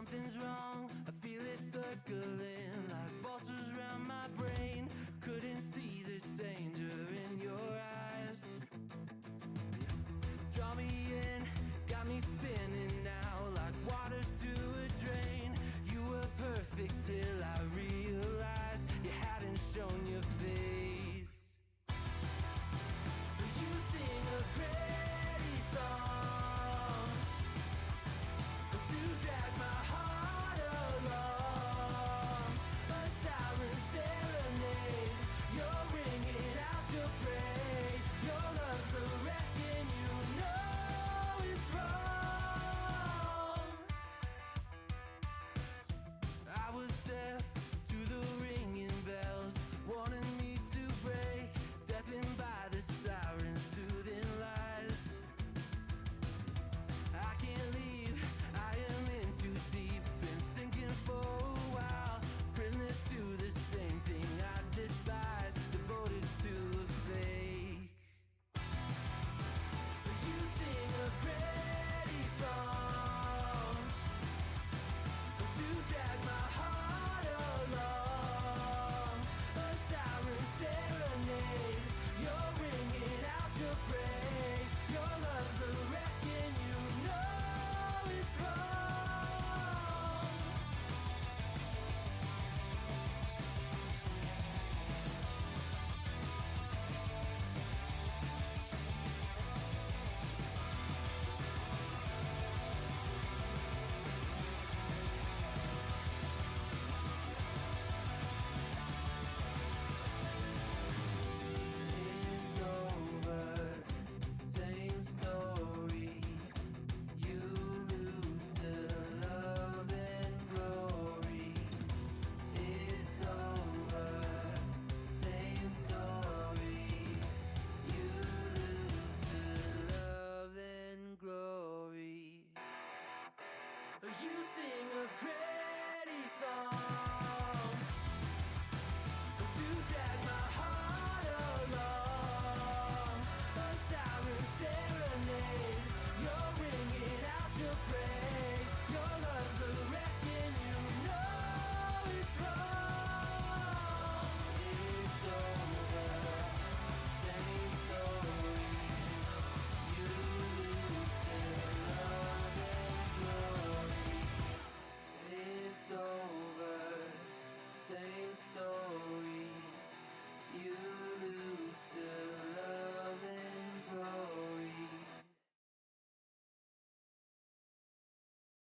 something's wrong. I feel it circling like vultures around my brain. Couldn't see the danger in your eyes. Draw me in, got me spinning now like water to a drain. You were perfect till I realized you hadn't shown your face. You sing a pretty song to drag my heart along. A siren serenade, you're ringing out your praise. Your love's a wreck and you know it's wrong. I was deaf to the ringing bells, wanting me to break, deafened by the sirens, soothing lies. I can't leave, I am in too deep, been sinking for a while, prisoner to the same thing I despise, devoted to a fake. You sing a pretty song to drag my heart along. A siren serenade, you're ringing out your praise. Your love's a wreck and you know it's wrong. It's over, same story. You lose to love and glory. It's over, same story. You lose to love and glory. You sing a pretty song to drag my heart along. A siren serenade, you're ringing out your praise. Your love's a wreck and you know it's wrong. It's over, same story. You lose to love and glory. It's over, same story. You lose to love and glory.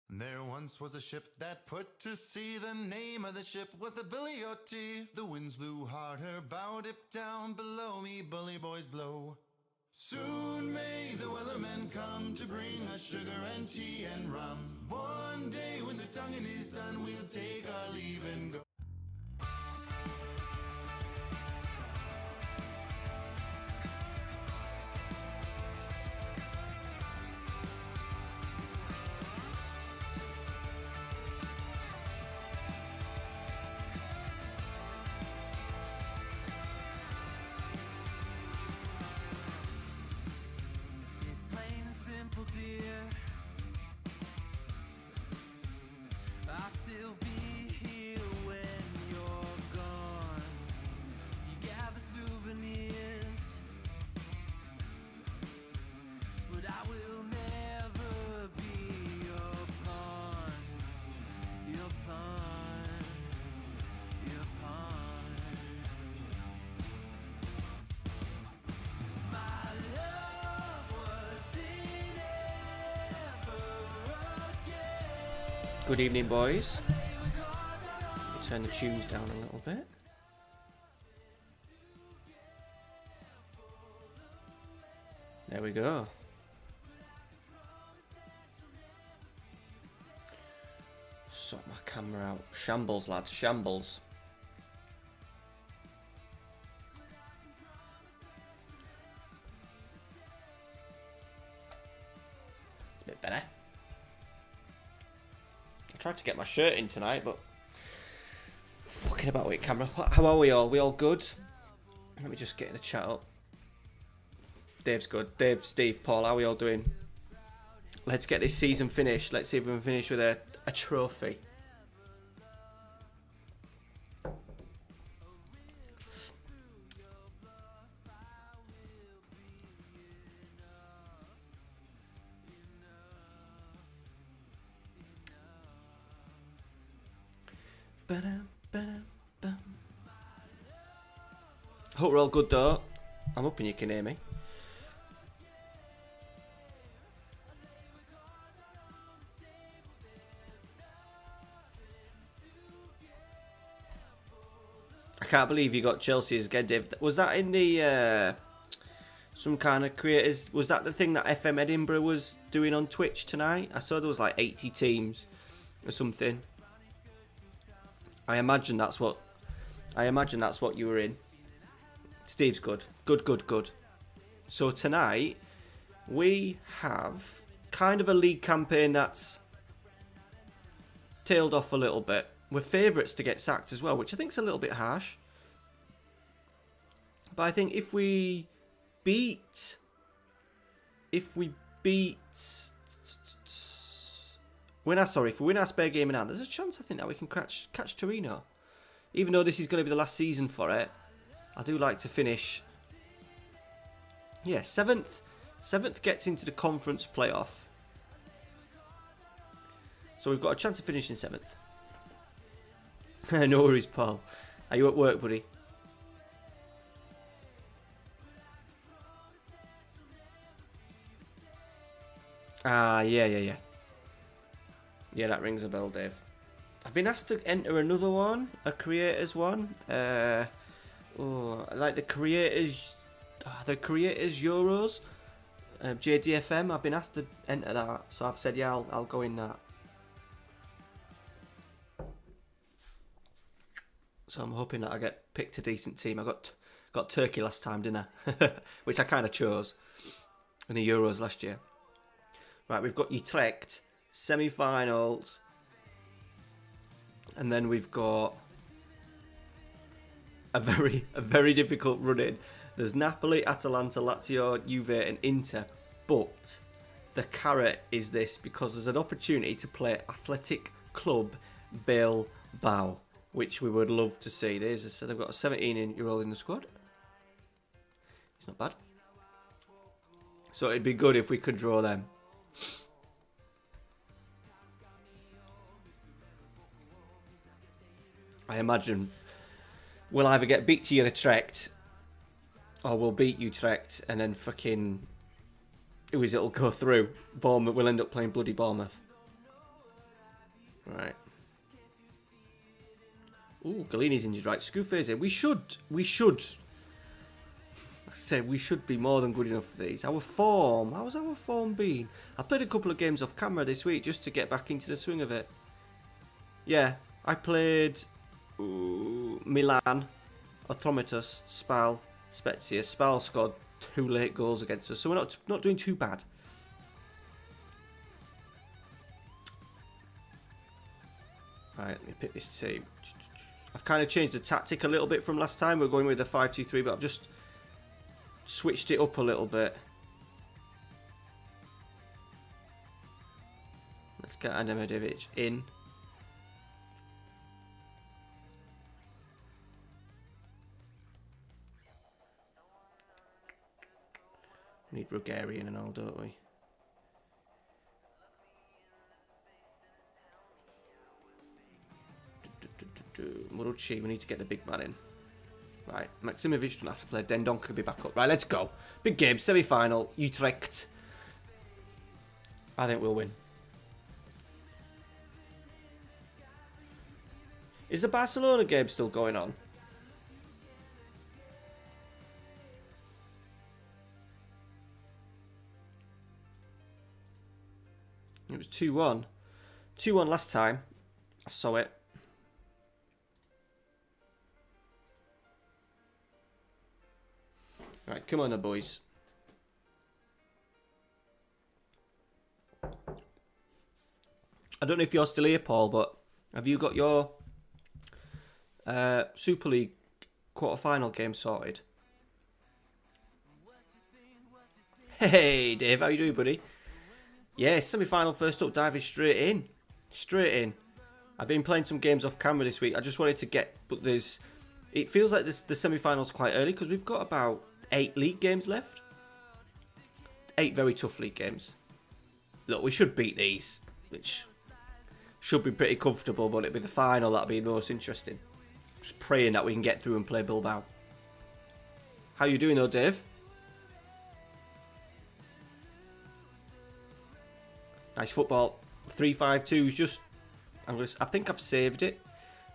There once was a ship that put to sea. The name of the ship was the Billy O.T. The winds blew hard, her bow dipped down. Below me, bully boys blow. Soon may the wellerman come to bring us sugar and tea and rum. One day when the tonguing is done, we'll take our leave and go. It's plain and simple, dear. I'll still be here when you're gone. You gather souvenirs, but I will never be your pawn. Your pawn. Your pawn. My love was in ever again. Good evening, boys. Turn the tunes down a little bit. There we go. Sort my camera out. Shambles, lads, shambles. It's a bit better. I tried to get my shirt in tonight, but fucking about with camera. How are we all? We all good? Let me just get in the chat up. Dave's good. Dave, Steve, Paul, how are we all doing? Let's get this season finished. Let's see if we can finish with a a trophy. Hope we're all good though. I'm hoping you can hear me. I can't believe you got Chelsea as again, Dave. Was that in the some kind of creators? Was that the thing that FM Edinburgh was doing on Twitch tonight? I saw there was like 80 teams or something. I imagine that's what you were in. Steve's good. Good. So tonight we have kind of a league campaign that's tailed off a little bit. We're favourites to get sacked as well, which I think is a little bit harsh. But I think if we beat if we win our spare game in hand, there's a chance I think that we can catch Torino. Even though this is going to be the last season for it, I do like to finish. Yeah, seventh gets into the conference playoff. So we've got a chance of finishing 7th. No worries, Paul. Are you at work, buddy? Ah, yeah. Yeah, that rings a bell, Dave. I've been asked to enter another one, a creators one. Like the creators Euros, JDFM. I've been asked to enter that, so I've said yeah, I'll go in that. So I'm hoping that I get picked a decent team. I got Turkey last time, didn't I? Which I kind of chose in the Euros last year. Right, we've got Utrecht semi-finals. And then we've got a very difficult run-in. There's Napoli, Atalanta, Lazio, Juve and Inter. But the carrot is this, because there's an opportunity to play Athletic Club Bilbao, which we would love to see. They've got a 17-year-old in the squad. It's not bad. So it'd be good if we could draw them. I imagine we'll either get beat to Utrecht or we'll beat Utrecht and then fucking who is it'll go through. Bournemouth will end up playing bloody Bournemouth. Right. Ooh, Galini's injured, right. Scufese. We should I say we should be more than good enough for these. Our form, how's our form been? I played a couple of games off camera this week just to get back into the swing of it. Yeah, I played Milan, Automatus, Spal, Spezia. Spal scored 2 late goals against us, so we're not doing too bad. Right, let me pick this team. I've kind of changed the tactic a little bit from last time. We're going with the 5-2-3, but I've just switched it up a little bit. Let's get Adamovic in. We need Rugarian and all, don't we? Murucci, we need to get the big man in. Right, Maximovic doesn't have to play. Dendonk could be back up. Right, let's go. Big game, semi-final, Utrecht. I think we'll win. Is the Barcelona game still going on? It was 2-1. 2-1 last time. I saw it. Right, come on now, boys. I don't know if you're still here, Paul, but have you got your Super League quarter-final game sorted? Hey, Dave, how you doing, buddy? Yeah, semi-final first up, diving straight in. Straight in. I've been playing some games off camera this week. I just wanted to get... But there's... It feels like the semi-finals quite early because we've got about 8 league games left. 8 very tough league games. Look, we should beat these, which should be pretty comfortable, but it'll be the final that'll be the most interesting. Just praying that we can get through and play Bilbao. How you doing though, Dave? Nice football. 3-5-2 is just... I think I've saved it.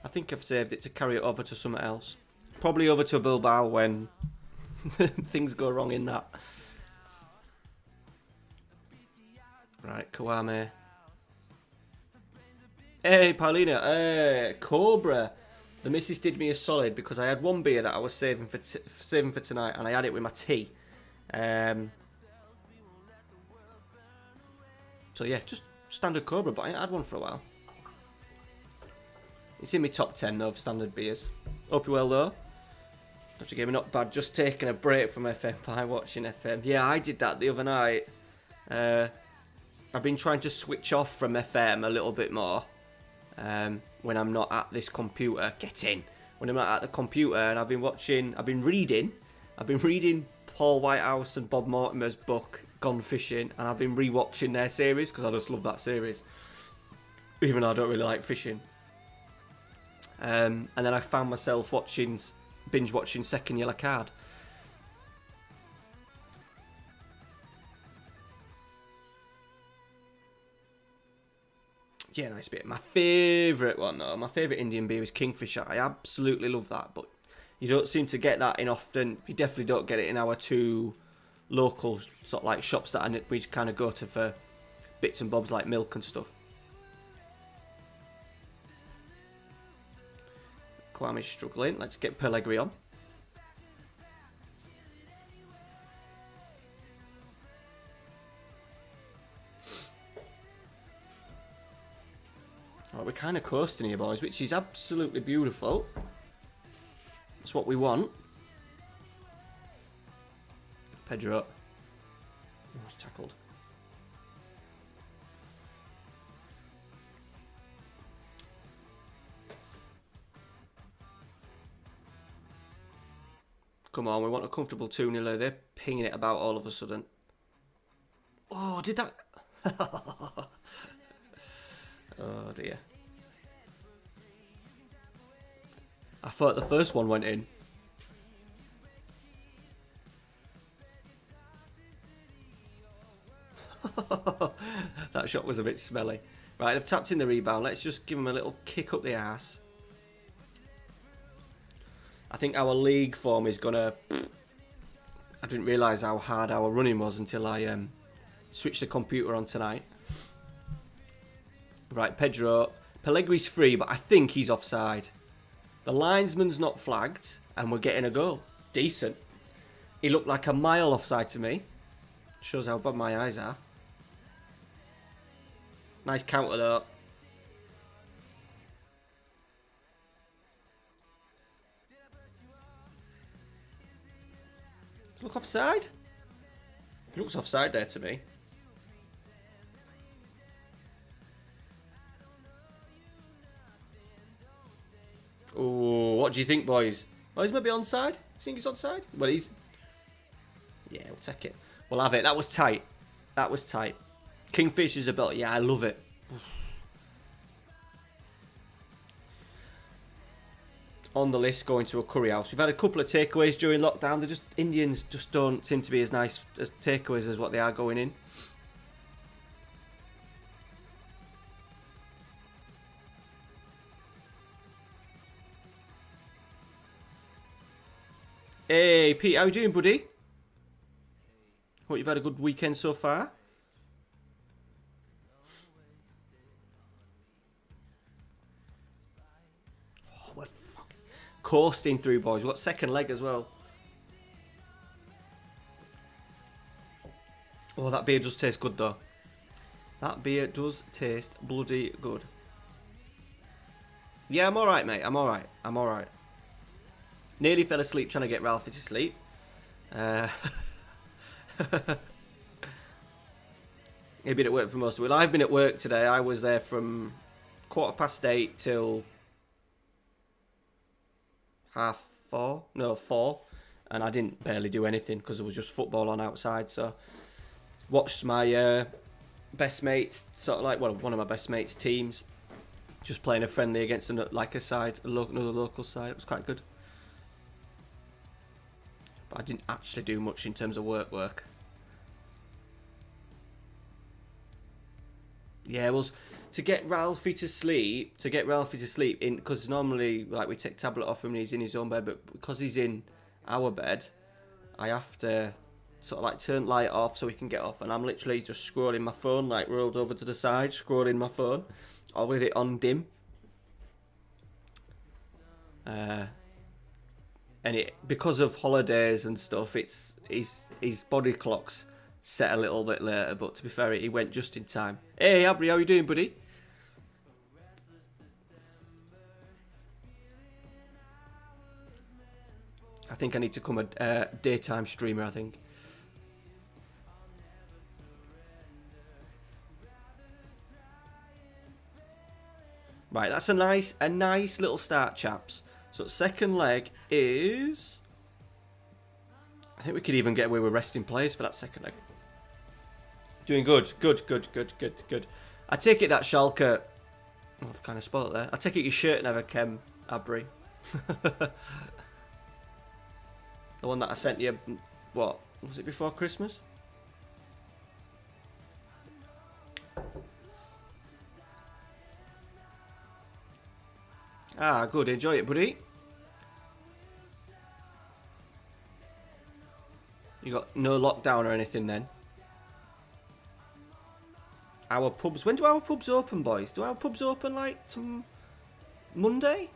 I think I've saved it to carry it over to something else. Probably over to Bilbao when things go wrong in that. Right, Kawame. Hey, Paulina. Hey, Cobra. The missus did me a solid because I had one beer that I was saving for tonight, and I had it with my tea. So yeah, just standard Cobra, but I ain't had one for a while. It's in my top 10 though, of standard beers. Hope you're well though. Dodger Gamer, not bad. Just taking a break from FM by watching FM. Yeah, I did that the other night. I've been trying to switch off from FM a little bit more. When I'm not at this computer. Get in. When I'm not at the computer, and I've been reading Paul Whitehouse and Bob Mortimer's book, Gone Fishing, and I've been rewatching their series because I just love that series. Even though I don't really like fishing. And then I found myself binge watching Second Yellow Card. Yeah, nice bit. My favourite one though, my favourite Indian beer is Kingfisher. I absolutely love that, but you don't seem to get that in often. You definitely don't get it in our 2 local sort of like shops that we kind of go to for bits and bobs like milk and stuff. Kwame's struggling. Let's get Pellegrini on. Well, we're kind of coasting here, boys, which is absolutely beautiful. That's what we want. Pedro. Oh, he's tackled. Come on, we want a comfortable 2-0. They're pinging it about all of a sudden. Oh, did that... Oh, dear. I thought the first one went in. That shot was a bit smelly. Right, they've tapped in the rebound. Let's just give them a little kick up the arse. I think our league form is gonna... I didn't realise how hard our running was until I switched the computer on tonight. Right, Pedro. Pellegrini's free, but I think he's offside. The linesman's not flagged, and we're getting a goal. Decent. He looked like a mile offside to me. Shows how bad my eyes are. Nice counter though. Look offside? He looks offside there to me. Oh, what do you think, boys? Oh, he's maybe onside? You think he's onside? Well, he's... Yeah, we'll take it. We'll have it. That was tight. That was tight. Kingfisher's a belt. Yeah, I love it. On the list, going to a curry house. We've had a couple of takeaways during lockdown. Indians just don't seem to be as nice as takeaways as what they are going in. Hey, Pete, how you doing, buddy? Hope you've had a good weekend so far. Oh, we're fucking coasting through, boys. We've got second leg as well. Oh, that beer does taste good, though. That beer does taste bloody good. Yeah, I'm alright, mate. I'm alright. I'm alright. Nearly fell asleep trying to get Ralphie to sleep. He'd been at work for most of it. I've been at work today. I was there from 8:15 till 4:30. No, 4. And I didn't barely do anything because there was just football on outside. So watched my best mates, sort of like one of my best mates' teams, just playing a friendly against another local side. It was quite good. But I didn't actually do much in terms of work. Yeah, well, to get Ralphie to sleep in, because normally like we take tablet off him and he's in his own bed, but because he's in our bed, I have to sort of like turn light off so he can get off, and I'm literally just scrolling my phone, like rolled over to the side, scrolling my phone, or with it on dim. And it, because of holidays and stuff, his body clock's set a little bit later, but to be fair, he went just in time. Hey, Abri, how you doing, buddy? I think I need to become a daytime streamer, I think. Right, that's a nice little start, chaps. So second leg is... I think we could even get away with resting players for that second leg. Doing good. I take it that Schalke... Oh, I've kind of spoiled it there. I take it your shirt never came, Abri. The one that I sent you, what? Was it before Christmas? Ah, good. Enjoy it, buddy. You got no lockdown or anything then? Our pubs... When do our pubs open, boys? Do our pubs open, like, Monday?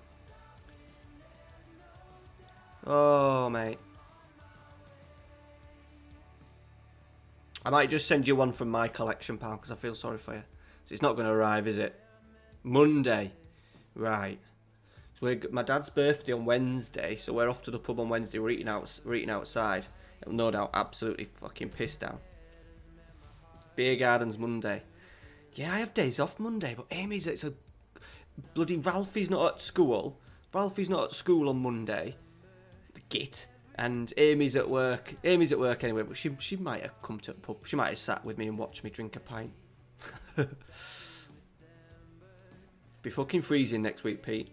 Oh, mate. I might just send you one from my collection, pal, because I feel sorry for you. So it's not going to arrive, is it? Monday. Right. So my dad's birthday on Wednesday, so we're off to the pub on Wednesday. We're eating outside. It'll no doubt absolutely fucking piss down. Beer gardens Monday. Yeah, I have days off Monday, but it's a bloody Ralphie's not at school. Ralphie's not at school on Monday. The git. And Amy's at work. Amy's at work anyway, but she might have come to the pub. She might have sat with me and watched me drink a pint. Be fucking freezing next week, Pete.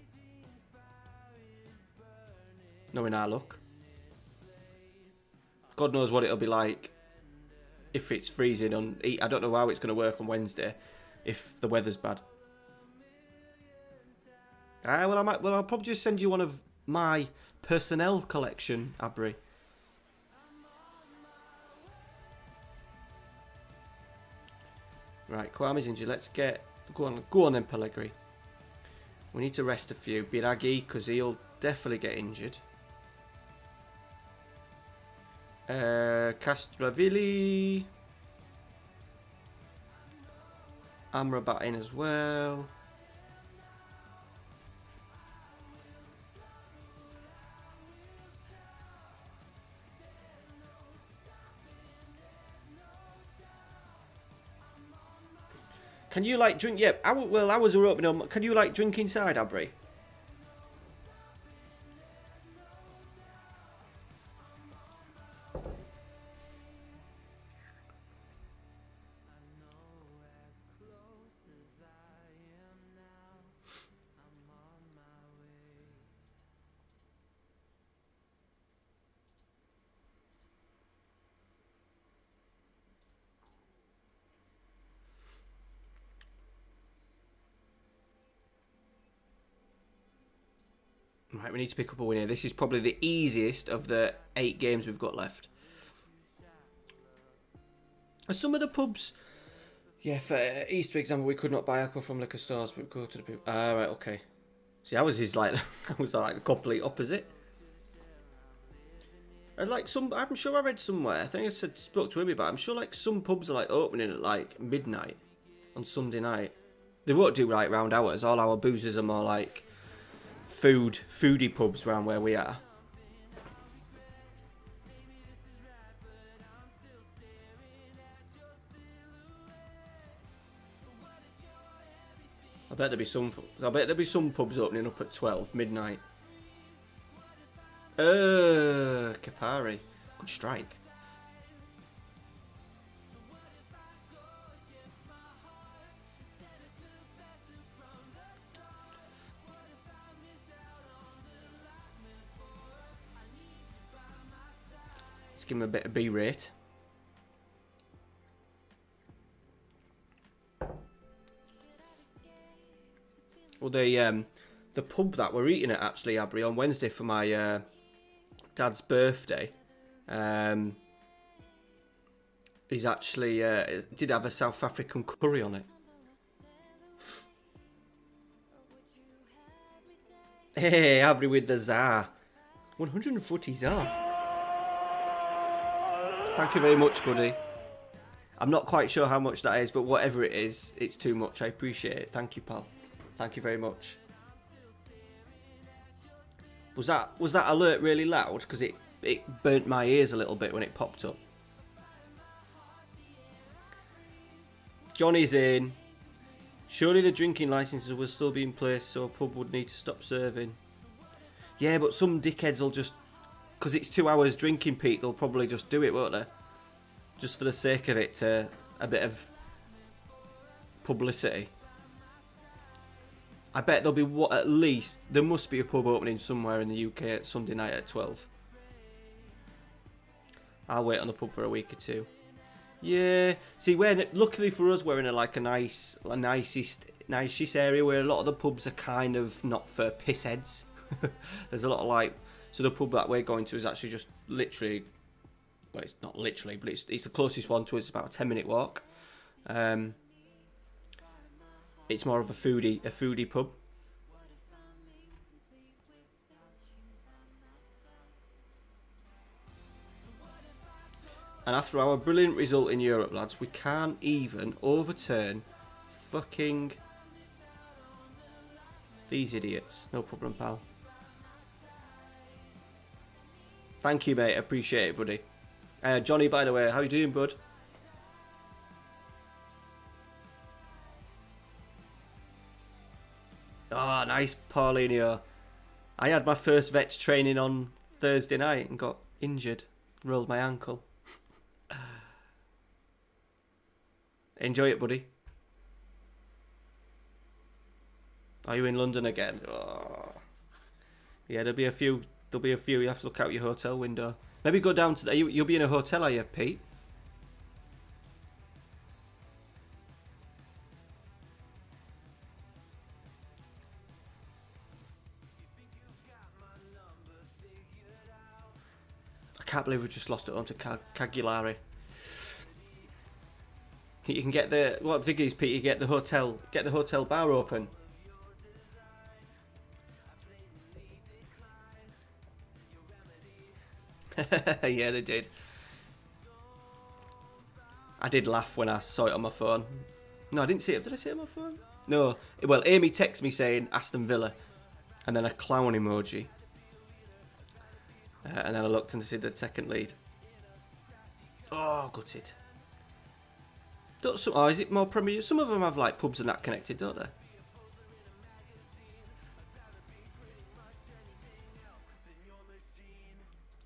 Knowing our luck. God knows what it'll be like if it's freezing on... I don't know how it's going to work on Wednesday if the weather's bad. Well, I'll probably just send you one of my personnel collection, Abri. Right, Kwame's injured. Let's get... Go on then, Pellegrini. We need to rest a few. Biragi, because he'll definitely get injured. Castrovili. Amrabat in as well. Can you like drink? Yeah, hours are open. Can you like drink inside, Abri? Right, we need to pick up a win here. This is probably the easiest of the 8 games we've got left. Some of the pubs... Yeah, for Easter example, we could not buy alcohol from liquor stores, but go to the pub. Ah, right, okay. See, I was the complete opposite. And like I'm sure I read somewhere, I think I spoke to him about it, I'm sure like some pubs are like opening at like midnight on Sunday night. They won't do like round hours. All our boozers are more like foodie pubs around where we are. bet there'll be some pubs opening up at 12 midnight. Kapari. Good strike. Let's give him a bit of B-rate. Well, the pub that we're eating at, actually, Abri, on Wednesday for my dad's birthday, he's actually did have a South African curry on it. Hey, Abri with the ZAR. 140 ZAR. Thank you very much, buddy. I'm not quite sure how much that is, but whatever it is, it's too much. I appreciate it. Thank you, pal. Thank you very much. Was that alert really loud? Because it burnt my ears a little bit when it popped up. Johnny's in. Surely the drinking licenses will still be in place, so a pub would need to stop serving. Yeah, but some dickheads will just... Because it's 2 hours drinking, Pete, they'll probably just do it, won't they? Just for the sake of it, to a bit of publicity. I bet there'll be at least... There must be a pub opening somewhere in the UK at Sunday night at 12. I'll wait on the pub for a week or two. Yeah. See, luckily for us, we're in a nicest area where a lot of the pubs are kind of not for pissheads. There's a lot of so the pub that we're going to is actually just literally, well, it's not literally, but it's the closest one to us. It's about a 10-minute walk. It's more of a foodie pub. And after our brilliant result in Europe, lads, we can't even overturn fucking these idiots. No problem, pal. Thank you, mate. Appreciate it, buddy. Johnny, by the way, how you doing, bud? Oh, nice, Paulinho. I had my first vet's training on Thursday night and got injured. Rolled my ankle. Enjoy it, buddy. Are you in London again? Oh. Yeah, there'll be a few. You have to look out your hotel window. Maybe go down to the... You'll be in a hotel, are you, Pete? I can't believe we just lost it on to Cagliari. You can get the... What I'm thinking is, Pete, you get the hotel bar open. Yeah, they did. I did laugh when I saw it on my phone. No, I didn't see it. Did I see it on my phone? No. Well, Amy texted me saying Aston Villa, and then a clown emoji. And then I looked and I see the second lead. Oh, gutted. Is it more Premier? Some of them have pubs and that connected, don't they?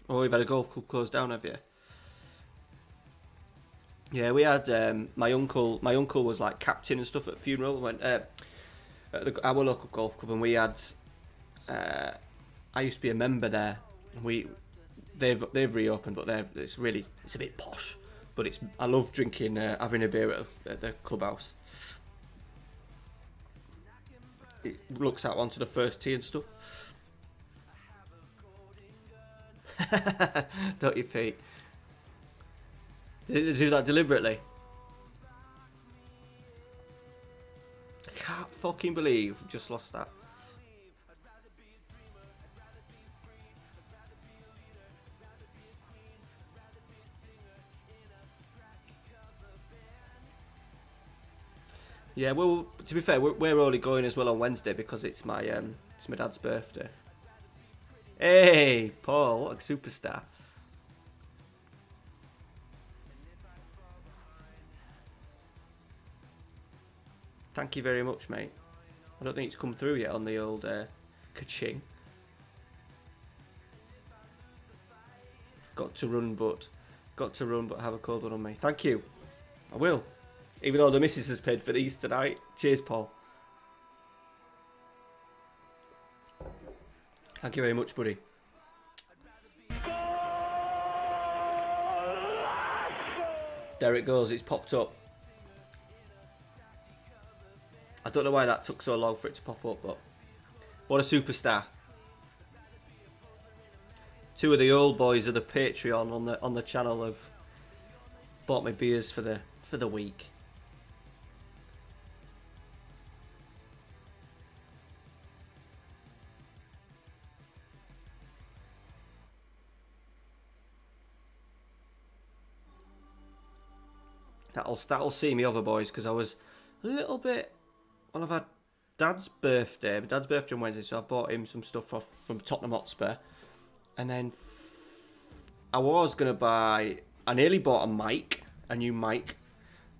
Oh, you've had a golf club closed down, have you? Yeah, we had my uncle. My uncle was captain and stuff at the funeral. Went at our local golf club, and we had. I used to be a member there. And they've reopened, but it's a bit posh. But I love drinking, having a beer at the clubhouse. It looks out onto the first tee and stuff. Don't you, Pete? Did they do that deliberately? I can't fucking believe we've just lost that. Yeah, well, to be fair, we're only going as well on Wednesday because it's my dad's birthday. Hey, Paul, what a superstar. Thank you very much, mate. I don't think it's come through yet on the old ka-ching. Got to run, but have a cold one on me. Thank you. I will. Even though the missus has paid for these tonight. Cheers, Paul. Thank you very much, buddy. There it goes. It's popped up. I don't know why that took so long for it to pop up, but what a superstar. Two of the old boys of the Patreon on the channel have bought me beers for the week. That'll see me over, boys, because I was a little bit. Well, I've had Dad's birthday. My Dad's birthday on Wednesday, so I've bought him some stuff from Tottenham Hotspur. And then I was going to buy... I nearly bought a new mic.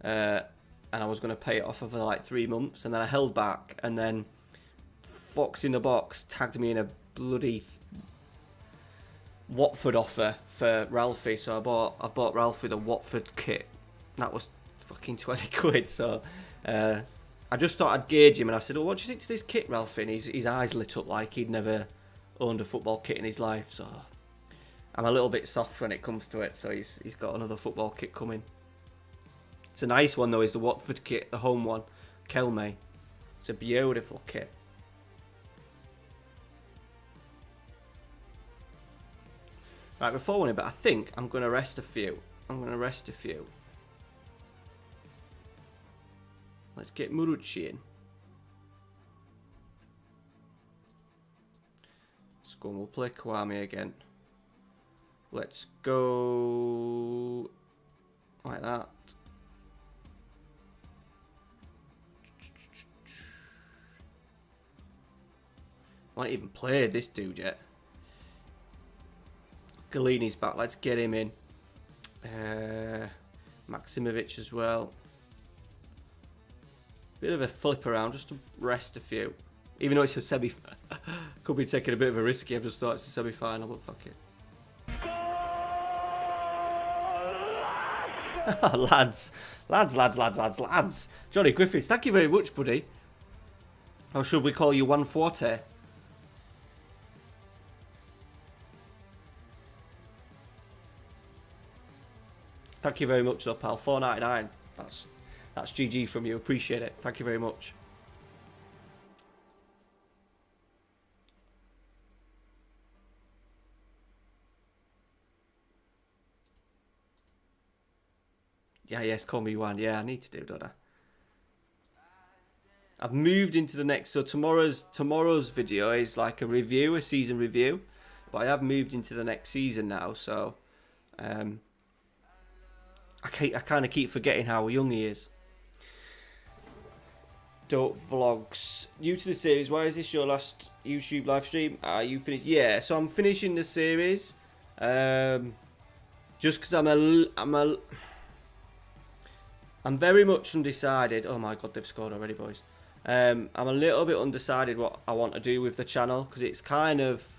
And I was going to pay it off over like 3 months. And then I held back. And then Fox in the Box tagged me in a bloody Watford offer for Ralphie. So I bought Ralphie the Watford kit. That was fucking 20 quid. So I just thought I'd gauge him. And I said, "Oh, what do you think to this kit, Ralphie?" And his eyes lit up like he'd never owned a football kit in his life. So I'm a little bit soft when it comes to it. So he's got another football kit coming. It's a nice one though, is the Watford kit, the home one, Kelme. It's a beautiful kit. Right, before one, but I think I'm going to rest a few. Let's get Murucci in. Let's go and we'll play Kwame again. Let's go like that. I haven't even played this dude yet. Galini's back. Let's get him in. Maximovic as well. Bit of a flip around just to rest a few. Even though it's a semi... Could be taking a bit of a risk. I've just thought it's a semi-final, but fuck it. Lads. Johnny Griffiths, thank you very much, buddy. Or should we call you One Forte? Thank you very much, though, pal. $4.99. That's GG from you. Appreciate it. Thank you very much. Yeah, yes, call me one. Yeah, I need to do, don't I? I've moved into the next... So tomorrow's video is like a review, a season review. But I have moved into the next season now, so... I kind of keep forgetting how young he is. Dope Vlogs. New to the series. Why is this your last YouTube live stream? Are you finished? Yeah, so I'm finishing the series. Just because I'm very much undecided. Oh my god, they've scored already, boys. I'm a little bit undecided what I want to do with the channel, because it's kind of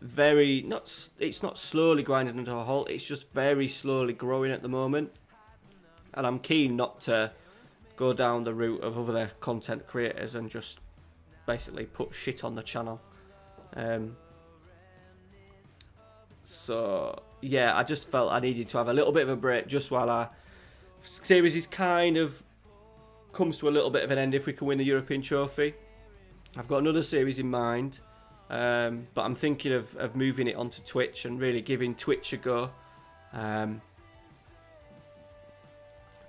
very it's not slowly grinding into a halt. It's just very slowly growing at the moment, and I'm keen not to go down the route of other content creators and just basically put shit on the channel. So yeah, I just felt I needed to have a little bit of a break just while our series is kind of comes to a little bit of an end if we can win the European trophy. I've got another series in mind, but I'm thinking of moving it onto Twitch and really giving Twitch a go.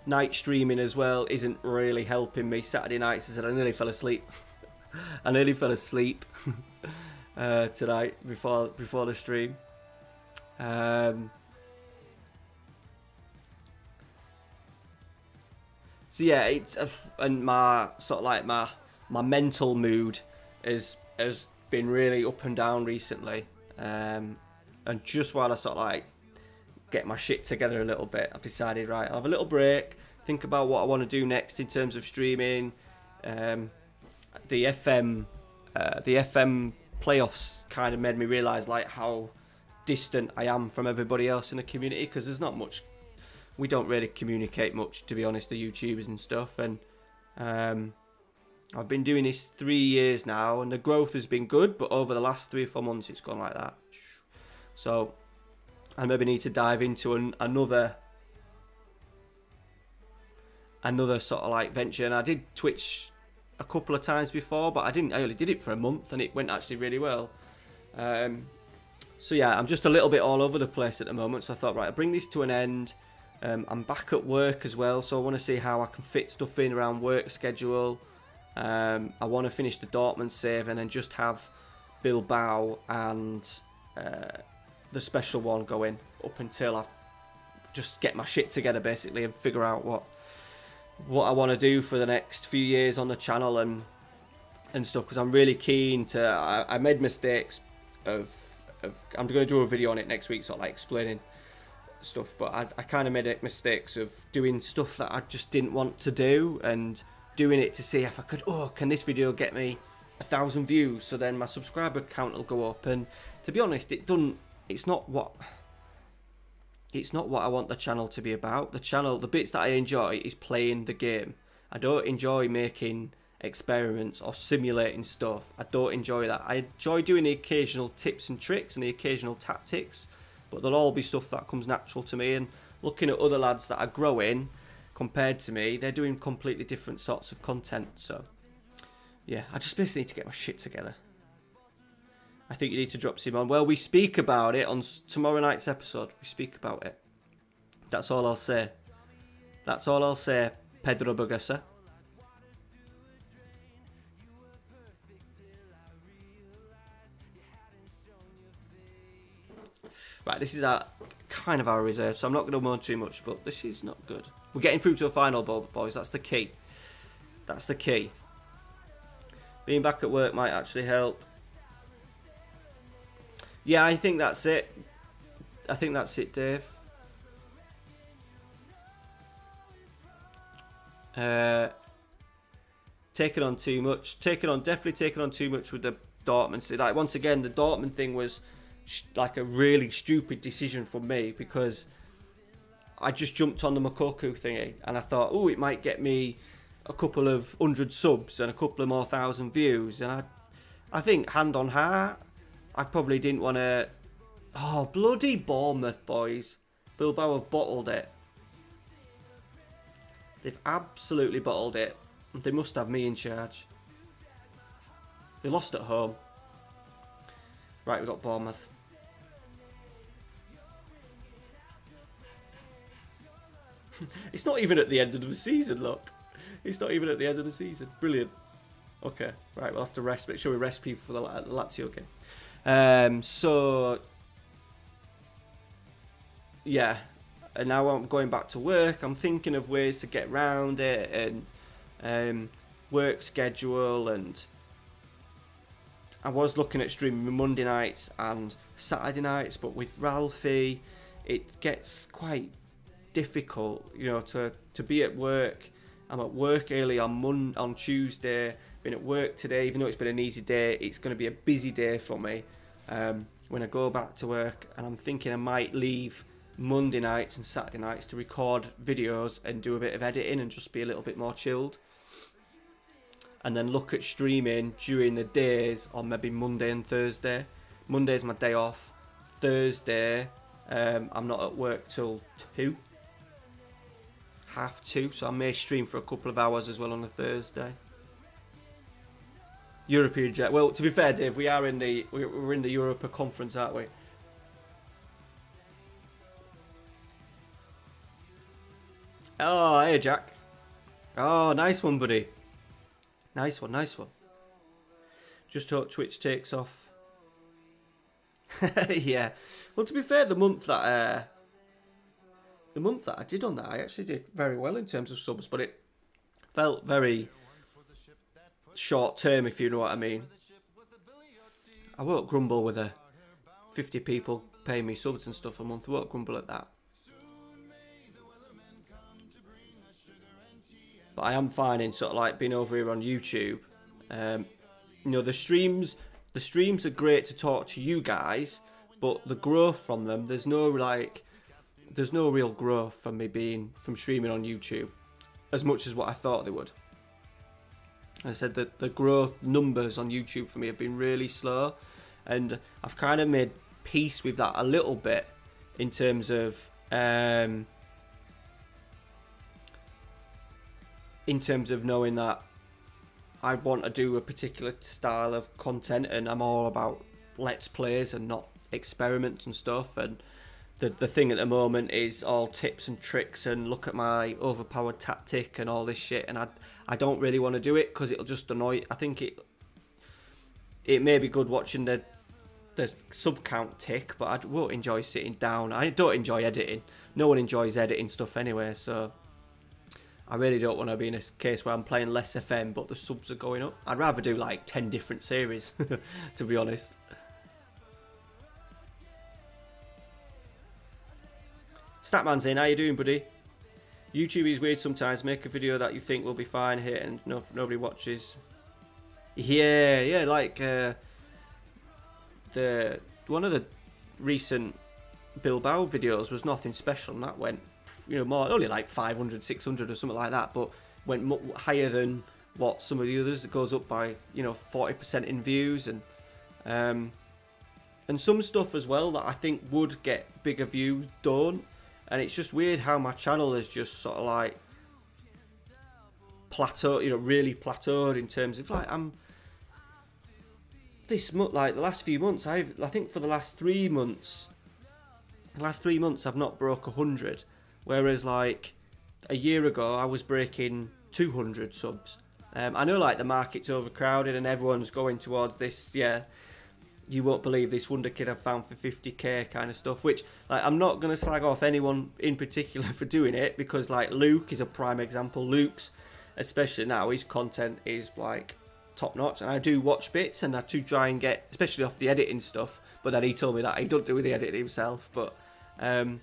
Night streaming as well isn't really helping me. Saturday nights, I said I nearly fell asleep. I nearly fell asleep tonight before the stream. So yeah, it's and my sort of like my mental mood has been really up and down recently. And just while I sort of like get my shit together a little bit, I've decided, right, I'll have a little break, think about what I want to do next in terms of streaming. the FM playoffs kind of made me realise like how distant I am from everybody else in the community, because there's not much. We don't really communicate much, to be honest, the YouTubers and stuff. And I've been doing this 3 years now, and the growth has been good, but over the last 3 or 4 months, it's gone like that. So I maybe need to dive into another sort of like venture. And I did Twitch a couple of times before, but I only did it for a month, and it went actually really well. So yeah, I'm just a little bit all over the place at the moment. So I thought, right, I'll bring this to an end. I'm back at work as well, so I want to see how I can fit stuff in around work schedule. I want to finish the Dortmund save and then just have Bilbao and the special one going up until I just get my shit together, basically, and figure out what I want to do for the next few years on the channel and stuff, because I'm really keen to. I made mistakes of I'm going to do a video on it next week, sort of like explaining stuff, but I kind of made mistakes of doing stuff that I just didn't want to do, and doing it to see if I could, can this video get me 1,000 views, so then my subscriber count will go up. And to be honest, it's not what I want the channel to be about. The bits that I enjoy is playing the game. I don't enjoy making experiments or simulating stuff. I don't enjoy that. I enjoy doing the occasional tips and tricks and the occasional tactics, but they'll all be stuff that comes natural to me. And looking at other lads that are growing compared to me, they're doing completely different sorts of content. So yeah, I just basically need to get my shit together. I think you need to drop some on. Well, we speak about it on tomorrow night's episode. We speak about it. That's all I'll say. That's all I'll say, Pedro Burgasa. Right, this is kind of our reserve, so I'm not going to moan too much, but this is not good. We're getting through to a final, boys. That's the key. That's the key. Being back at work might actually help. Yeah, I think that's it. I think that's it, Dave. Taking on too much. Definitely taking on too much with the Dortmund. Like, once again, the Dortmund thing was like a really stupid decision for me, because I just jumped on the Makoku thingy and I thought, it might get me a couple of 100 subs and a couple of more 1,000 views. And I think, hand on heart, I probably didn't want to. Oh, bloody Bournemouth, boys. Bilbao have bottled it. They've absolutely bottled it. They must have me in charge. They lost at home. Right, we've got Bournemouth. It's not even at the end of the season, look. It's not even at the end of the season. Brilliant. Okay, right, we'll have to rest. Make sure we rest people for the Lazio game. So, yeah. And now I'm going back to work. I'm thinking of ways to get around it and work schedule. And I was looking at streaming Monday nights and Saturday nights, but with Ralphie, it gets quite difficult, to be at work. I'm at work early on Tuesday. Been at work today, even though it's been an easy day. It's going to be a busy day for me when I go back to work, and I'm thinking I might leave Monday nights and Saturday nights to record videos and do a bit of editing and just be a little bit more chilled, and then look at streaming during the days on maybe Monday and Thursday. Monday's my day off. Thursday, I'm not at work till 2. 2:30, so I may stream for a couple of hours as well on a Thursday. European jet. Well, to be fair, Dave, we're in the Europa Conference, aren't we? Oh, hey, Jack. Oh, nice one, buddy. Nice one. Just hope Twitch takes off. Yeah. Well, to be fair, the month that I did on that, I actually did very well in terms of subs, but it felt very short term, if you know what I mean. I won't grumble with 50 people paying me subs and stuff a month. I won't grumble at that. But I am finding sort of like being over here on YouTube, You know, the streams are great to talk to you guys, but the growth from them, there's no real growth from from streaming on YouTube as much as what I thought they would. I said that the growth numbers on YouTube for me have been really slow, and I've kind of made peace with that a little bit in terms of knowing that I want to do a particular style of content, and I'm all about let's plays and not experiments and stuff. And the thing at the moment is all tips and tricks and look at my overpowered tactic and all this shit, and I don't really want to do it because it'll just annoy. I think it may be good watching the sub count tick, but I won't enjoy sitting down. I don't enjoy editing. No one enjoys editing stuff anyway, so I really don't want to be in a case where I'm playing less FM but the subs are going up. I'd rather do like 10 different series, to be honest. Statman's in, how you doing, buddy? YouTube is weird sometimes. Make a video that you think will be fine here and nobody watches. Yeah, like one of the recent Bilbao videos was nothing special, and that went, more only like 500, 600 or something like that, but went higher than what some of the others. It goes up by 40% in views, and some stuff as well that I think would get bigger views don't. And it's just weird how my channel has just sort of like plateaued, really plateaued in terms of like like the last few months, I think for the last 3 months I've not broke 100, whereas like a year ago I was breaking 200 subs. I know like the market's overcrowded and everyone's going towards this, you won't believe this wonder kid I've found for 50k kind of stuff, which like I'm not going to slag off anyone in particular for doing it, because like Luke is a prime example. Luke's, especially now, his content is like top notch, and I do watch bits and I do try and get, especially off the editing stuff, but then he told me that he don't do the editing himself, but yeah,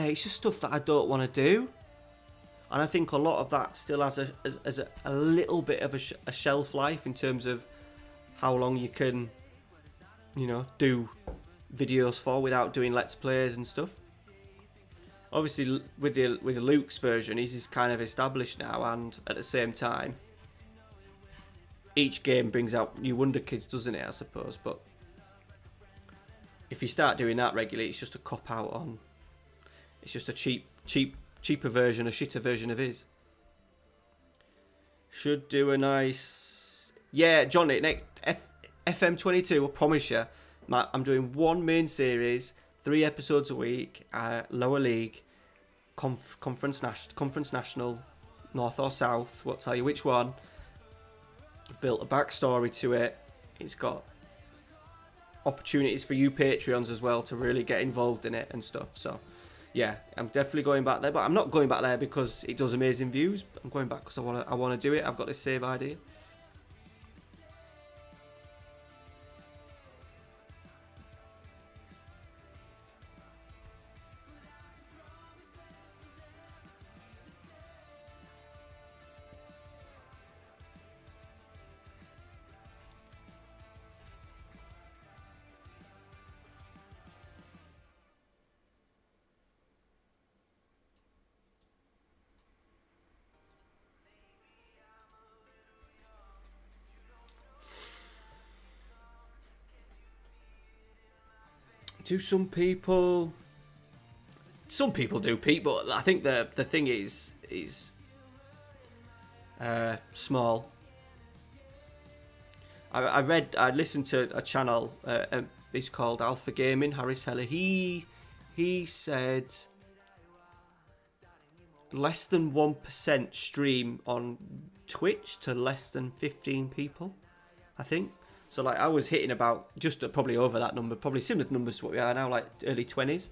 it's just stuff that I don't want to do, and I think a lot of that still has a little bit of a shelf life in terms of how long you can, do videos for without doing let's plays and stuff. Obviously, with the Luke's version, he's kind of established now, and at the same time, each game brings out new wonder kids, doesn't it? I suppose, but if you start doing that regularly, it's just a cop out on. It's just a cheaper version, a shitter version of his. Should do a nice. Yeah, Johnny, next FM22, I promise you, I'm doing one main series, 3 episodes a week, lower league, conference national, north or south, won't tell you which one. I've built a backstory to it. It's got opportunities for you Patreons as well to really get involved in it and stuff. So, yeah, I'm definitely going back there, but I'm not going back there because it does amazing views. I'm going back because I want to do it. I've got this save idea. Do some people do, Pete, but I think the thing is small. I listened to a channel, it's called Alpha Gaming, Harris Heller. He said less than 1% stream on Twitch to less than 15 people, I think. So like I was hitting about just probably over that number, probably similar numbers to what we are now, like early 20s.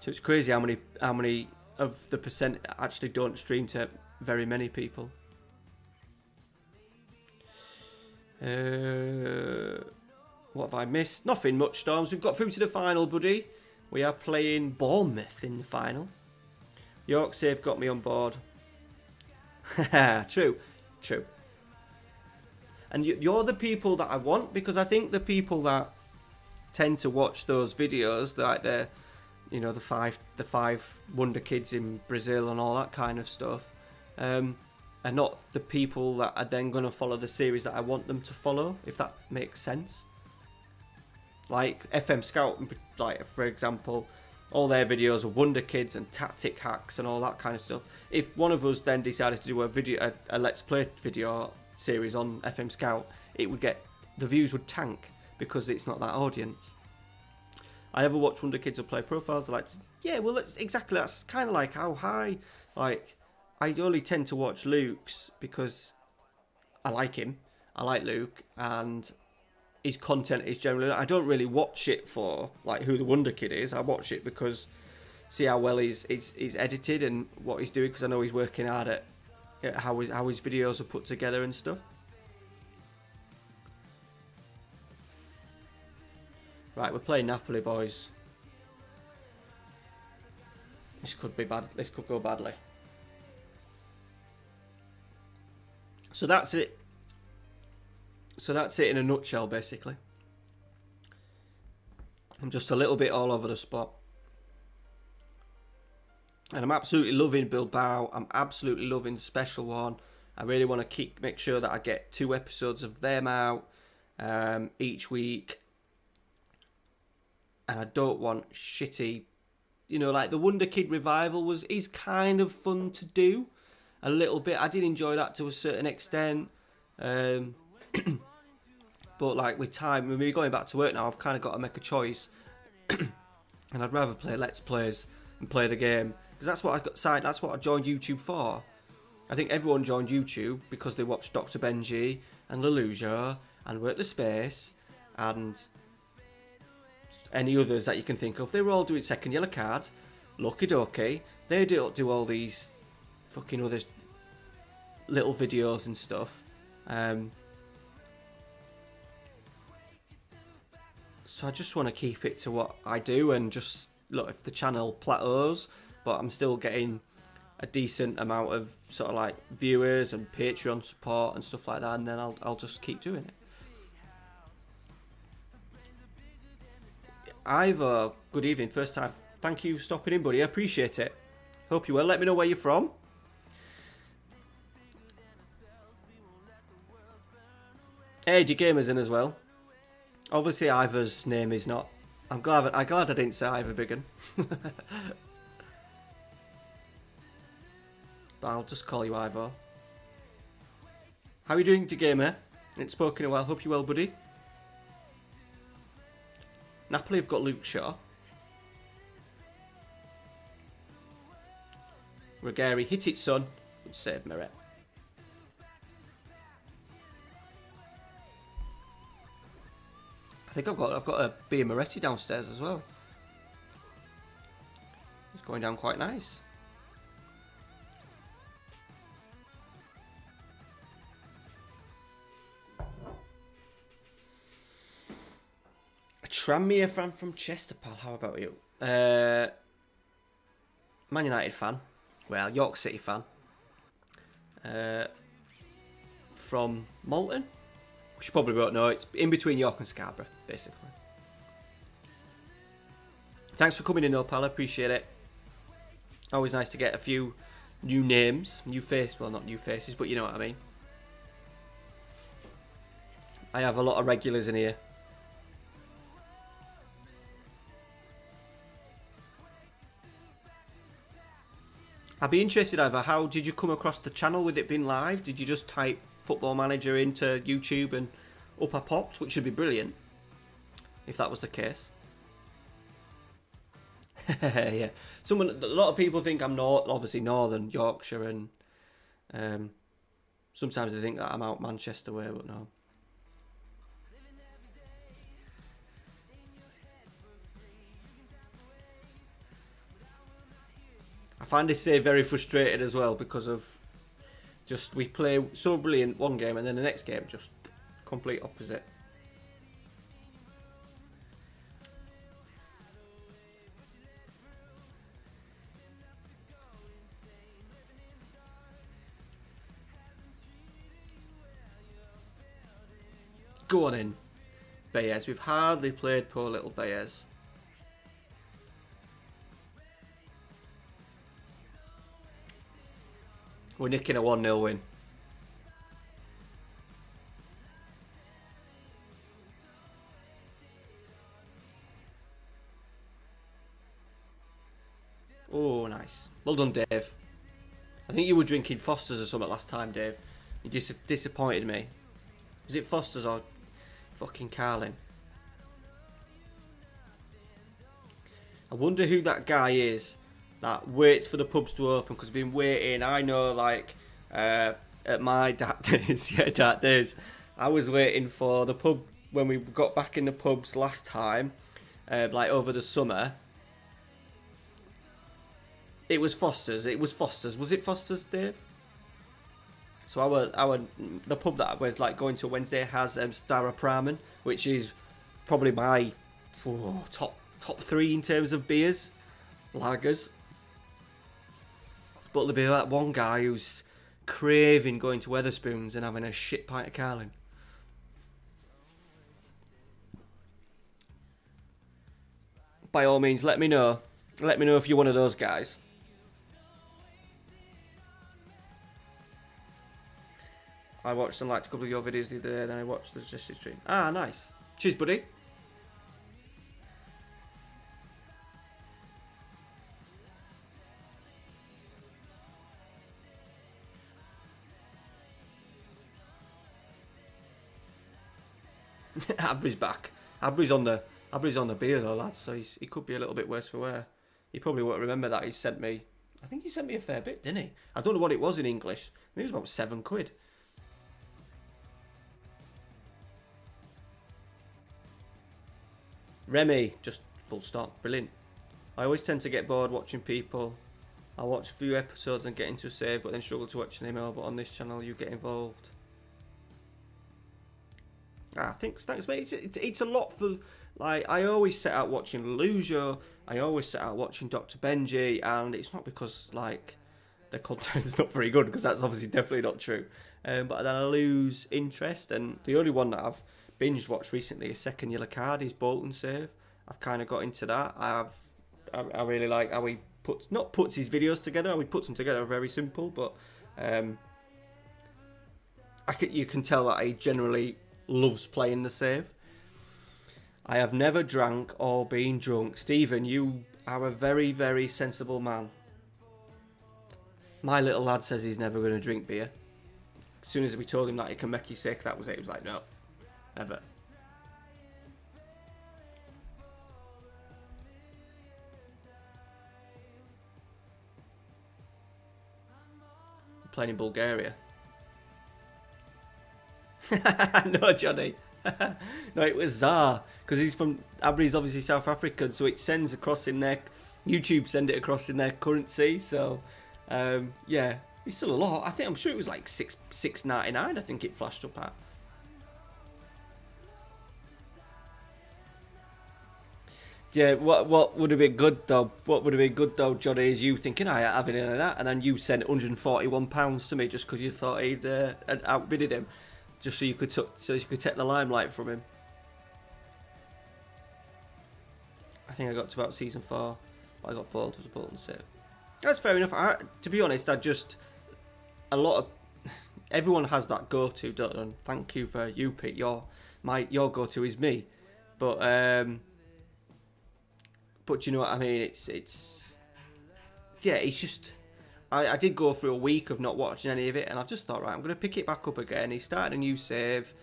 So it's crazy how many of the percent actually don't stream to very many people. What have I missed? Nothing much, Storms. We've got through to the final, buddy. We are playing Bournemouth in the final. York Save got me on board. True, true. And you're the people that I want, because I think the people that tend to watch those videos, like the five wonder kids in Brazil and all that kind of stuff, are not the people that are then going to follow the series that I want them to follow, if that makes sense. Like FM Scout, like for example, all their videos are wonder kids and tactic hacks and all that kind of stuff. If one of us then decided to do a let's play video series on FM Scout, the views would tank because it's not that audience. I ever watch Wonder Kids or play profiles, that's kind of like how high, like, I only tend to watch Luke's because I like him, I like Luke, and his content is generally, I don't really watch it for, like, who the Wonder Kid is. I watch it because, see how well he's edited and what he's doing, because I know he's working hard at how his videos are put together and stuff. Right, we're playing Napoli, boys. This could be bad. This could go badly. So that's it. So that's it in a nutshell, basically. I'm just a little bit all over the spot. And I'm absolutely loving Bilbao. I'm absolutely loving the special one. I really want to make sure that I get 2 episodes of them out each week. And I don't want shitty, like the Wonder Kid revival is kind of fun to do a little bit. I did enjoy that to a certain extent. But like with time, when we're going back to work now, I've kind of got to make a choice. And I'd rather play Let's Plays and play the game. Because that's what I joined YouTube for. I think everyone joined YouTube because they watched Dr. Benji and Leluja and Work the Space and any others that you can think of. They were all doing Second Yellow Card, Loki Doki. They do all these fucking other little videos and stuff. So I just want to keep it to what I do and just look if the channel plateaus, but I'm still getting a decent amount of sort of like viewers and Patreon support and stuff like that, and then I'll just keep doing it. Ivor, good evening, first time. Thank you for stopping in, buddy. I appreciate it. Hope you well. Let me know where you're from. AD Gamer's in as well. Obviously, Ivor's name is not. I'm glad I didn't say Ivor Biggin. But I'll just call you Ivor. How are you doing, D Gamer? It's spoken a while. Hope you're well, buddy. Napoli have got Luke Shaw. Ruggieri, hit it, son. Good save, Meret. I think I've got a beer Moretti downstairs as well. It's going down quite nice. A Tranmere fan from Chester, pal. How about you? Man United fan. Well, York City fan. From Malton. Which you probably won't know. It's in between York and Scarborough, basically. Thanks for coming in, though, pal. I appreciate it. Always nice to get a few new names. New faces. Well, not new faces, but you know what I mean. I have a lot of regulars in here. I'd be interested, Ivor, how did you come across the channel with it being live? Did you just type Football Manager into YouTube and up I popped, which would be brilliant if that was the case. Yeah, a lot of people think I'm obviously Northern Yorkshire, and sometimes they think that I'm out Manchester way, but no. I find this save very frustrated as well because of just we play so brilliant one game and then the next game just complete opposite. Go on in, Baez. We've hardly played poor little Baez. We're nicking a 1-0 win. Oh, nice. Well done, Dave. I think you were drinking Foster's or something last time, Dave. You disappointed me. Was it Foster's or fucking Carlin? I wonder who that guy is that waits for the pubs to open, because we've been waiting. I know, like, at my dark days, I was waiting for the pub when we got back in the pubs last time, like over the summer. It was Foster's. Was it Foster's, Dave? So the pub that we're like going to Wednesday has Stara Pramen, which is probably my top 3 in terms of beers, lagers. But there'll be that one guy who's craving going to Wetherspoons and having a shit pint of Carlin. By all means, let me know. Let me know if you're one of those guys. I watched and liked a couple of your videos the other day, then I watched the suggested stream. Ah, nice. Cheers, buddy. Abry's back. Abry's on the beer though, lads, so he could be a little bit worse for wear. He probably won't remember that I think he sent me a fair bit, didn't he? I don't know what it was in English. I think it was about £7. Remy, just full stop, brilliant. I always tend to get bored watching people. I watch a few episodes and get into a save, but then struggle to watch anymore. But on this channel, you get involved. Thanks, mate. It's a lot for, like, I always set out watching Lujo. I always set out watching Dr. Benji, and it's not because, like, the content's not very good, because that's obviously definitely not true. But then I lose interest, and the only one that I've binge watched recently is Second Yellow Card, is Bolton Save. I've kind of got into that. I really like how he puts his videos together. How he puts them together very simple, but you can tell that he generally loves playing the save. I have never drank or been drunk. Stephen, you are a very, very sensible man. My little lad says he's never going to drink beer. As soon as we told him that it can make you sick, that was it. He was like, no, never. Playing in Bulgaria. No, Johnny. No, it was Zar, because he's from Abry's obviously South African, so it sends across in their YouTube, send it across in their currency. So yeah, it's still a lot. I'm sure it was like $6.99. I think it flashed up at. Yeah, what would have been good though? What would have been good though, Johnny, is you thinking I having any of that, and then you sent £141 to me just because you thought he'd outbidded him, just so you could take the limelight from him. I think I got to about season 4, but I got bored with the Bolton save. That's fair enough. To be honest, everyone has that go-to, don't they? Thank you for you, Pete. Your go-to is me, but you know what I mean? It's just I did go through a week of not watching any of it, and I've just thought, right, I'm going to pick it back up again. He started a new save.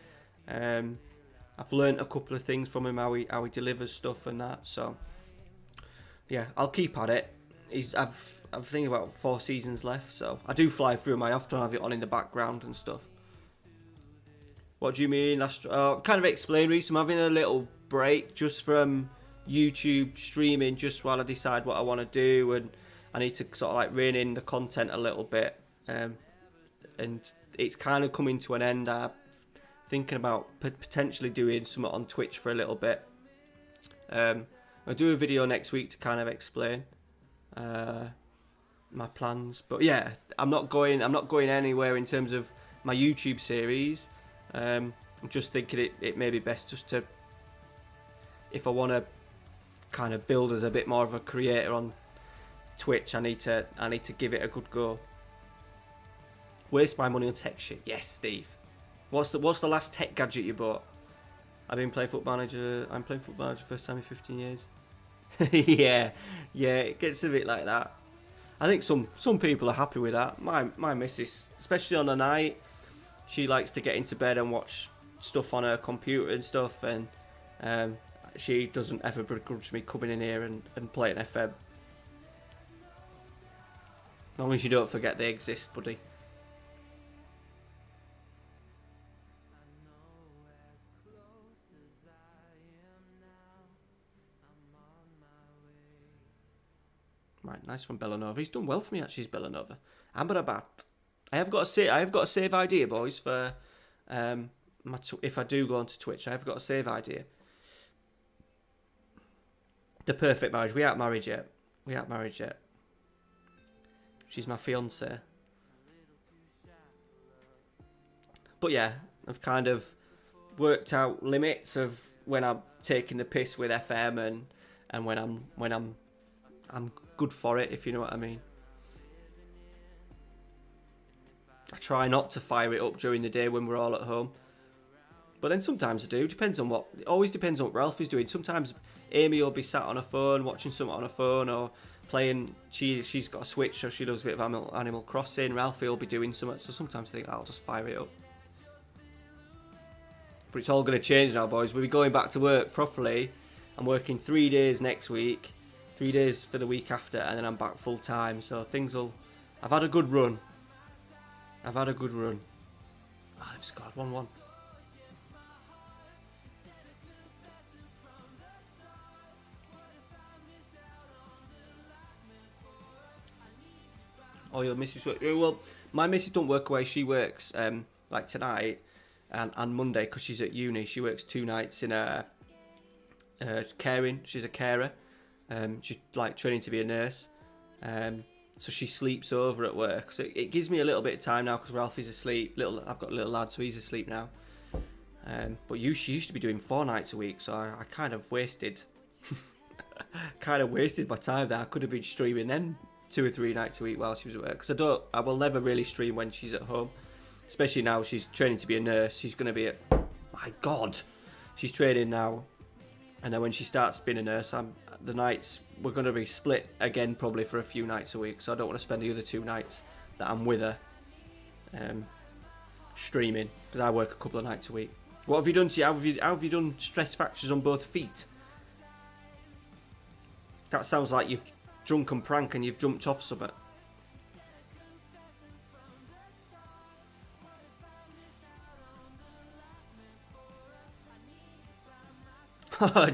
I've learnt a couple of things from him, how he delivers stuff and that. So yeah, I'll keep at it. I've thinking about 4 seasons left, so I do fly through them. I often have it on in the background and stuff. What do you mean? Kind of explain, Reece. I'm having a little break just from YouTube streaming, just while I decide what I want to do, and I need to sort of like rein in the content a little bit, and it's kind of coming to an end. I'm thinking about potentially doing something on Twitch for a little bit. I'll do a video next week to kind of explain my plans, but yeah, I'm not going anywhere in terms of my YouTube series. I'm just thinking it may be best just to, if I want to kind of build as a bit more of a creator on Twitch, I need to give it a good go. Waste my money on tech shit. Yes, Steve. What's the last tech gadget you bought? I've been playing Football Manager. I'm playing Football Manager first time in 15 years. yeah, it gets a bit like that. I think some people are happy with that. My missus, especially on the night, she likes to get into bed and watch stuff on her computer and stuff, and she doesn't ever begrudge me coming in here and playing FM. As long as you don't forget they exist, buddy. Right, nice from Bellanova. He's done well for me actually, Bellanova. Amrabat. I have got a save idea, boys, for if I do go onto Twitch. I have got a save idea. The perfect marriage. We aren't married yet. She's my fiance. But yeah, I've kind of worked out limits of when I'm taking the piss with FM and when I'm good for it, if you know what I mean. I try not to fire it up during the day when we're all at home. But then sometimes I do. It always depends on what Ralph is doing. Sometimes Amy will be sat on her phone, watching something on her phone, or playing. She's got a Switch, so she does a bit of Animal Crossing. Ralphie will be doing something. So sometimes I think I'll just fire it up. But it's all going to change now, boys. We'll be going back to work properly. I'm working 3 days next week, 3 days for the week after, and then I'm back full time. So I've had a good run. Oh, I've scored 1-1. Oh, your missus work? Well, my missus don't work away. She works like tonight and Monday because she's at uni. She works 2 nights in caring. She's a carer. She's like training to be a nurse. So she sleeps over at work. So it gives me a little bit of time now because Ralphie's asleep. I've got a little lad, so he's asleep now. But she used to be doing 4 nights a week, so I kind of wasted my time there. I could have been streaming then 2 or 3 nights a week while she was at work. Because I will never really stream when she's at home. Especially now she's training to be a nurse. She's going to be my God. She's training now. And then when she starts being a nurse, the nights, we're going to be split again probably for a few nights a week. So I don't want to spend the other 2 nights that I'm with her streaming. Because I work a couple of nights a week. What have you done to you? How have you done stress fractures on both feet? That sounds like you've drunken prank and you've jumped off something.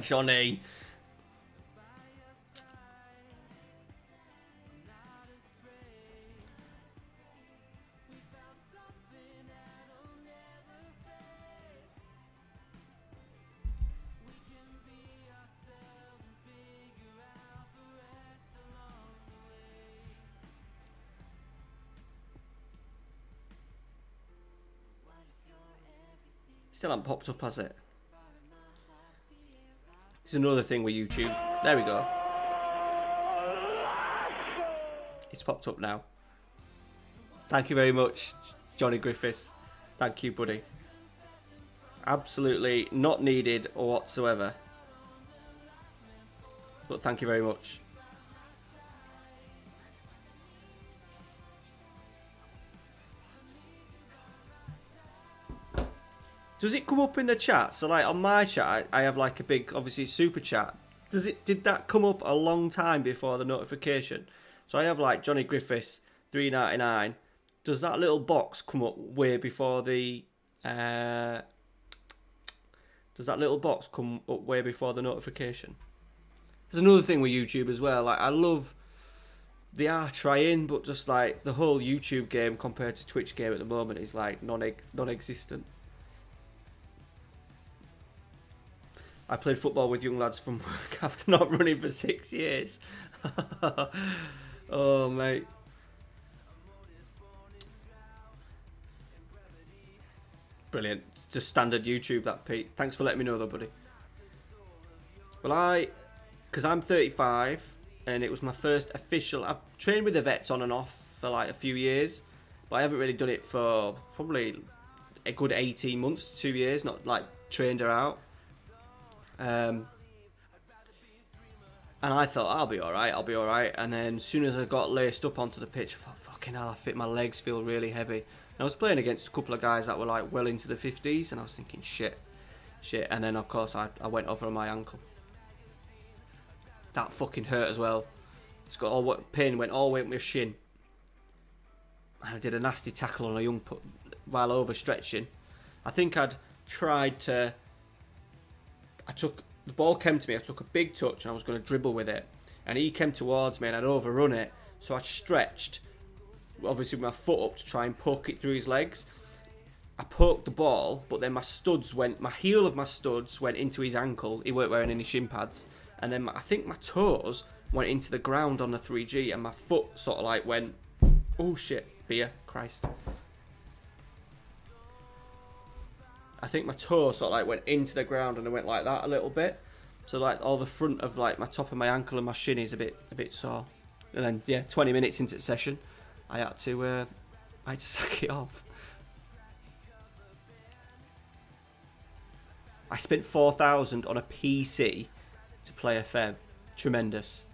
Johnny. Still hasn't popped up, has it? It's another thing with YouTube. There we go. It's popped up now. Thank you very much, Johnny Griffiths. Thank you, buddy. Absolutely not needed whatsoever. But thank you very much. Does it come up in the chat? So like on my chat, I have like a big, obviously super chat. Did that come up a long time before the notification? So I have like Johnny Griffiths, $3.99. Does that little box come up way before the? Does that little box come up way before the notification? There's another thing with YouTube as well. Like I love, they are trying, but just like the whole YouTube game compared to Twitch game at the moment is like non-existent. I played football with young lads from work after not running for 6 years. Oh, mate. Brilliant. It's just standard YouTube, that, Pete. Thanks for letting me know, though, buddy. Well, because I'm 35, and it was my first official... I've trained with the vets on and off for like a few years, but I haven't really done it for probably a good 18 months, 2 years, not like trained her out. And I thought, I'll be alright. And then as soon as I got laced up onto the pitch, I thought, fucking hell, my legs feel really heavy. And I was playing against a couple of guys that were like well into the 50s, and I was thinking, shit. And then, of course, I went over on my ankle. That fucking hurt as well. It's got all pain, went all the way up my shin. I did a nasty tackle on a young pup while overstretching. I think I'd tried to... The ball came to me, I took a big touch and I was going to dribble with it. And he came towards me and I'd overrun it. So I stretched, obviously with my foot up to try and poke it through his legs. I poked the ball, but then my heel of my studs went into his ankle. He weren't wearing any shin pads. And then I think my toes went into the ground on the 3G and my foot sort of like went, oh shit, beer, Christ. I think my toe sort of like went into the ground and it went like that a little bit. So like all the front of like my top of my ankle and my shin is a bit sore. And then yeah, 20 minutes into the session, I had to sack it off. I spent 4,000 on a PC to play FM. Tremendous.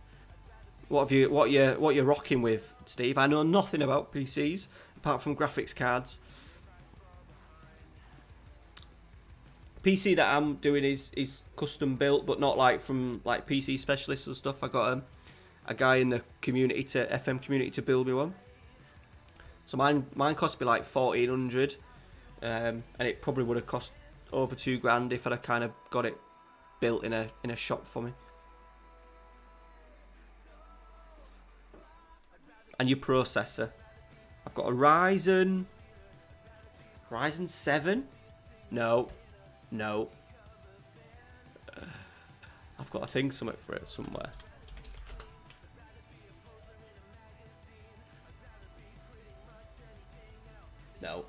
What you're rocking with, Steve? I know nothing about PCs apart from graphics cards. PC that I'm doing is custom built, but not like from like PC specialists and stuff. I got a guy in the FM community to build me one. So mine cost me like 1,400, and it probably would have cost over $2,000 if I'd kind of got it built in a shop for me. And your processor, I've got a Ryzen 7. No. I've got to think something for it somewhere. No.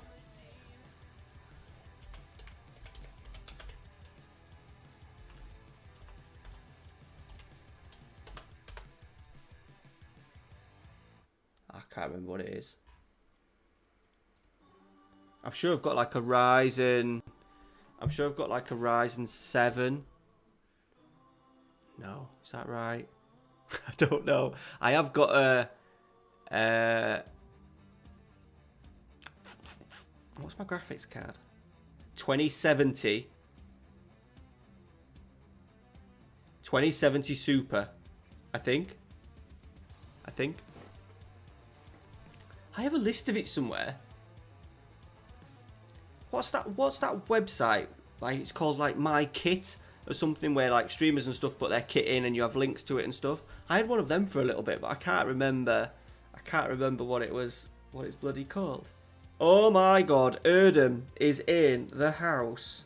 I can't remember what it is. I'm sure I've got like a Ryzen 7. No, is that right? I don't know. I have got a... what's my graphics card? 2070 Super, I think. I have a list of it somewhere. What's that website? Like, it's called like My Kit or something, where like streamers and stuff put their kit in and you have links to it and stuff. I had one of them for a little bit, but I can't remember what it's bloody called. Oh my god, Erdem is in the house.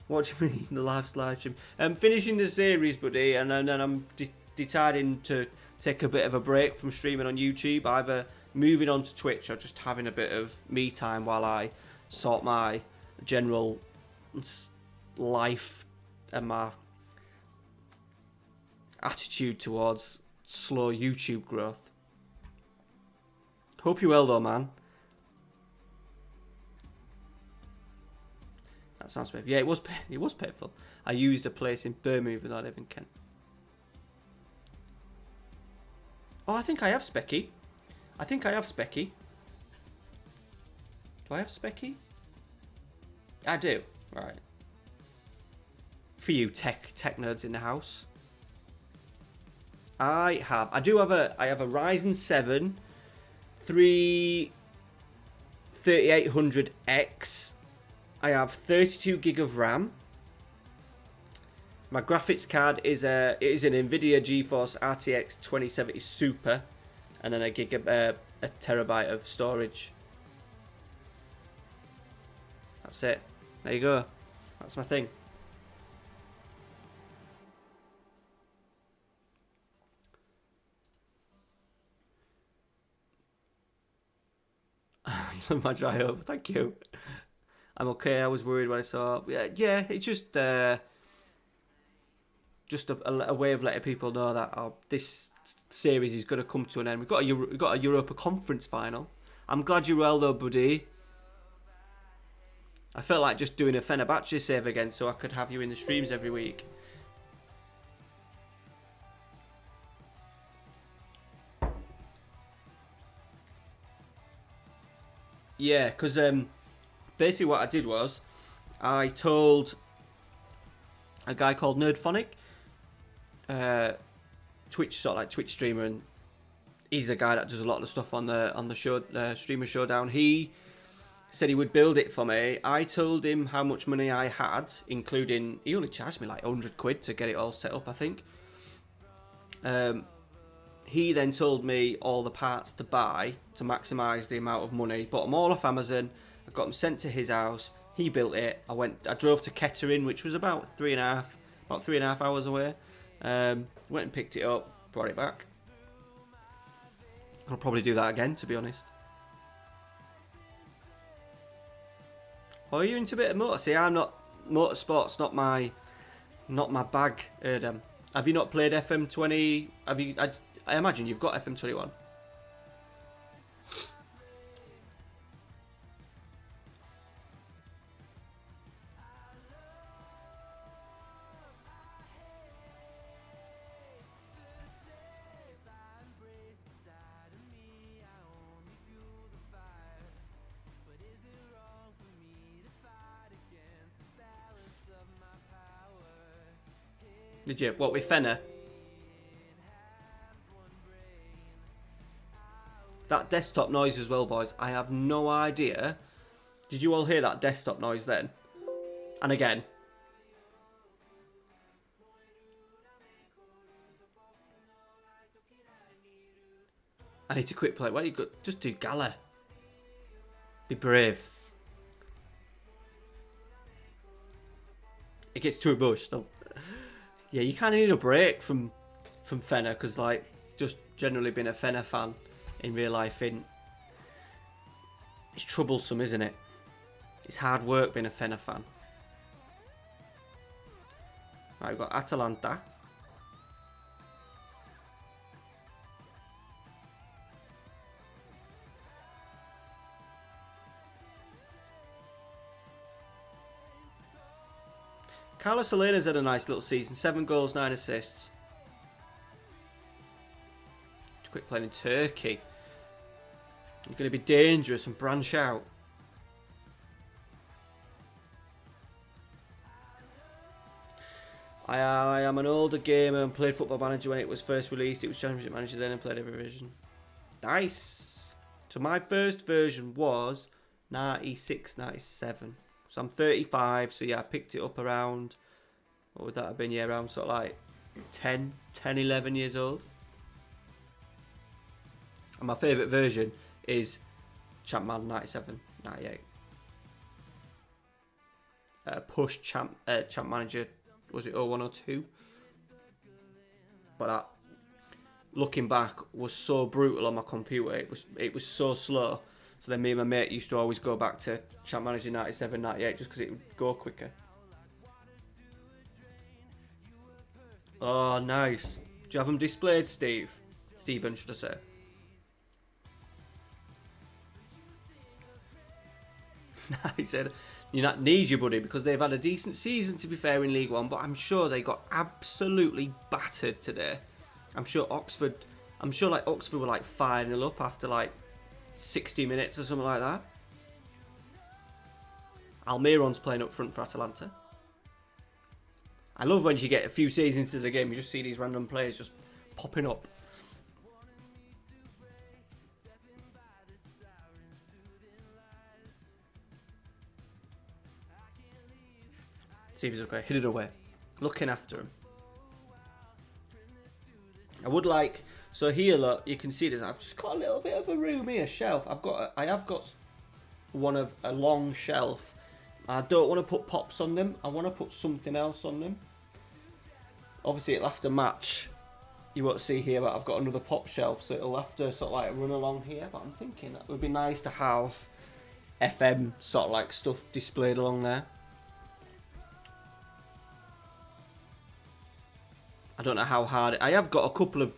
What do you mean, the live stream? I'm finishing the series, buddy, and then I'm deciding to take a bit of a break from streaming on YouTube, either moving on to Twitch or just having a bit of me time while I sort my general life and my attitude towards slow YouTube growth. Hope you're well though, man. That sounds painful. Yeah, it was painful. I used a place in Birmingham even though I live in Kent. Oh, I think I have Specky. Do I have Specky? I do. Right. For you tech nerds in the house. I have a Ryzen 7 3800X. I have 32 gig of RAM. My graphics card is an Nvidia GeForce RTX 2070 Super, and then a terabyte of storage. That's it. There you go. That's my thing. My dry over. Thank you. I'm okay. I was worried when I saw. Yeah, it's just a way of letting people know that this series is going to come to an end. We've got a Europa Conference final. I'm glad you're well though, buddy. I felt like just doing a Fenerbahce save again so I could have you in the streams every week. Yeah, because basically what I did was I told a guy called Nerdphonic, Twitch streamer, and he's a guy that does a lot of the stuff on the show, Streamer Showdown. He said he would build it for me. I told him how much money I had, including, he only charged me like 100 quid to get it all set up, I think. He then told me all the parts to buy to maximise the amount of money. Bought them all off Amazon. I got them sent to his house. He built it. I drove to Kettering, which was about 3.5 hours away. Went and picked it up, brought it back. I'll probably do that again, to be honest. Oh, are you into a bit of motor? See, I'm not. Motorsport's not my bag, Erdem. Have you not played FM20? Have you? I imagine you've got FM21. Did you? What, with Fenner? That desktop noise as well, boys. I have no idea. Did you all hear that desktop noise then? And again. I need to quit play. Why don't you go? Just do Gala. Be brave. It gets too emotional. Yeah, you kind of need a break from Fenner, because like just generally being a Fenner fan in real life, it's troublesome, isn't it? It's hard work being a Fenner fan. Right, we've got Atalanta. Carlos Salinas had a nice little season. 7 goals, 9 assists. To quit playing in Turkey. You're going to be dangerous and branch out. I am an older gamer and played Football Manager when it was first released. It was Championship Manager then and played every version. Nice. So my first version was 96, 97. So I'm 35, so yeah, I picked it up around, what would that have been, yeah, around sort of like 10, 11 years old. And my favourite version is Champman 97, 98. Push Champ Manager, was it 01 or 02? But that, looking back, was so brutal on my computer. It was so slow. So then me and my mate used to always go back to Champ Manager 97, 98 just because it would go quicker. Oh, nice. Do you have them displayed, Steve? Stephen, should I say? He said, you not need you, buddy, because they've had a decent season, to be fair, in League One, but I'm sure they got absolutely battered today. I'm sure Oxford were like 5-0 up after like 60 minutes or something like that. Almiron's playing up front for Atalanta. I love when you get a few seasons into the game, you just see these random players just popping up. See if he's okay. Hit it away. Looking after him. I would like... So here, look, you can see this. I've just got a little bit of a room here, shelf. I have got a long shelf. I don't want to put pops on them. I want to put something else on them. Obviously, it'll have to match. You won't see here, but I've got another pop shelf, so it'll have to sort of like run along here. But I'm thinking that would be nice to have FM sort of like stuff displayed along there. I don't know how hard I have got a couple of.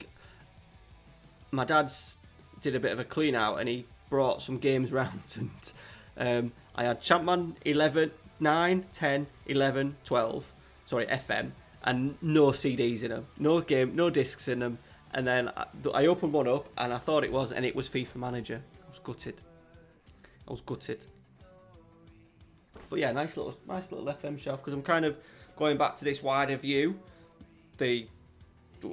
My dad's did a bit of a clean out and he brought some games round, and I had Champman 11, 9, 10, 11, 12. Sorry, FM, and no CDs in them, no discs in them. And then I opened one up and I thought it was, and it was FIFA Manager. I was gutted. But yeah, nice little FM shelf, because I'm kind of going back to this wider view. The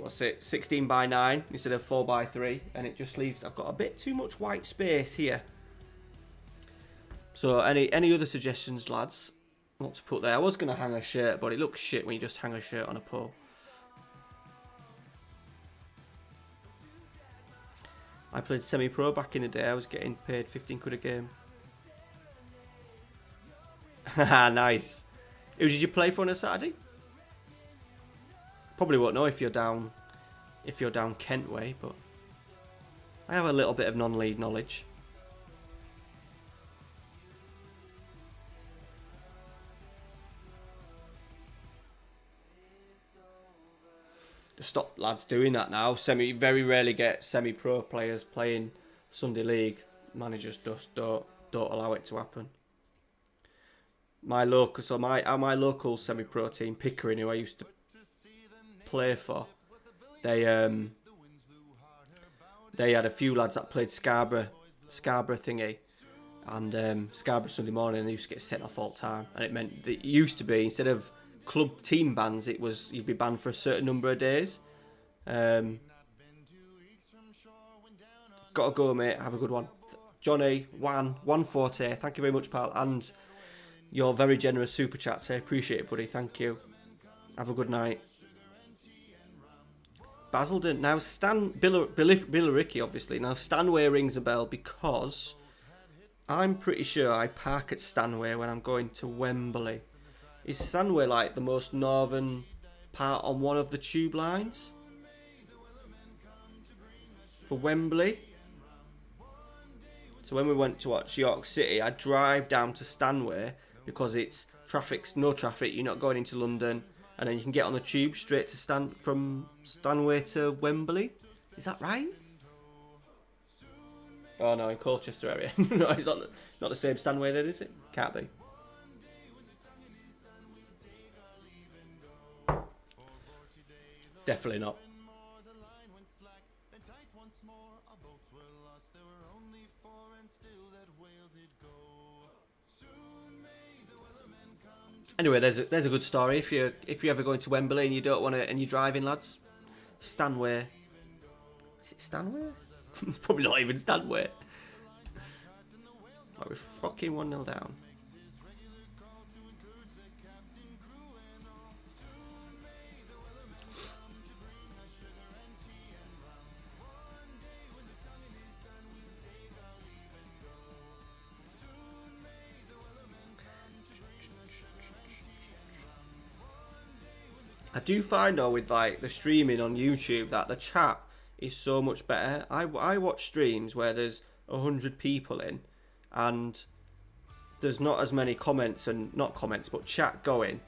16 by 9 instead of 4 by 3, and it just leaves. I've got a bit too much white space here. So any other suggestions, lads? What to put there? I was gonna hang a shirt, but it looks shit when you just hang a shirt on a pole. I played semi-pro back in the day. I was getting paid 15 quid a game. Nice. Who did you play for on a Saturday? Probably won't know if you're down Kent way, but I have a little bit of non-league knowledge. Stop lads doing that now. Very rarely get semi-pro players playing Sunday League. Managers just don't allow it to happen. My local semi-pro team, Pickering, who I used to play for, they had a few lads that played Scarborough thingy, and Scarborough Sunday morning, and they used to get sent off all the time, and it meant that it used to be, instead of club team bans, it was you'd be banned for a certain number of days. Gotta go, mate. Have a good one. Johnny 140, thank you very much, pal, and your very generous super chats. I appreciate it, buddy. Thank you. Have a good night. Basildon. Now Billericay, obviously. Now Stanway rings a bell because I'm pretty sure I park at Stanway when I'm going to Wembley. Is Stanway like the most northern part on one of the tube lines for Wembley? So when we went to watch York City, I drive down to Stanway because it's no traffic, you're not going into London, and then you can get on the tube straight to from Stanway to Wembley. Is that right? Oh no, in Colchester area. No, it's not the same Stanway then, is it? Can't be. Definitely not. Anyway, there's a good story if you're ever going to Wembley and you don't want to, and you're driving, lads. Stanway. Is it Stanway? It's probably not even Stanway. Right, we're fucking 1-0 down. I do find though with like the streaming on YouTube that the chat is so much better. I watch streams where there's 100 people in and there's not as many comments, and not comments but chat going.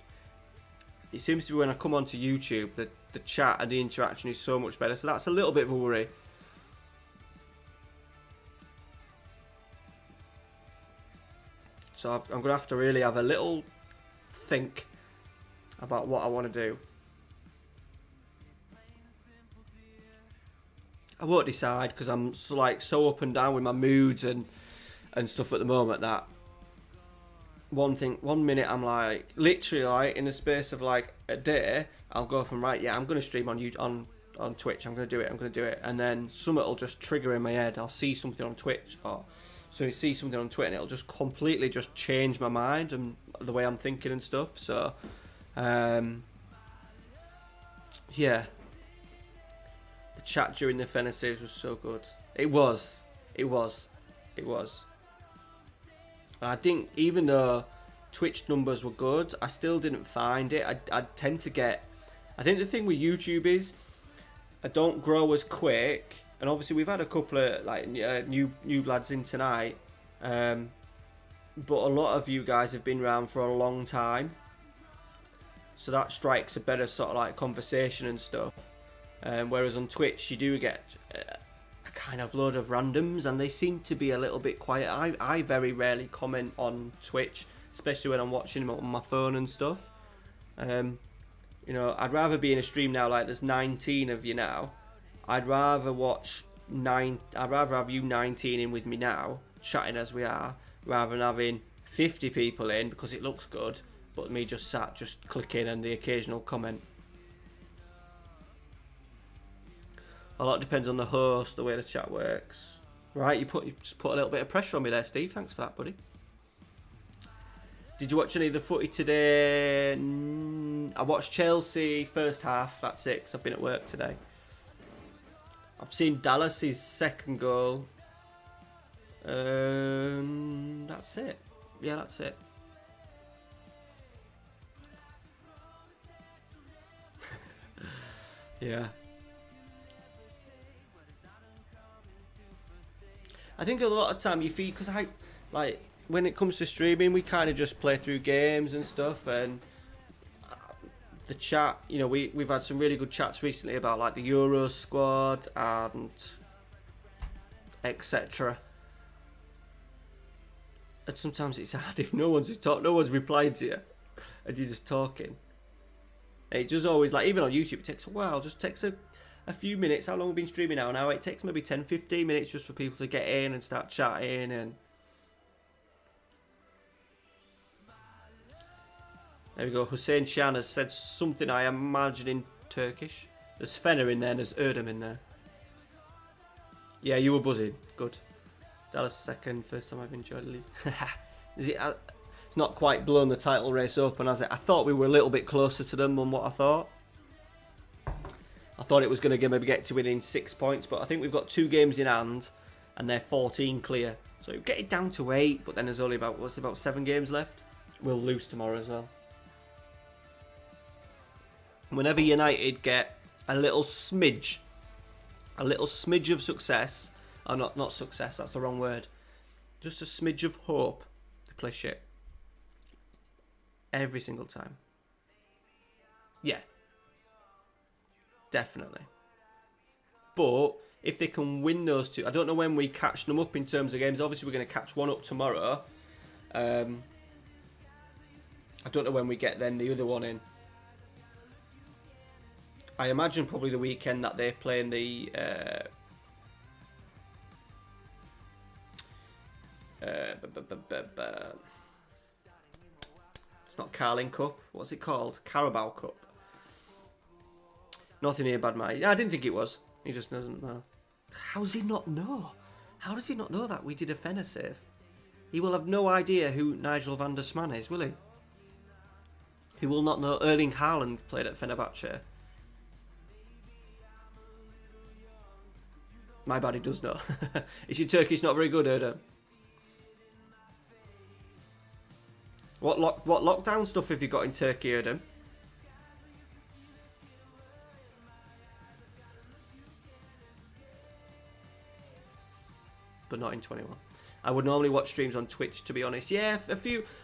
It seems to be when I come onto YouTube that the chat and the interaction is so much better, so that's a little bit of a worry. So I'm going to have to really have a little think about what I want to do. I won't decide because I'm so up and down with my moods and stuff at the moment that one minute I'm like literally like in the space of like a day I'll go from I'm going to stream on Twitch, I'm going to do it, and then something will just trigger in my head. I'll see something on Twitch or see something on Twitter and it'll just completely just change my mind and the way I'm thinking and stuff. So yeah. The chat during the Fenner series was so good. It was. I think even though Twitch numbers were good, I still didn't find it. I tend to get... I think the thing with YouTube is I don't grow as quick. And obviously we've had a couple of like new lads in tonight. but a lot of you guys have been around for a long time, so that strikes a better sort of like conversation and stuff. Whereas on Twitch you do get a kind of load of randoms, and they seem to be a little bit quiet. I very rarely comment on Twitch, especially when I'm watching them on my phone and stuff. You know, I'd rather be in a stream now like there's 19 of you now. I'd rather have you 19 in with me now, chatting as we are, rather than having 50 people in because it looks good, but me just sat, just clicking and the occasional comment. A lot depends on the host, the way the chat works. Right, you just put a little bit of pressure on me there, Steve. Thanks for that, buddy. Did you watch any of the footy today? I watched Chelsea first half, that's it, 'cause I've been at work today. I've seen Dallas' second goal. That's it. Yeah, that's it. Yeah. I think a lot of time you feel, because like when it comes to streaming, we kind of just play through games and stuff, and the chat, you know, we've had some really good chats recently about like the Euro squad and etc. And sometimes it's hard if no one's replied to you, and you're just talking. And it just always, like, even on YouTube, it takes a while. It just takes a few minutes. How long have we been streaming now? It takes maybe 10-15 minutes just for people to get in and start chatting. And there we go. Hussein Shan has said something I imagine in Turkish. There's Fenner in there and there's Erdem in there. Yeah, you were buzzing. Good. Dallas second. First time I've enjoyed the league. Is it? It's not quite blown the title race open, has it? I thought we were a little bit closer to them than what I thought. I thought it was going to maybe get to within 6 points, but I think we've got 2 games in hand, and they're 14 clear. So you get it down to 8, but then there's only about 7 games left. We'll lose tomorrow as well. Whenever United get a little smidge of success, or not success, that's the wrong word, just a smidge of hope, they play shit. Every single time. Yeah. Definitely. But if they can win those 2, I don't know when we catch them up in terms of games. Obviously, we're going to catch one up tomorrow. I don't know when we get then the other one in. I imagine probably the weekend that they're playing the it's not Carling Cup. What's it called? Carabao Cup. Nothing here, bad man. Yeah, I didn't think it was. He just doesn't know. How does he not know? How does he not know that we did a Fenner save? He will have no idea who Nigel van der Sman is, will he? He will not know Erling Haaland played at Fenerbahce. My bad, he does know. Is your Turkish not very good, Erdem? What lockdown stuff have you got in Turkey, Erdem? But not in 21. I would normally watch streams on Twitch, to be honest. Yeah,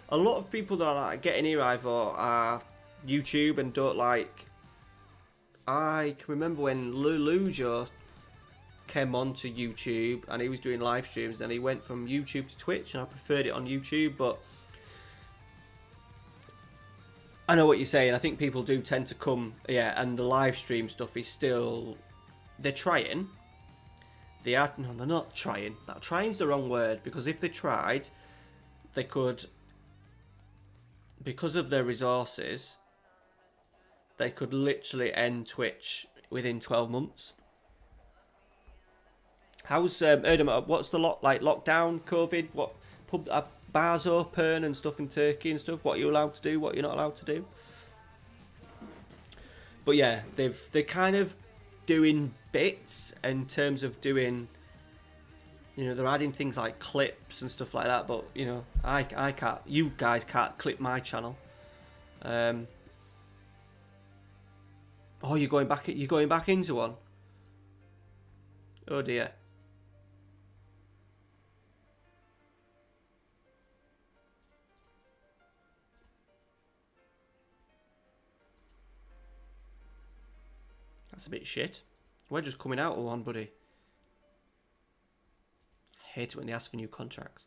a lot of people that are getting here either are YouTube and don't like. I can remember when Lujo came onto YouTube and he was doing live streams, and he went from YouTube to Twitch, and I preferred it on YouTube, but I know what you're saying. I think people do tend to come, yeah, and the live stream stuff is still, they're trying. No, they're not trying. That trying's the wrong word, because if they tried, they could, because of their resources, they could literally end Twitch within 12 months. How's Erdem? What's the lockdown, COVID? What bars open and stuff in Turkey and stuff? What are you allowed to do? What you're not allowed to do? But yeah, they're kind of doing bits in terms of doing, you know, they're adding things like clips and stuff like that, but you know, I can't, you guys can't clip my channel. Oh, you're going back into one? Oh dear. That's a bit shit. We're just coming out of one, buddy. I hate it when they ask for new contracts.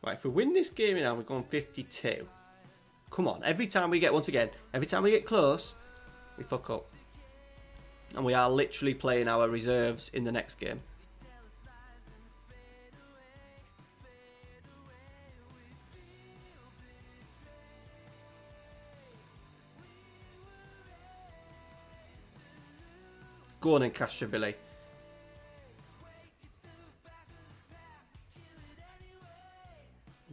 Right, if we win this game now, we're going 52. Come on, every time we get, once again, every time we get close, we fuck up. And we are literally playing our reserves in the next game. Go on in, Castrovilli.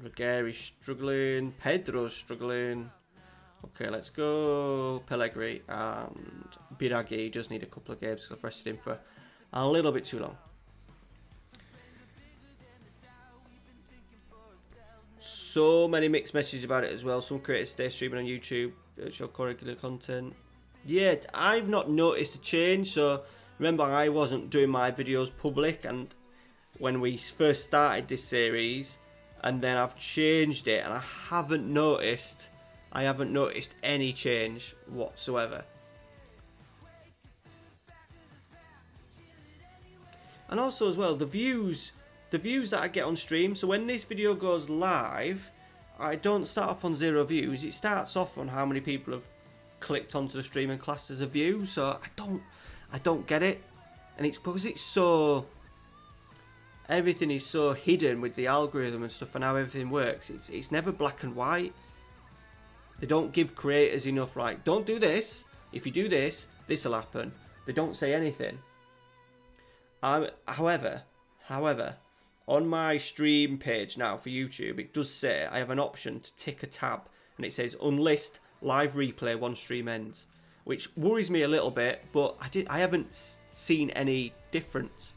Ruggeri's struggling. Pedro's struggling. Okay, let's go. Pellegrini and Biraghi just need a couple of games because I've rested him for a little bit too long. So many mixed messages about it as well. Some creators stay streaming on YouTube, show curricular content. Yeah, I've not noticed a change. So remember, I wasn't doing my videos public, and when we first started this series, and then I've changed it, and I haven't noticed any change whatsoever. And also as well, the views that I get on stream. So when this video goes live, I don't start off on 0 views. It starts off on how many people have clicked onto the stream and classed as a view. So I don't get it, and it's because it's so. Everything is so hidden with the algorithm and stuff and how everything works. It's never black and white. They don't give creators enough, like, don't do this. If you do this, this will happen. They don't say anything. However, on my stream page now for YouTube, it does say I have an option to tick a tab. And it says, unlist live replay once stream ends. Which worries me a little bit, but I haven't seen any difference.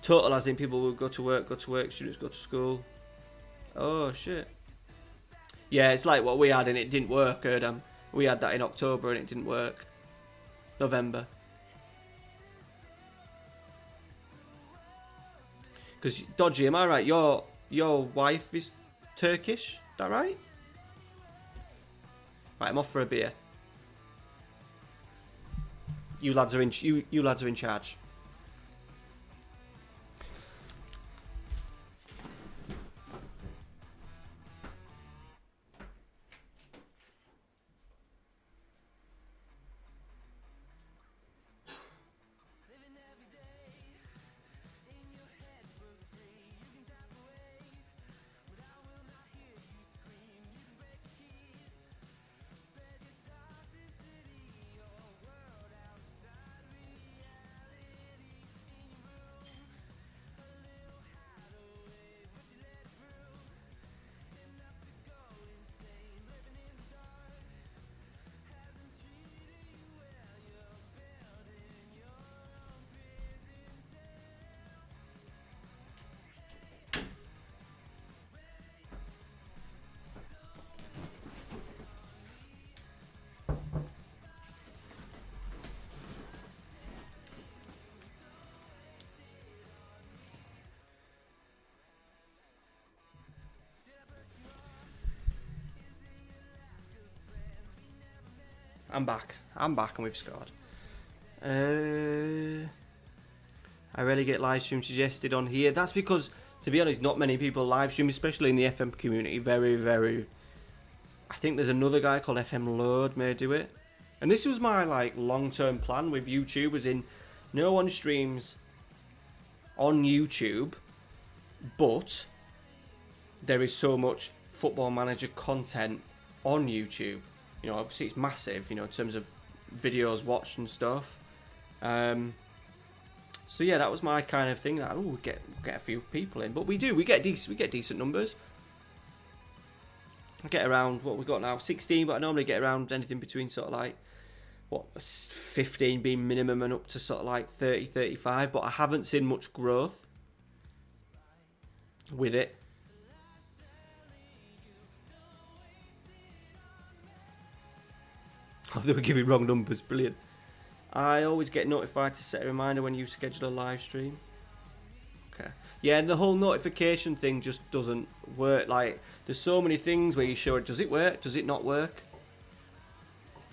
Total as in people will go to work, students go to school. Oh, shit. Yeah, it's like what we had and it didn't work, Erdem. We had that in October and it didn't work. November. Because, Dodgy, am I right? Your wife is Turkish? Is that right? Right, I'm off for a beer. You lads are in charge. I'm back and we've scored. I rarely get live stream suggested on here. That's because, to be honest, not many people live stream, especially in the FM community. Very, very. I think there's another guy called FM Load may do it. And this was my long-term plan with YouTube, was in no one streams on YouTube, but there is so much Football Manager content on YouTube. You know, obviously it's massive, you know, in terms of videos watched and stuff. So yeah, that was my kind of thing. That we get a few people in, but we get decent numbers. I get around what we got now, 16, but I normally get around anything between sort of 15 being minimum and up to sort of 30, 35. But I haven't seen much growth with it. Oh, they were giving wrong numbers. Brilliant. I always get notified to set a reminder when you schedule a live stream. Okay. Yeah, and the whole notification thing just doesn't work. Like, there's so many things where you show it. Does it work? Does it not work?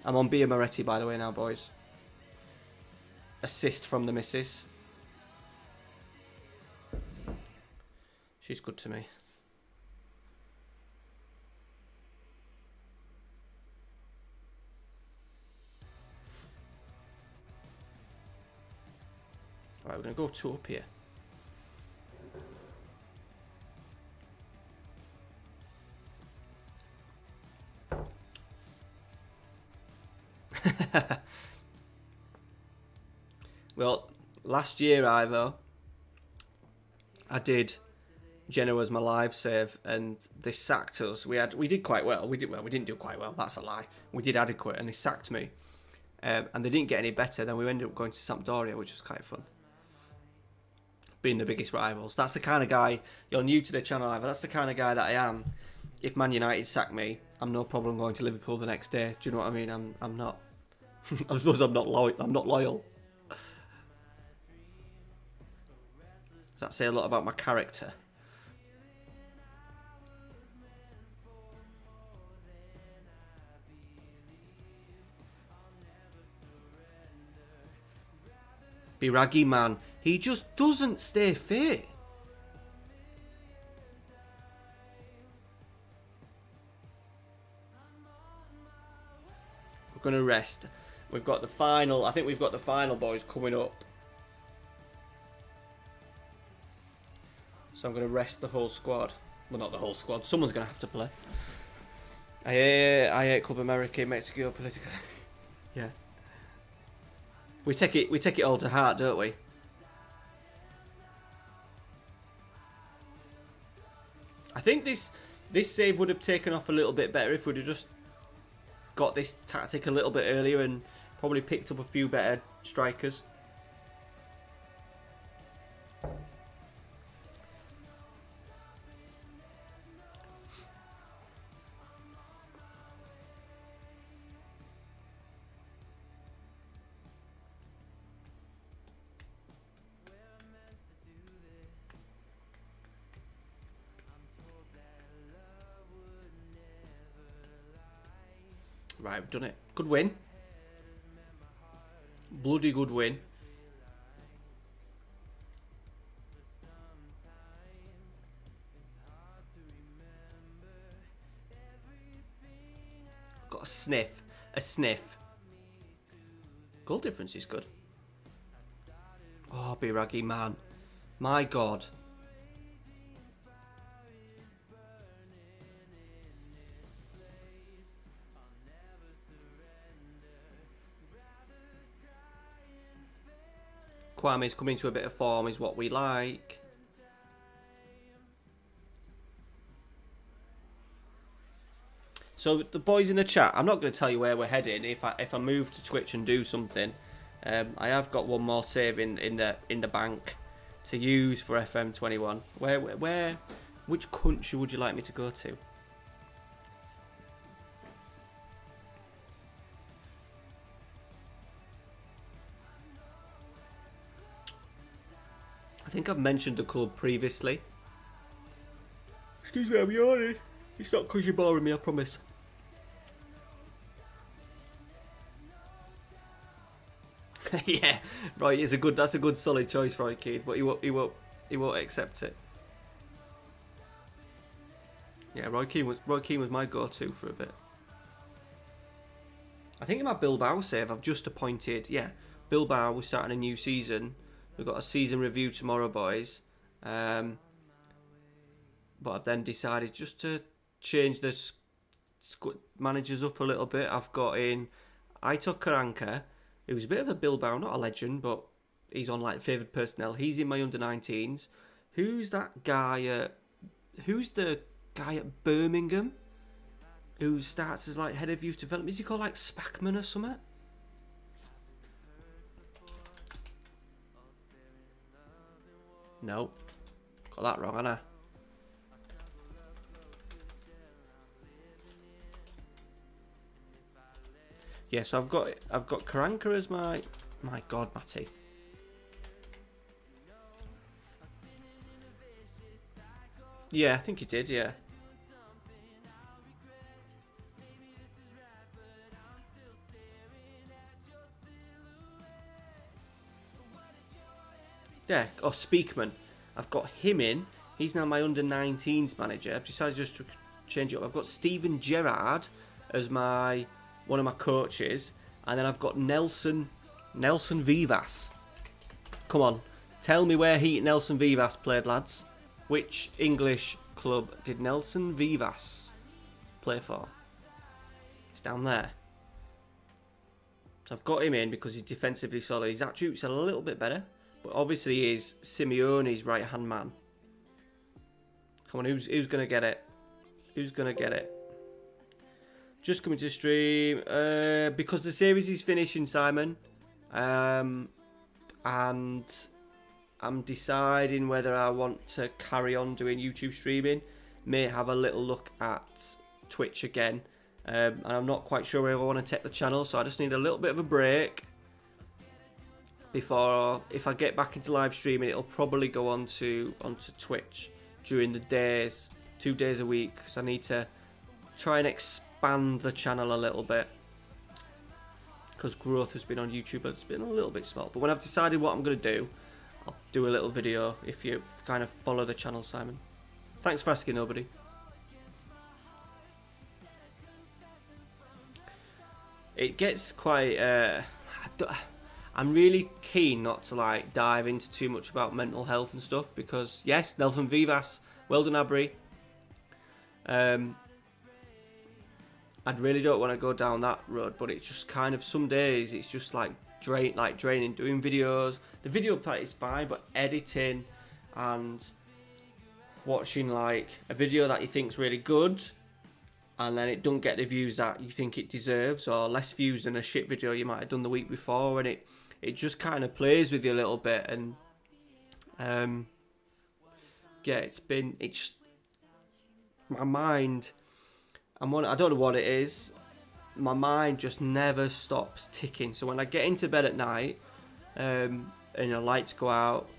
I'm on Bia Moretti, by the way, now, boys. Assist from the missus. She's good to me. Alright, we're going to go 2 up here. Well, last year, Ivo, I did Genoa as my live save, and they sacked us. We did quite well. We didn't do quite well. That's a lie. We did adequate, and they sacked me. And they didn't get any better. Then we ended up going to Sampdoria, which was quite fun. Being the biggest rivals. That's the kind of guy. You're new to the channel, Ivo. That's the kind of guy that I am. If Man United sack me, I'm no problem going to Liverpool the next day. Do you know what I mean? I'm not. I suppose I'm not loyal. I'm not loyal. Does that say a lot about my character? Biragi, man, he just doesn't stay fit. We're going to rest. We've got the final. I think we've got the final, boys, coming up. So I'm going to rest the whole squad. Well, not the whole squad. Someone's going to have to play. I hate Club America, Mexico, political. Yeah. We take it all to heart, don't we? I think this save would have taken off a little bit better if we'd have just got this tactic a little bit earlier and probably picked up a few better strikers. Right, we've done it. Good win. Bloody good win. Got a sniff. A sniff. Goal difference is good. Oh, Biragi, man. My God. Kwame's coming into a bit of form is what we like. So the boys in the chat, I'm not going to tell you where we're heading. If I move to Twitch and do something, I have got one more save in the bank to use for FM21. Which country would you like me to go to? I think I've mentioned the club previously. Excuse me, I'm yawning. It's not because you're boring me, I promise. Yeah, right. That's a good solid choice, Roy Keane, but he won't accept it. Yeah, Roy Keane was my go-to for a bit. I think in my Bilbao save, I've just appointed. Yeah, Bilbao. We're starting a new season. We've got a season review tomorrow, boys. But I've then decided just to change the managers up a little bit. I've got in Aitor Karanka, who's a bit of a Bilbao, not a legend, but he's on like favoured personnel. He's in my under-19s. Who's that guy? Who's the guy at Birmingham who starts as like head of youth development? Is he called like Spackman or something? No, got that wrong, haven't I? Yeah, so I've got Karanka as my My God, Matty. Yeah, I think he did, yeah. Yeah, or Speakman. I've got him in. He's now my under-19s manager. I've decided just to change it up. I've got Steven Gerrard as one of my coaches. And then I've got Nelson Vivas. Come on. Tell me where Nelson Vivas played, lads. Which English club did Nelson Vivas play for? He's down there. So I've got him in because he's defensively solid. His attributes are a little bit better. But obviously he is Simeone's right-hand man. Come on, who's going to get it? Who's going to get it? Just coming to stream. Because the series is finishing, Simon. And I'm deciding whether I want to carry on doing YouTube streaming. May have a little look at Twitch again. And I'm not quite sure where I want to take the channel. So I just need a little bit of a break. Before, if I get back into live streaming, it'll probably go onto Twitch during the days, 2 days a week, because I need to try and expand the channel a little bit, because growth has been on YouTube, but it's been a little bit small. But when I've decided what I'm going to do, I'll do a little video if you kind of follow the channel, Simon. Thanks for asking, nobody. It gets quite... I'm really keen not to like dive into too much about mental health and stuff because yes, Nelson Vivas, well done, Abri. I really don't want to go down that road, but it's just kind of some days it's just like draining doing videos. The video part is fine, but editing and watching like a video that you think's really good and then it don't get the views that you think it deserves, or less views than a shit video you might have done the week before, and it just kind of plays with you a little bit. And yeah, it's my mind, I don't know what it is, my mind just never stops ticking. So when I get into bed at night and the lights go out,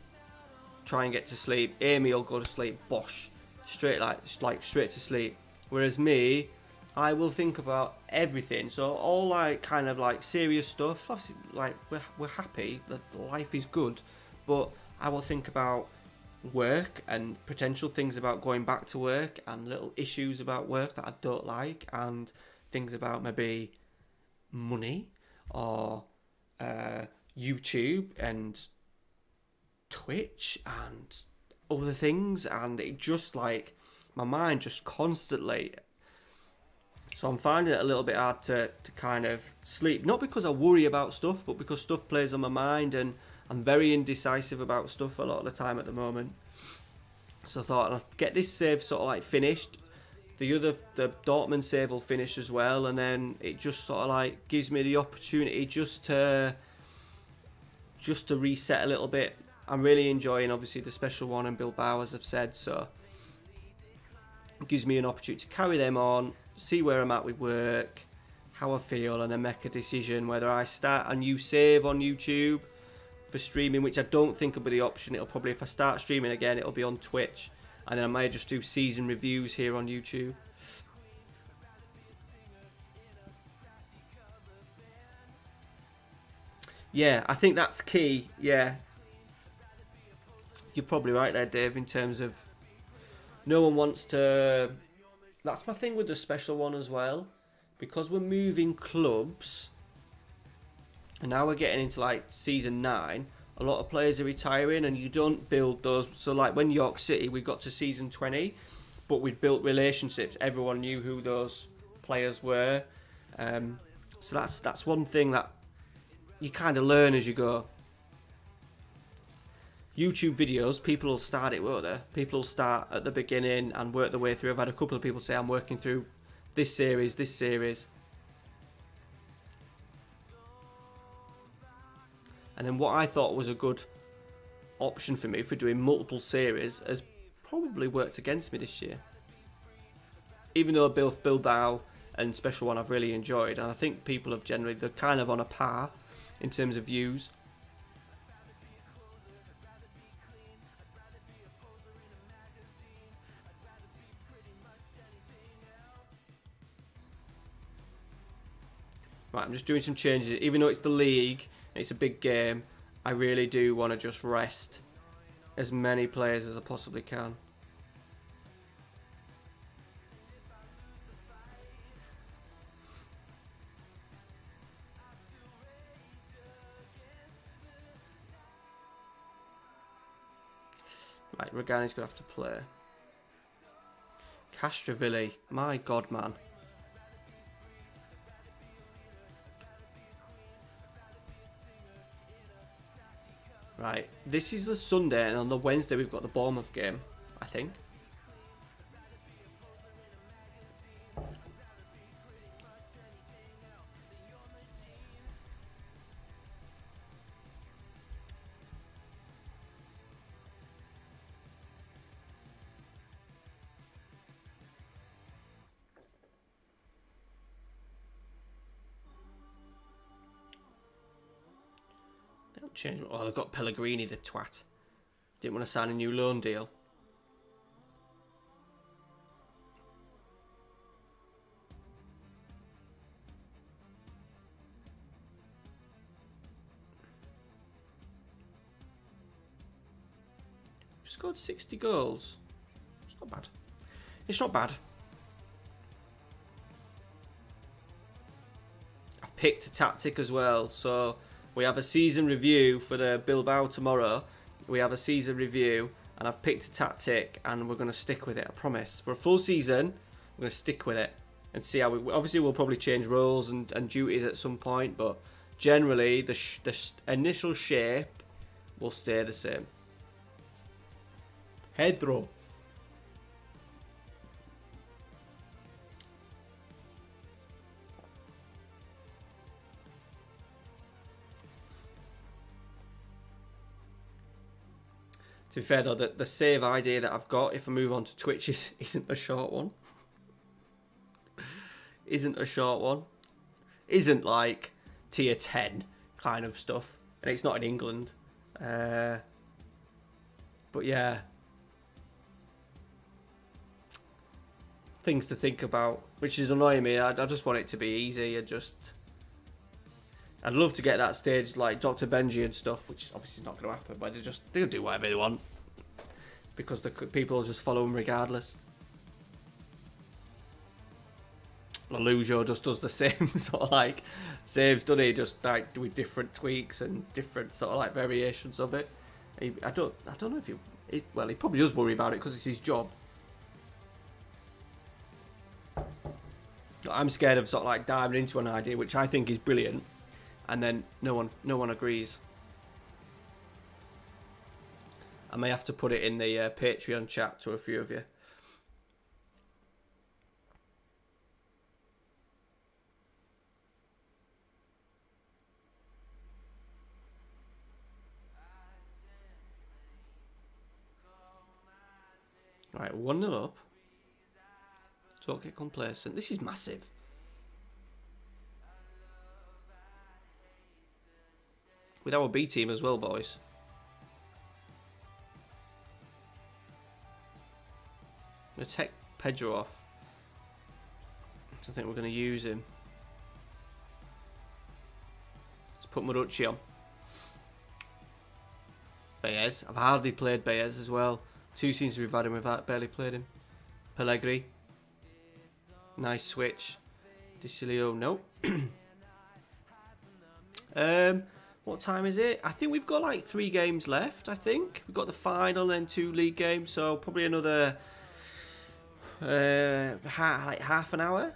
try and get to sleep, Amy will go to sleep, bosh, straight straight to sleep. Whereas me, I will think about everything. So all like kind of like serious stuff. Obviously, like we're happy that life is good, but I will think about work and potential things about going back to work and little issues about work that I don't like, and things about maybe money or YouTube and Twitch and other things, and it just like my mind just constantly. So I'm finding it a little bit hard to kind of sleep, not because I worry about stuff, but because stuff plays on my mind, and I'm very indecisive about stuff a lot of the time at the moment. So I thought I'll get this save sort of like finished. The Dortmund save will finish as well, and then it just sort of like gives me the opportunity just to reset a little bit. I'm really enjoying obviously the special one and Bilbao, as I've said, so it gives me an opportunity to carry them on, see where I'm at with work, how I feel, and then make a decision whether I start a new save on YouTube for streaming, which I don't think will be the option. It'll probably, if I start streaming again, it'll be on Twitch, and then I might just do season reviews here on YouTube. Yeah, I think that's key. Yeah, you're probably right there, Dave, in terms of no one wants to... That's my thing with the special one as well. Because we're moving clubs, and now we're getting into like season 9, a lot of players are retiring, and you don't build those. So like when York City, we got to season 20, but we'd built relationships. Everyone knew who those players were. So that's one thing that you kind of learn as you go. YouTube videos, people will start it, won't they? People will start at the beginning and work their way through. I've had a couple of people say I'm working through this series. And then what I thought was a good option for me for doing multiple series has probably worked against me this year. Even though both Bilbao and Special One I've really enjoyed, and I think people have generally, they're kind of on a par. in terms of views. Right, I'm just doing some changes. Even though it's the league, and it's a big game, I really do want to just rest as many players as I possibly can. Right, Regani's going to have to play. Castrovilli, my God, man. Right, this is the Sunday, and on the Wednesday we've got the Bournemouth game, I think. They'll change. Oh, they've got Pellegrini, the twat. Didn't want to sign a new loan deal. Scored 60 goals. It's not bad. It's not bad. I've picked a tactic as well, so we have a season review for the Bilbao tomorrow. We have a season review, and I've picked a tactic, and we're going to stick with it, I promise. For a full season, we're going to stick with it and see how we... Obviously, we'll probably change roles and duties at some point, but generally, the initial shape will stay the same. Hedro. To be fair though, the save idea that I've got if I move on to Twitch isn't a short one. Isn't a short one. Isn't like tier 10 kind of stuff. And it's not in England. But yeah. Things to think about, which is annoying me. I just want it to be easy. I'd love to get that stage like Dr. Benji and stuff, which obviously is not going to happen, but they'll do whatever they want because the people will just follow them regardless. Lalujo just does the same sort of like saves, doesn't he? Just like with different tweaks and different sort of like variations of it. I don't know if he probably does worry about it because it's his job. I'm scared of sort of like diving into an idea which I think is brilliant, and then no one agrees. I may have to put it in the Patreon chat to a few of you. Right, 1-0 up. Don't get complacent. This is massive. With our B team as well, boys. I'm going to take Pedro off. So I think we're going to use him. Let's put Marucci on. Baez. I've hardly played Baez as well. 2 seasons we've had him, we've barely played him. Pellegrini. Nice switch. Dicilio, no. What time is it? I think we've got like 3 games left, I think. We've got the final and 2 league games, so probably another like half an hour.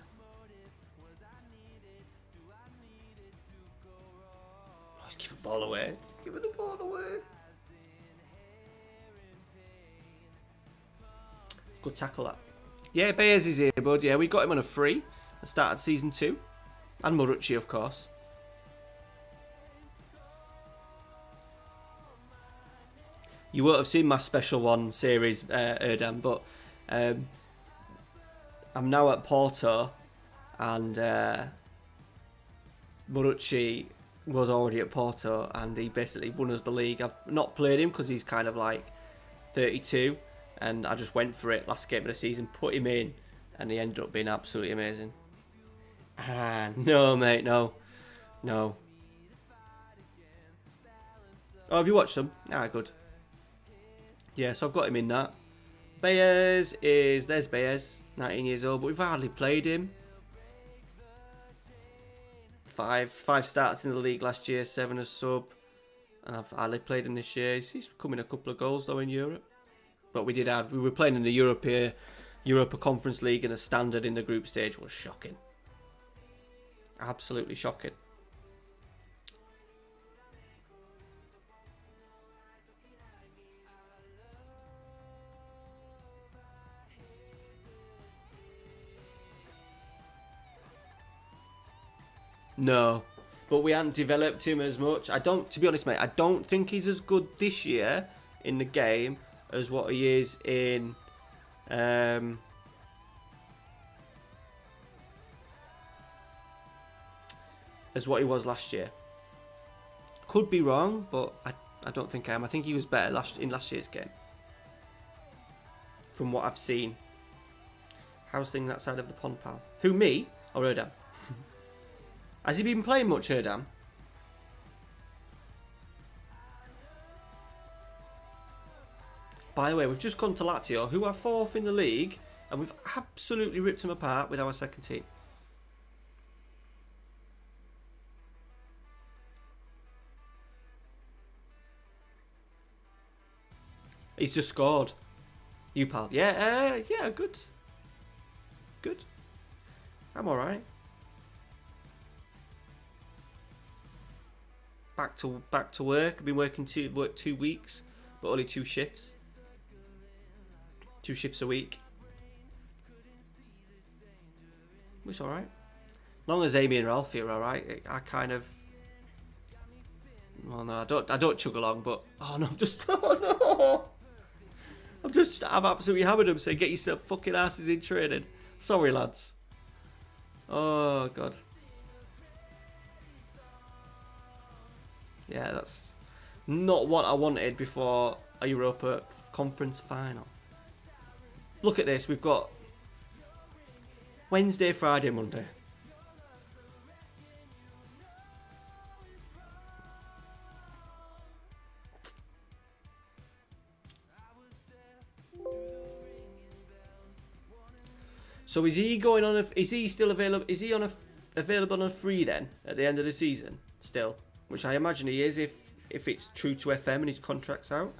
Let's give the ball away. Give it the ball away. Good tackle that. Yeah, Baez is here, bud. Yeah, we got him on a free and started season 2. And Marucci, of course. You won't have seen my special one series, Erdem, but I'm now at Porto, and Marucci was already at Porto, and he basically won us the league. I've not played him because he's kind of like 32, and I just went for it last game of the season, put him in, and he ended up being absolutely amazing. Ah, no, mate, no. Oh, have you watched them? Ah, good. Yeah, so I've got him in that. There's Baez, 19 years old, but we've hardly played him. Five starts in the league last year, 7 as sub, and I've hardly played him this year. He's coming a couple of goals though in Europe. But we were playing in the Europa Conference League, and the standard in the group stage was shocking. Absolutely shocking. No, but we haven't developed him as much. To be honest, mate, I don't think he's as good this year in the game as what he is in as what he was last year. Could be wrong, but I don't think I am. I think he was better in last year's game, from what I've seen. How's things that side of the pond, pal? Who, me or Erdam? Has he been playing much, Erdam? By the way, we've just gone to Lazio, who are 4th in the league, and we've absolutely ripped them apart with our second team. He's just scored. You, pal. Yeah, good. Good. I'm alright. Back to work. I've been working 2 weeks, but only 2 shifts. 2 shifts a week. Which is alright. As long as Amy and Ralphie are alright, I kind of... Well, no, I don't chug along, but... Oh, no, I've absolutely hammered them, saying, get yourself fucking asses in training. Sorry, lads. Oh, God. Yeah, that's not what I wanted before a Europa Conference final. Look at this, we've got Wednesday, Friday, Monday. So is he going on is he still available? Is he available on a free then at the end of the season still? Which I imagine he is if it's true to FM and his contract's out.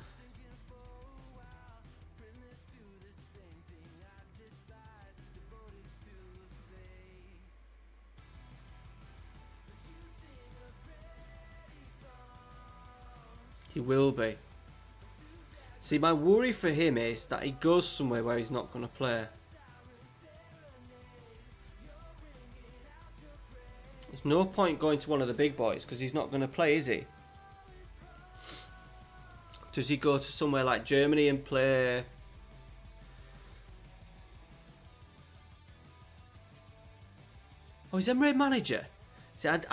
He will be. See, my worry for him is that he goes somewhere where he's not going to play. There's no point going to one of the big boys because he's not going to play, is he? Does he go to somewhere like Germany and play? Oh, he's Emre manager. See, I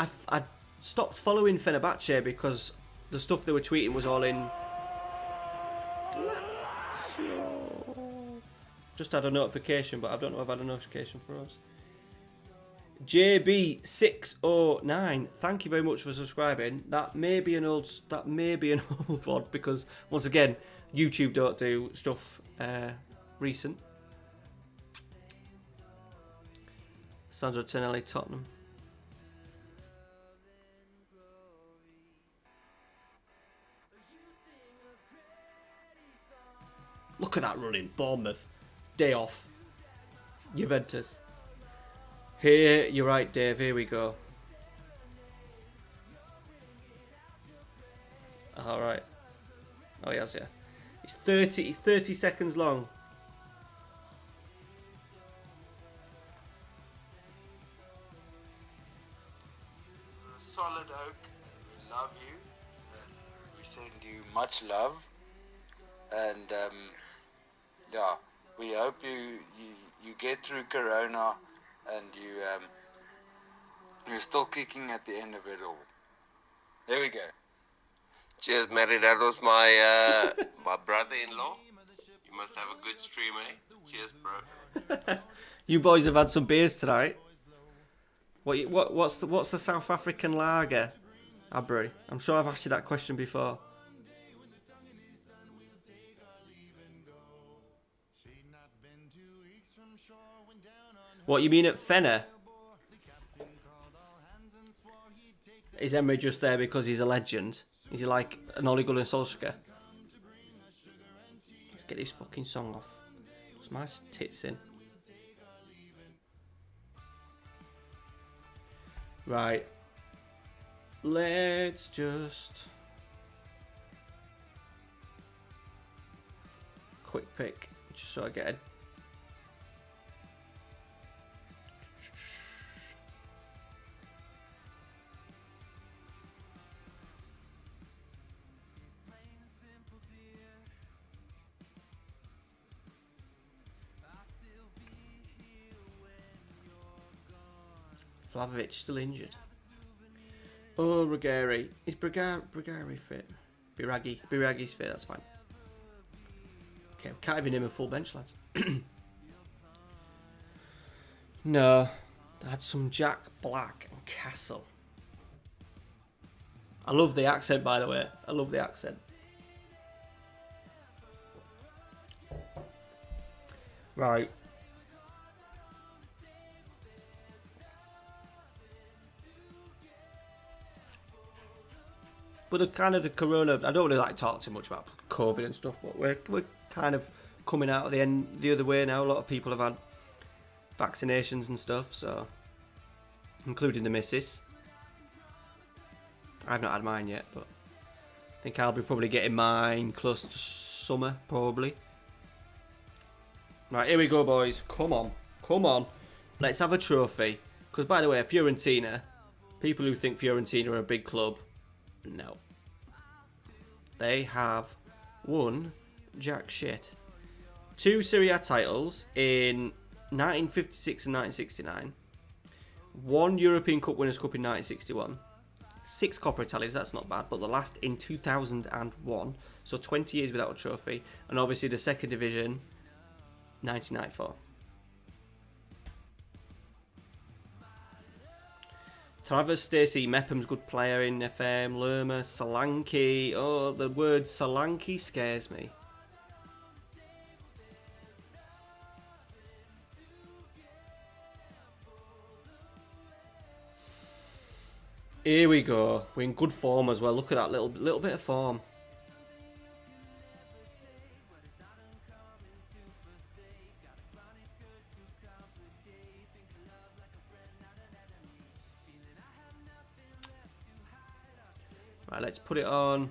stopped following Fenerbahce because the stuff they were tweeting was all in. Just had a notification, but I don't know if I've had a notification for us. JB609, thank you very much for subscribing. That may be an old one because once again, YouTube don't do stuff recent. Sandro Tonelli, Tottenham. Look at that running, Bournemouth. Day off. Juventus. Here, you're right, Dave. Here we go. All right. Oh, he has, yeah. It's 30 seconds long. Solid Oak, and we love you, and we send you much love, and yeah, we hope you get through Corona, and you're still kicking at the end of it all. There we go. Cheers, Mary. That was my my brother-in-law. You must have a good stream, eh? Cheers, bro. You boys have had some beers tonight. What's the South African lager, Abri? I'm sure I've asked you that question before. What you mean at Fenner? Is Emery just there because he's a legend? Is he like an Ole Gunnar Solskjaer? Let's get this fucking song off. It's my tits in. Right. Let's just... quick pick, just so I get it. Vlahovic still injured. Oh, Ruggieri. Is Brigari fit? Biragi's fit, that's fine. Okay, can't even name a full bench, lads. No. I had some Jack Black and Castle. I love the accent, by the way. I love the accent. Right. But the corona, I don't really like to talk too much about COVID and stuff, but we're kind of coming out at the end the other way now. A lot of people have had vaccinations and stuff, so including the missus. I've not had mine yet, but I think I'll be probably getting mine close to summer, probably. Right, here we go, boys. Come on. Let's have a trophy. Because, by the way, Fiorentina, people who think Fiorentina are a big club, no. They have won jack shit. 2 Serie A titles in 1956 and 1969. 1 European Cup Winners' Cup in 1961. 6 Coppa Italias, that's not bad, but the last in 2001. So 20 years without a trophy. And obviously the second division, 1994. Travers, Stacey, Mepham's good player in FM, Lerma, Solanke. Oh, the word Solanke scares me. Here we go. We're in good form as well. Look at that little bit of form. Right, let's put it on.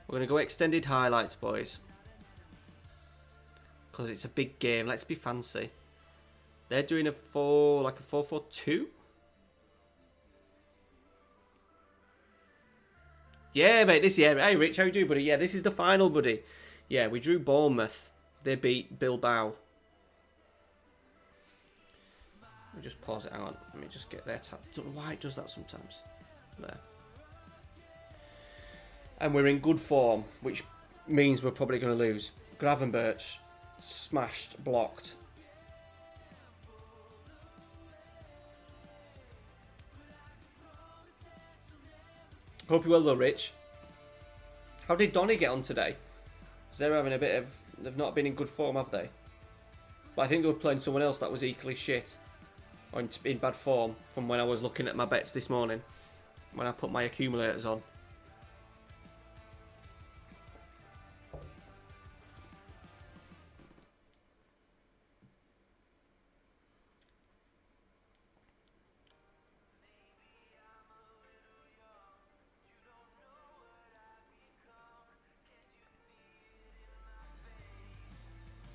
We're going to go extended highlights, boys. Because it's a big game. Let's be fancy. They're doing a 4-4-2. Yeah, mate, hey, Rich, how you doing, buddy? Yeah, this is the final, buddy. Yeah, we drew Bournemouth. They beat Bilbao. Let me just pause it. Hang on. Let me just get their tab. I don't know why it does that sometimes. There. And we're in good form, which means we're probably going to lose. Gravenberch, smashed, blocked. Hope you're well though, Rich. How did Donny get on today? Because they're having a bit of... They've not been in good form, have they? But I think they were playing someone else that was equally shit. Or in bad form from when I was looking at my bets this morning. When I put my accumulators on.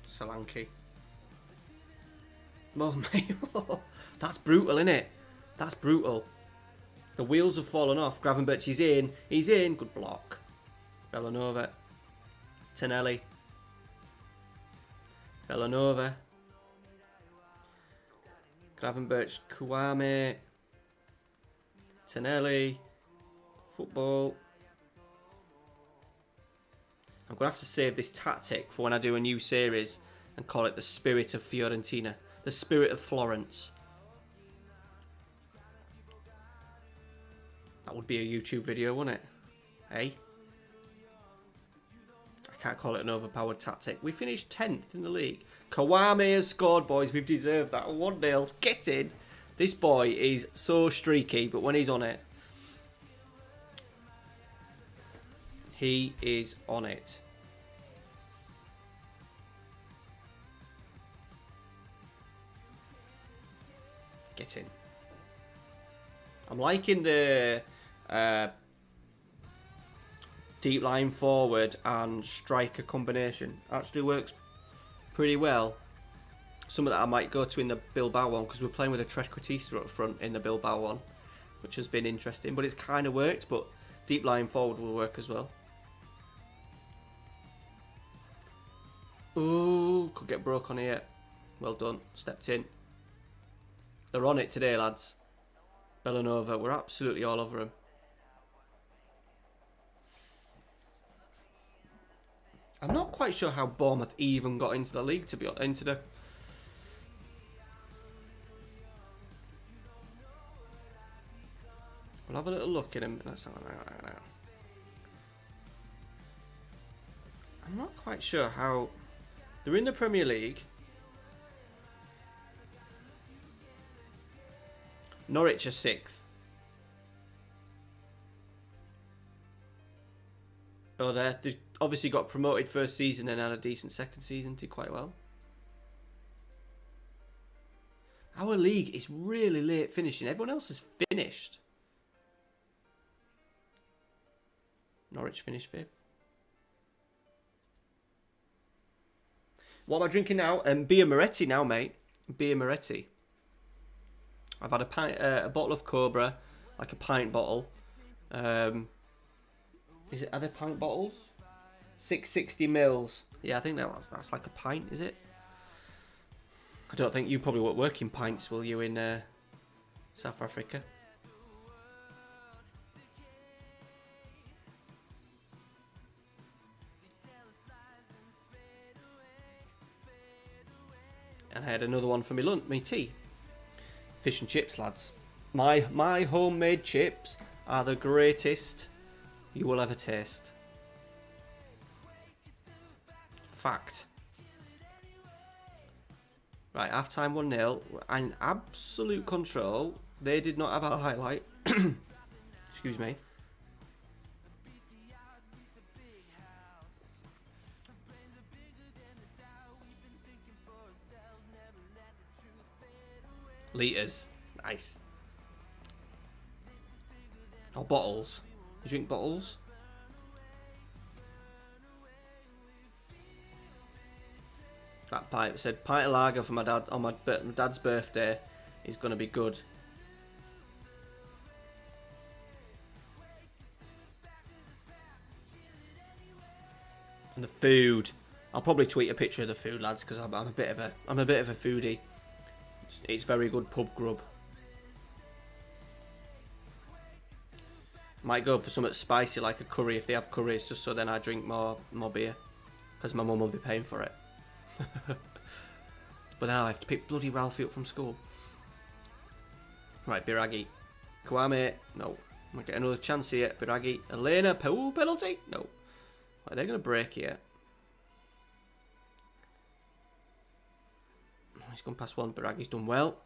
Solanke. Oh, mate. That's brutal, innit? That's brutal. The wheels have fallen off. Gravenberch is in. He's in. Good block. Bellanova. Tonelli. Bellanova. Gravenberch. Kouame. Martinelli. Football. I'm going to have to save this tactic for when I do a new series and call it the Spirit of Fiorentina. The Spirit of Florence. That would be a YouTube video, wouldn't it? Hey? I can't call it an overpowered tactic. We finished 10th in the league. Kawame has scored, boys. We've deserved that. 1-0. Get in. This boy is so streaky, but when he's on it, he is on it. Get in. I'm liking the deep line forward and striker combination. Actually works pretty well. Some of that I might go to in the Bilbao one because we're playing with a Trequartista up front in the Bilbao one, which has been interesting. But it's kind of worked, but deep line forward will work as well. Ooh, could get broke on here. Well done, stepped in. They're on it today, lads. Bellanova, we're absolutely all over them. I'm not quite sure how Bournemouth even got into the league, to be honest. Into the... We'll have a little look at him. I'm not quite sure how... They're in the Premier League. Norwich are 6th. Oh, they obviously got promoted first season and had a decent second season. Did quite well. Our league is really late finishing. Everyone else has finished. Norwich finished 5th. What am I drinking now? Beer Moretti now, mate. Beer Moretti. I've had a bottle of Cobra, like a pint bottle. Are they pint bottles? 660 mils. Yeah, I think that's like a pint, is it? I don't think you probably won't work in pints, will you, in South Africa? And I had another one for me tea. Fish and chips, lads. My homemade chips are the greatest you will ever taste. Fact. Right, half time 1-0. In absolute control. They did not have a highlight. Excuse me. Litres. Nice. Oh, bottles. You drink bottles? That pipe said pint of lager for my dad on my dad's birthday is going to be good. And the food. I'll probably tweet a picture of the food, lads, because I'm a bit of a foodie. It's very good pub grub. Might go for something spicy like a curry if they have curries, just so then I drink more beer, because my mum will be paying for it. But then I'll have to pick bloody Ralphie up from school. Right, Biraghi. Kwame. No. Might get another chance here. Biraghi. Elena. Penalty. No. Right, they're going to break here. He's gone past one. Biraghi's done well.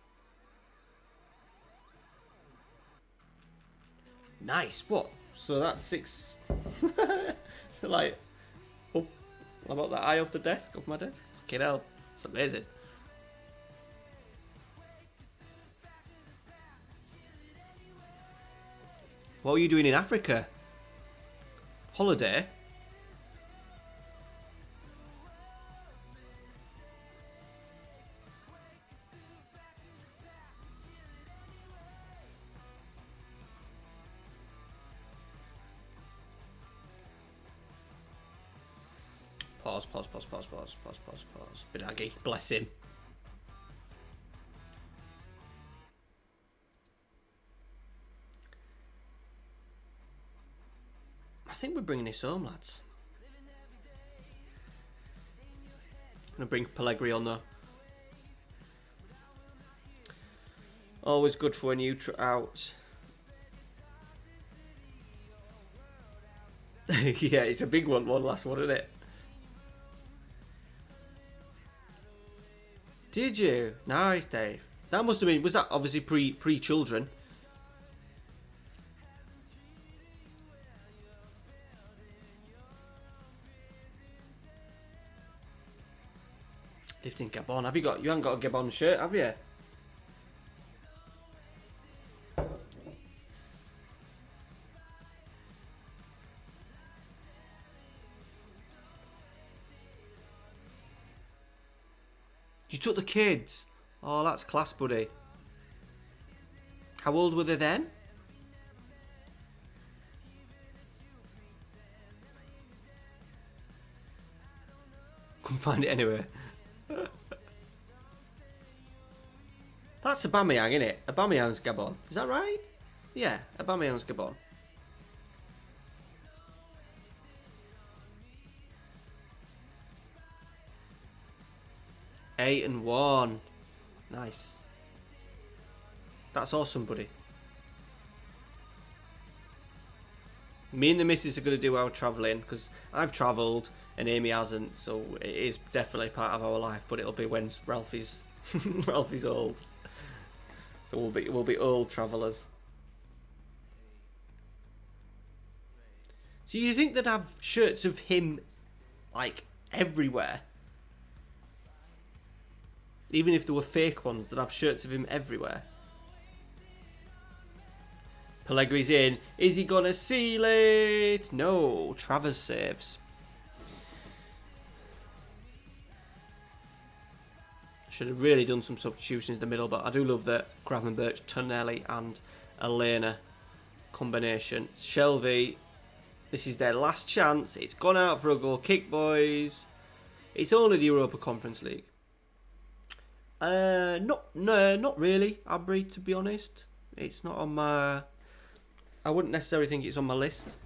Nice. What? So that's 6. So like, oh, how about that eye off the desk, off my desk? Fucking hell. It's amazing. What were you doing in Africa? Holiday? Pause. Biraghi, bless him. think we're bringing this home, lads. I'm going to bring Pellegrini on though. Always good for when you out. Yeah, it's a big one last one, isn't it? Did you? Nice, Dave. That must have been, was that obviously pre-children? Lived in Gabon. You haven't got a Gabon shirt, have you? You took the kids. Oh, that's class, buddy. How old were they then? Couldn't find it anywhere. That's Aubameyang, isn't it? Aubameyang's Gabon. Is that right? Yeah, Aubameyang's Gabon. Eight and 1. Nice. That's awesome, buddy. Me and the missus are going to do our travelling because I've travelled and Amy hasn't, so it is definitely part of our life. But it'll be when Ralphie's Ralphie's old, so we'll be old travellers. So you think they'd have shirts of him like everywhere? Even if there were fake ones, they'd have shirts of him everywhere. Pellegrini's in. Is he gonna seal it? No. Travers saves. Should have really done some substitutions in the middle, but I do love the Gravenberch, Tonelli and Elena combination. Shelby, this is their last chance. It's gone out for a goal kick, boys. It's only the Europa Conference League. Not really, Abri, to be honest. It's not on my... I wouldn't necessarily think it's on my list.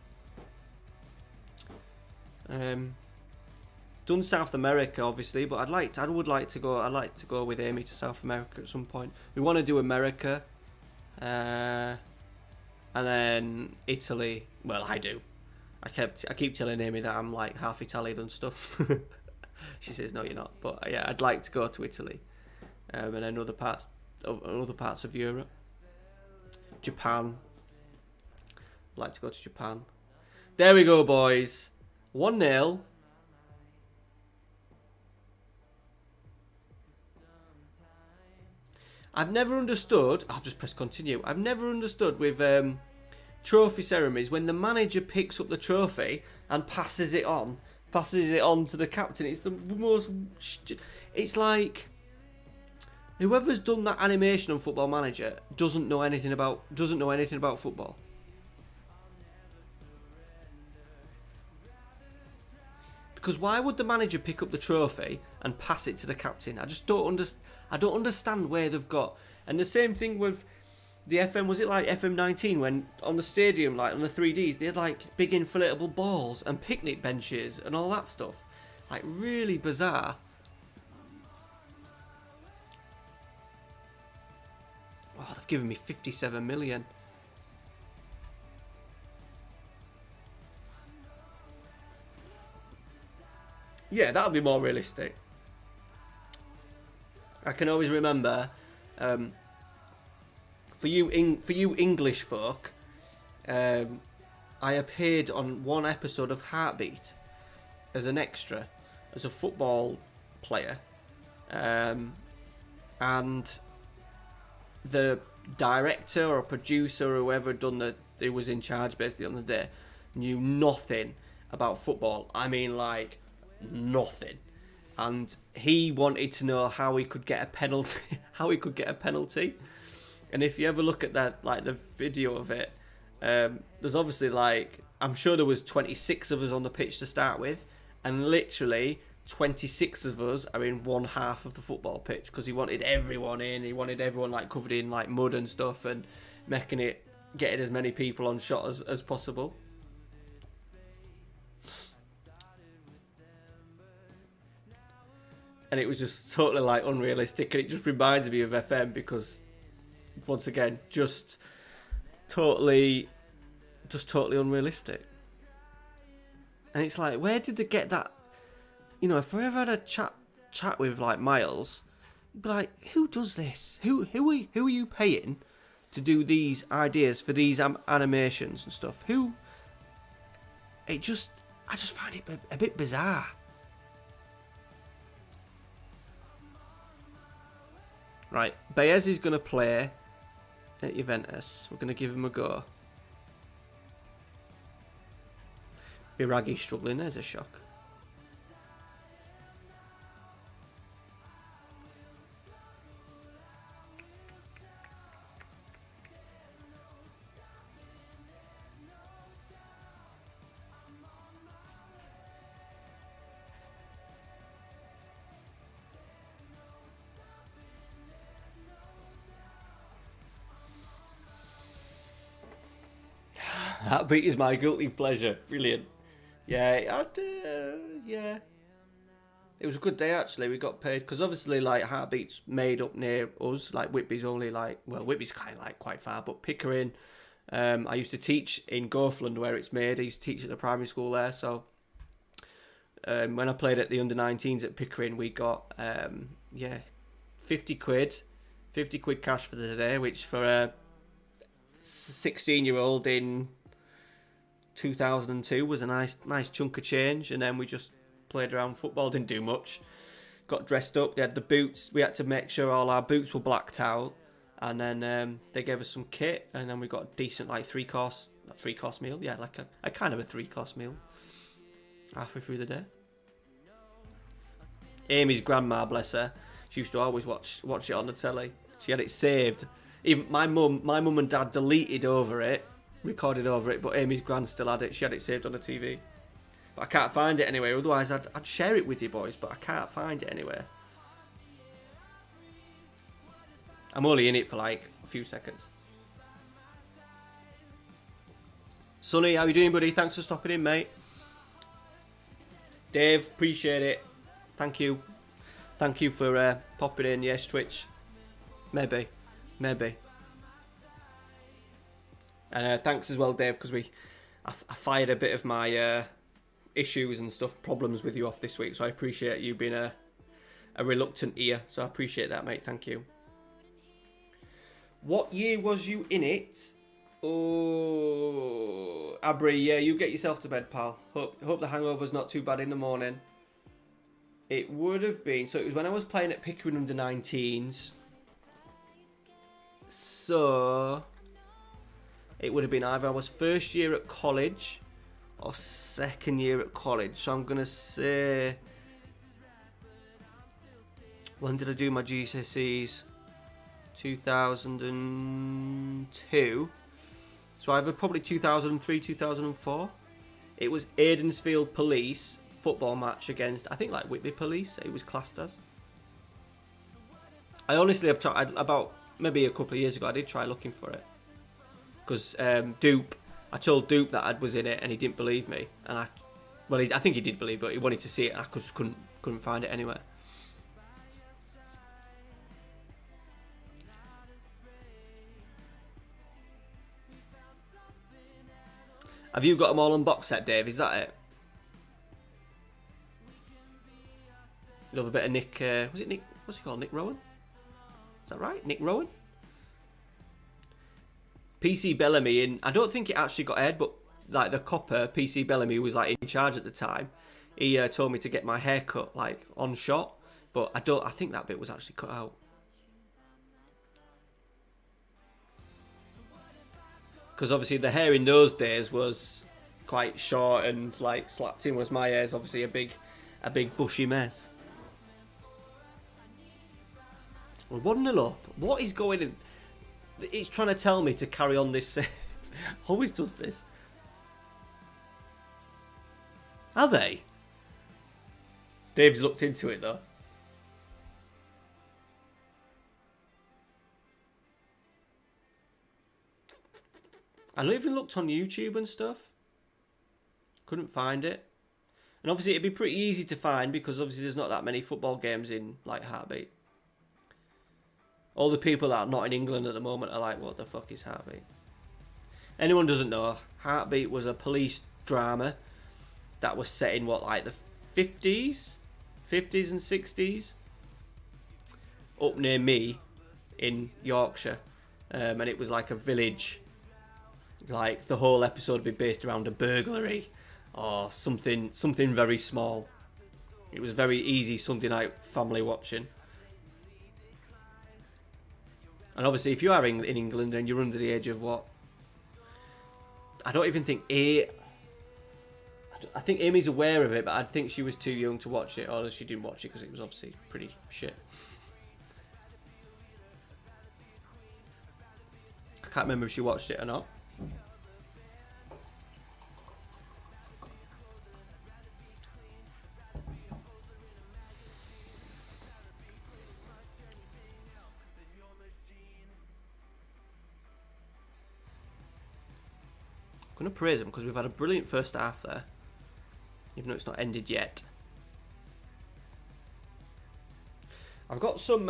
Done South America, obviously, but I'd like to go with Amy to South America at some point. We want to do America, and then Italy. Well, I do. I keep telling Amy that I'm like half Italian and stuff. She says no, you're not. But yeah, I'd like to go to Italy. And then other parts of Europe, Japan. I'd like to go to Japan. There we go, boys. 1-0. I've never understood. I've just pressed continue. I've never understood with trophy ceremonies when the manager picks up the trophy and passes it on to the captain. It's the most. It's like. Whoever's done that animation on Football Manager doesn't know anything about football. Because why would the manager pick up the trophy and pass it to the captain? I just don't understand where they've got. And the same thing with the FM. Was it like FM19 when on the stadium, like on the 3Ds, they had like big inflatable balls and picnic benches and all that stuff. Like really bizarre. Oh, they've given me 57 million. Yeah, that'll be more realistic. I can always remember, for you English folk, I appeared on one episode of Heartbeat as an extra, as a football player, and the director or producer or whoever who was in charge basically on the day knew nothing about football. I mean, like nothing. And he wanted to know how he could get a penalty. And if you ever look at that, like the video of it, there's obviously like, I'm sure there was 26 of us on the pitch to start with, and literally 26 of us are in one half of the football pitch because he wanted everyone in. He wanted everyone like covered in like mud and stuff and getting as many people on shot as possible. and it was just totally like unrealistic, and it just reminds me of FM because, once again, just totally unrealistic. And it's like, where did they get that? You know, if I ever had a chat with like Miles, he'd be like, who does this? Who are you paying to do these ideas for these animations and stuff? Who? I just find it a bit bizarre. Right, Baez is going to play at Juventus. We're going to give him a go. Biraghi struggling. There's a shock. Heartbeat is my guilty pleasure. Brilliant. Yeah, yeah. It was a good day actually. We got paid because obviously like Heartbeat's made up near us. Like Whitby's only like, well, Whitby's kind of like quite far, but Pickering. I used to teach in Gothland where it's made. I used to teach at the primary school there. So when I played at the under-19s at Pickering, we got 50 quid cash for the day, which for a 16-year-old in 2002 was a nice chunk of change. And then we just played around football, didn't do much, got dressed up. They had the boots, we had to make sure all our boots were blacked out, and then they gave us some kit, and then we got a decent like three course meal, like a kind of a 3-course meal halfway through the day. Amy's grandma, bless her, she used to always watch it on the telly. She had it saved. Even my mum and dad deleted over it, recorded over it, but Amy's gran still had it. She had it saved on the TV. But I can't find it anywhere. Otherwise, I'd share it with you boys, but I can't find it anywhere. I'm only in it for like a few seconds. Sonny, how you doing, buddy? Thanks for stopping in, mate. Dave, appreciate it. Thank you. Thank you for popping in. Yes, Twitch. Maybe. And thanks as well, Dave, because I fired a bit of my issues and stuff, problems with you off this week, so I appreciate you being a reluctant ear, so I appreciate that, mate. Thank you. What year was you in it? Oh, Abri, yeah, you get yourself to bed, pal. Hope the hangover's not too bad in the morning. It would have been, so it was when I was playing at Pickering under 19s. So it would have been either I was first year at college or second year at college. So I'm going to say, when did I do my GCSEs? 2002. So either probably 2003, 2004. It was Aidensfield Police football match against, I think, like Whitby Police. It was classed as. I honestly have tried, about maybe a couple of years ago, I did try looking for it. Because Dupe, I told Dupe that I was in it and he didn't believe me. And I think he did believe, but he wanted to see it and I just couldn't find it anywhere. Have you got them all on box set, Dave? Is that it? Love a bit of Nick. Was it Nick? What's he called? Nick Rowan? Is that right? Nick Rowan? PC Bellamy in. I don't think it actually got aired, but like the copper, PC Bellamy was like in charge at the time. He told me to get my hair cut like on shot, but I think that bit was actually cut out. Because obviously the hair in those days was quite short and like slapped in, was my hair's obviously a big bushy mess. Well, 1-0 up. What is going in? It's trying to tell me to carry on this save. Always does this. Are they? Dave's looked into it though. I even looked on YouTube and stuff. Couldn't find it. And obviously it'd be pretty easy to find because obviously there's not that many football games in like Heartbeat. All the people that are not in England at the moment are like, what the fuck is Heartbeat? Anyone doesn't know, Heartbeat was a police drama that was set in what, like the 50s? 50s and 60s? Up near me in Yorkshire. And it was like a village. Like the whole episode would be based around a burglary or something very small. It was very easy Sunday night family watching. And obviously if you are in England and you're under the age of what? I don't even think I think Amy's aware of it, but I think she was too young to watch it, or she didn't watch it because it was obviously pretty shit. I can't remember if she watched it or not. I'm going to praise them because we've had a brilliant first half there, even though it's not ended yet. I've got some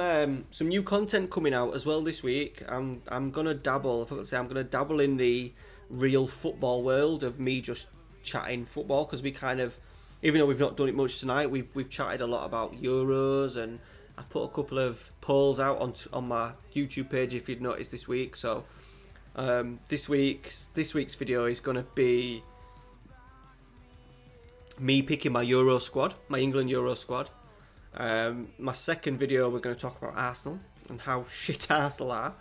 new content coming out as well this week. I'm gonna dabble. I forgot to say I'm gonna dabble in the real football world of me just chatting football, because we kind of, even though we've not done it much tonight, we've chatted a lot about Euros, and I've put a couple of polls out on my YouTube page if you'd noticed this week. So this week's video is gonna be me picking my Euro squad, my England Euro squad. My second video, we're going to talk about Arsenal and how shit Arsenal are,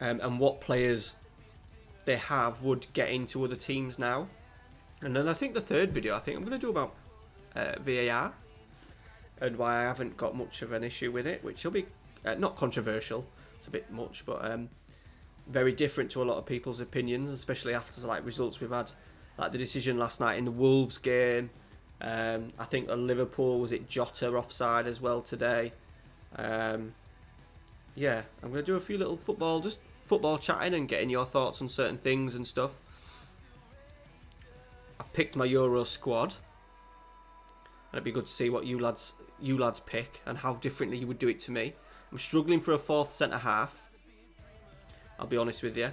and what players they have would get into other teams now. And then I think the third video, I think I'm going to do about VAR and why I haven't got much of an issue with it, which will be not controversial. It's a bit much, but very different to a lot of people's opinions, especially after like results we've had, like the decision last night in the Wolves game. I think at Liverpool, was it Jota offside as well today? Yeah, I'm going to do a few little football chatting and getting your thoughts on certain things and stuff. I've picked my Euro squad, and it'd be good to see what you lads pick and how differently you would do it to me. I'm struggling for a fourth centre half, I'll be honest with you.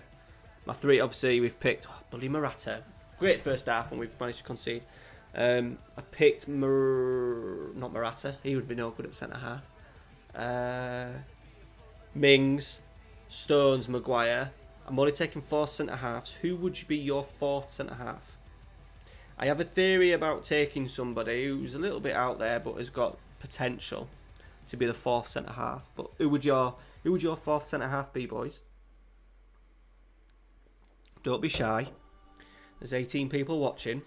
My three, obviously, we've picked Bully Morata. Great first half, and we've managed to concede. I've picked not Morata. He would be no good at centre half. Mings, Stones, Maguire. I'm only taking 4 centre halves. Who would be your 4th centre half? I have a theory about taking somebody who's a little bit out there but has got potential to be the 4th centre half. But who would your 4th centre half be, boys? Don't be shy. There's 18 people watching.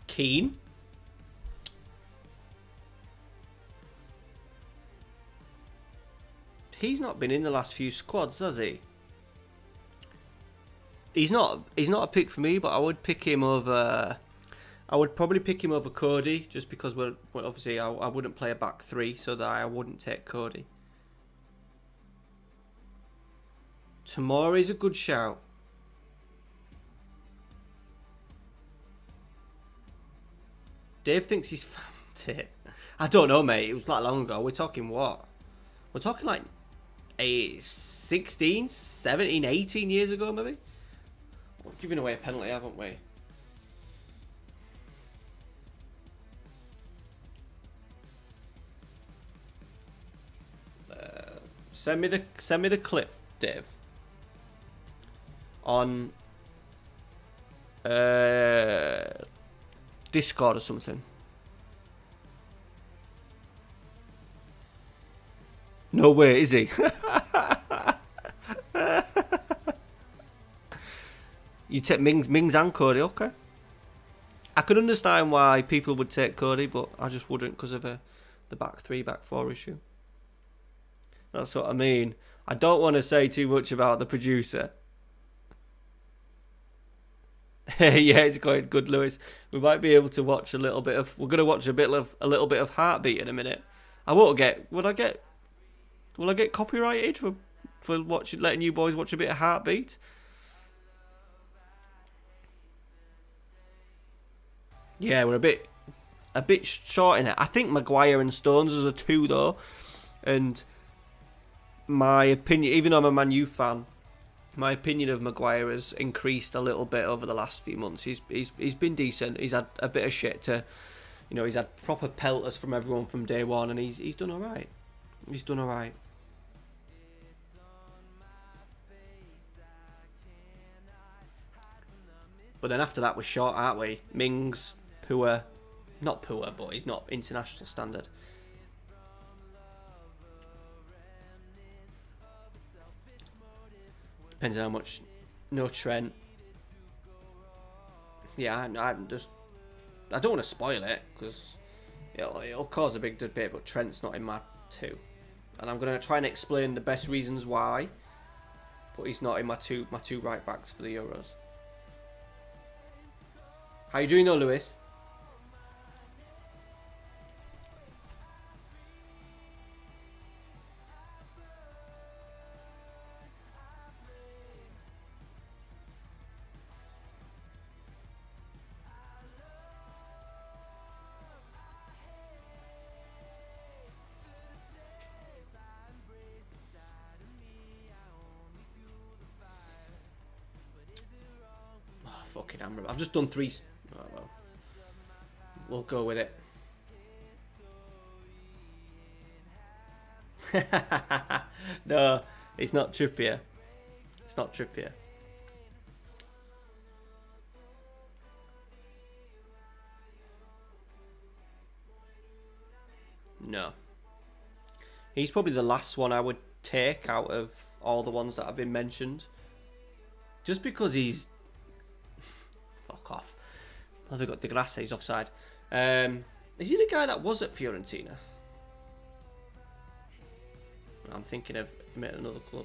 Keane. He's not been in the last few squads, has he? He's not a pick for me, but I would pick him over. I would probably pick him over Cody, just because we're obviously I wouldn't play a back three, so that I wouldn't take Cody. Tomori's a good shout. Dave thinks he's found it. I don't know, mate. It was that long ago. We're talking what? We're talking like 16, 17, 18 years ago, maybe? We've given away a penalty, haven't we? Send me the clip, Dave. On Discord or something. No way, is he? You take Mings and Cody, okay. I can understand why people would take Cody, but I just wouldn't because of the back 3, back 4 issue. That's what I mean. I don't want to say too much about the producer. Yeah, it's going good, Lewis. We might be able to watch a little bit of. We're going to watch a little bit of Heartbeat in a minute. I won't get. Will I get copyrighted for letting you boys watch a bit of Heartbeat? Yeah, we're a bit short in it. I think Maguire and Stones is a 2 though, and my opinion, even though I'm a Man U fan, my opinion of Maguire has increased a little bit over the last few months. He's been decent. He's had a bit of shit to, he's had proper pelters from everyone from day one, and he's done all right. He's done all right. But then after that we're short, aren't we? Mings, poor, not poor, but he's not international standard. Depends on how much. No Trent. Yeah, I don't want to spoil it because it'll cause a big debate. But Trent's not in my 2, and I'm gonna try and explain the best reasons why. But he's not in my two right backs for the Euros. How you doing though, Lewis? Oh, fucking hammer. I've just done 3. Oh, well. We'll go with it. No, it's not Trippier. It's not Trippier. No. He's probably the last one I would take out of all the ones that have been mentioned. Just because he's... Fuck off. Oh, they've got the grass, he's offside. Is he the guy that was at Fiorentina? I'm thinking of him at another club.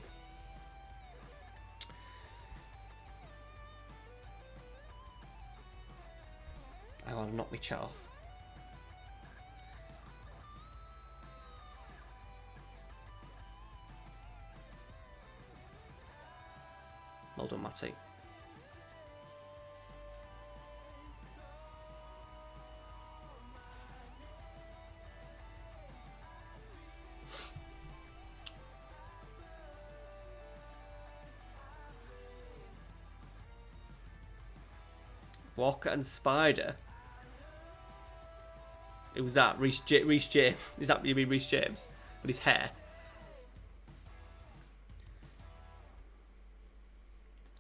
Hang on, knock me chat off. Well done, Matty. Walker and Spider. It was that Reece James. Is that you mean Reece James with his hair?